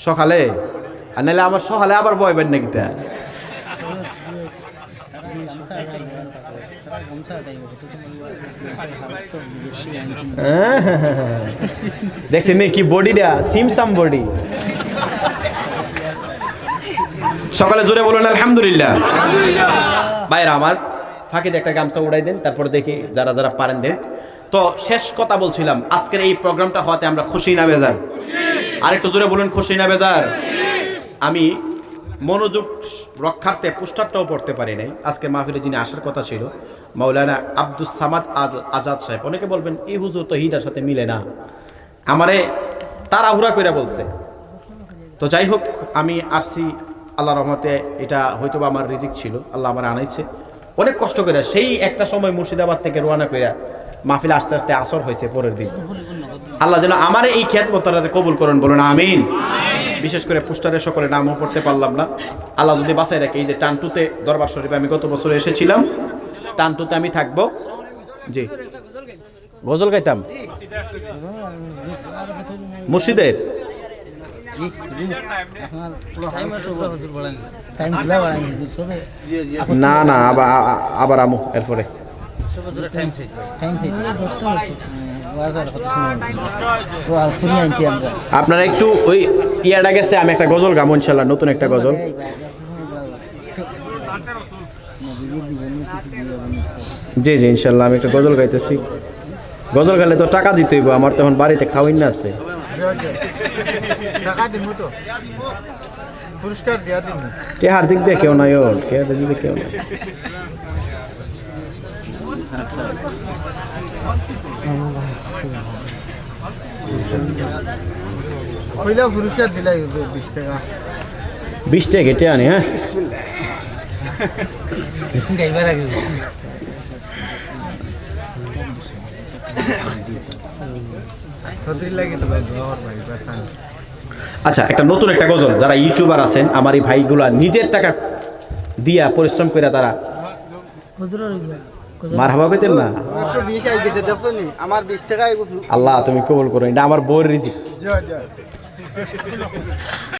সকালে। আর নাহলে আমার সকালে আবার বয়বেন নাকি? তা দেখছেন কি বডিটা, সিমসাম বডি। সকালে জোরে বলুন আলহামদুলিল্লাহ। ভাইরা আমার, ফাঁকিতে একটা গামছা উড়াই দেন, তারপর দেখি যারা যারা পারেন দেন। তো শেষ কথা বলছিলাম, আজকের এই প্রোগ্রামটা হওয়াতে আমরা খুশি না বেজার? আরেকটু জোরে বলুন, খুশি না বেজার? আমি মনোযোগ রক্ষার্থে পোস্টারটাও পড়তে পারি নাই। আজকে মাহফিলে যিনি আসার কথা ছিল, মাওলানা আব্দুস সামাদ আজাদ সাহেব। অনেকে বলবেন এই হুজুর তো হিটার সাথে মিলে না, আমারে তাড়াহুড়া করে বলছে। তো যাই হোক, আমি আসছি আল্লাহ রহমতে। এটা হয়তো বা আমার রিজিক ছিল, আল্লাহ আমার আনাইছে অনেক কষ্ট করে। সেই একটা সময় মুর্শিদাবাদ থেকে রওনা করে মাহফিলে আস্তে আস্তে আসর হয়েছে পরের দিন। আল্লাহ যেন আমার এই খিয়াতমতটাকে কবুল করুন, বলুন আমিন। বিশেষ করে পোস্টারে সকলে নামও পড়তে পারলাম না, আল্লাহ যদি বাঁচাই রাখে। এই যে টানটুতে দরবার শরীফে আমি গত বছর এসেছিলাম, টানটুতে আমি থাকবো। জি, গজল গাইতাম মুর্শিদের। না না, আবার আমু এরপরে। আপনারা একটু ওই ইয়াটা গেছে, আমি একটা গজল গামো ইনশাল্লাহ, নতুন একটা গজল। জি জি ইনশাল্লাহ, আমি একটা গজল গাইতেছি। গজল গাইলে তো টাকা দিতে হইব, আমার তখন বাড়িতে খাওয়াই না আছে। টেহার দিক দিয়ে কেউ নাই, ওর টেহার দিক দিয়ে কেউ নাই। পুরস্কার দিলাই 20 টাকা। 20 টাকা কেটে আনি। হ্যাঁ, আচ্ছা, একটা নতুন একটা গজল। যারা ইউটিউবার আছেন, আমার এই ভাইগুলা নিজের টাকা দিয়া পরিশ্রম করে তারা মারহাবা কইতেন না। আমার 20 টাকা। আল্লাহ তুমি কবুল করো, এটা আমার বউয়ের রিজিক।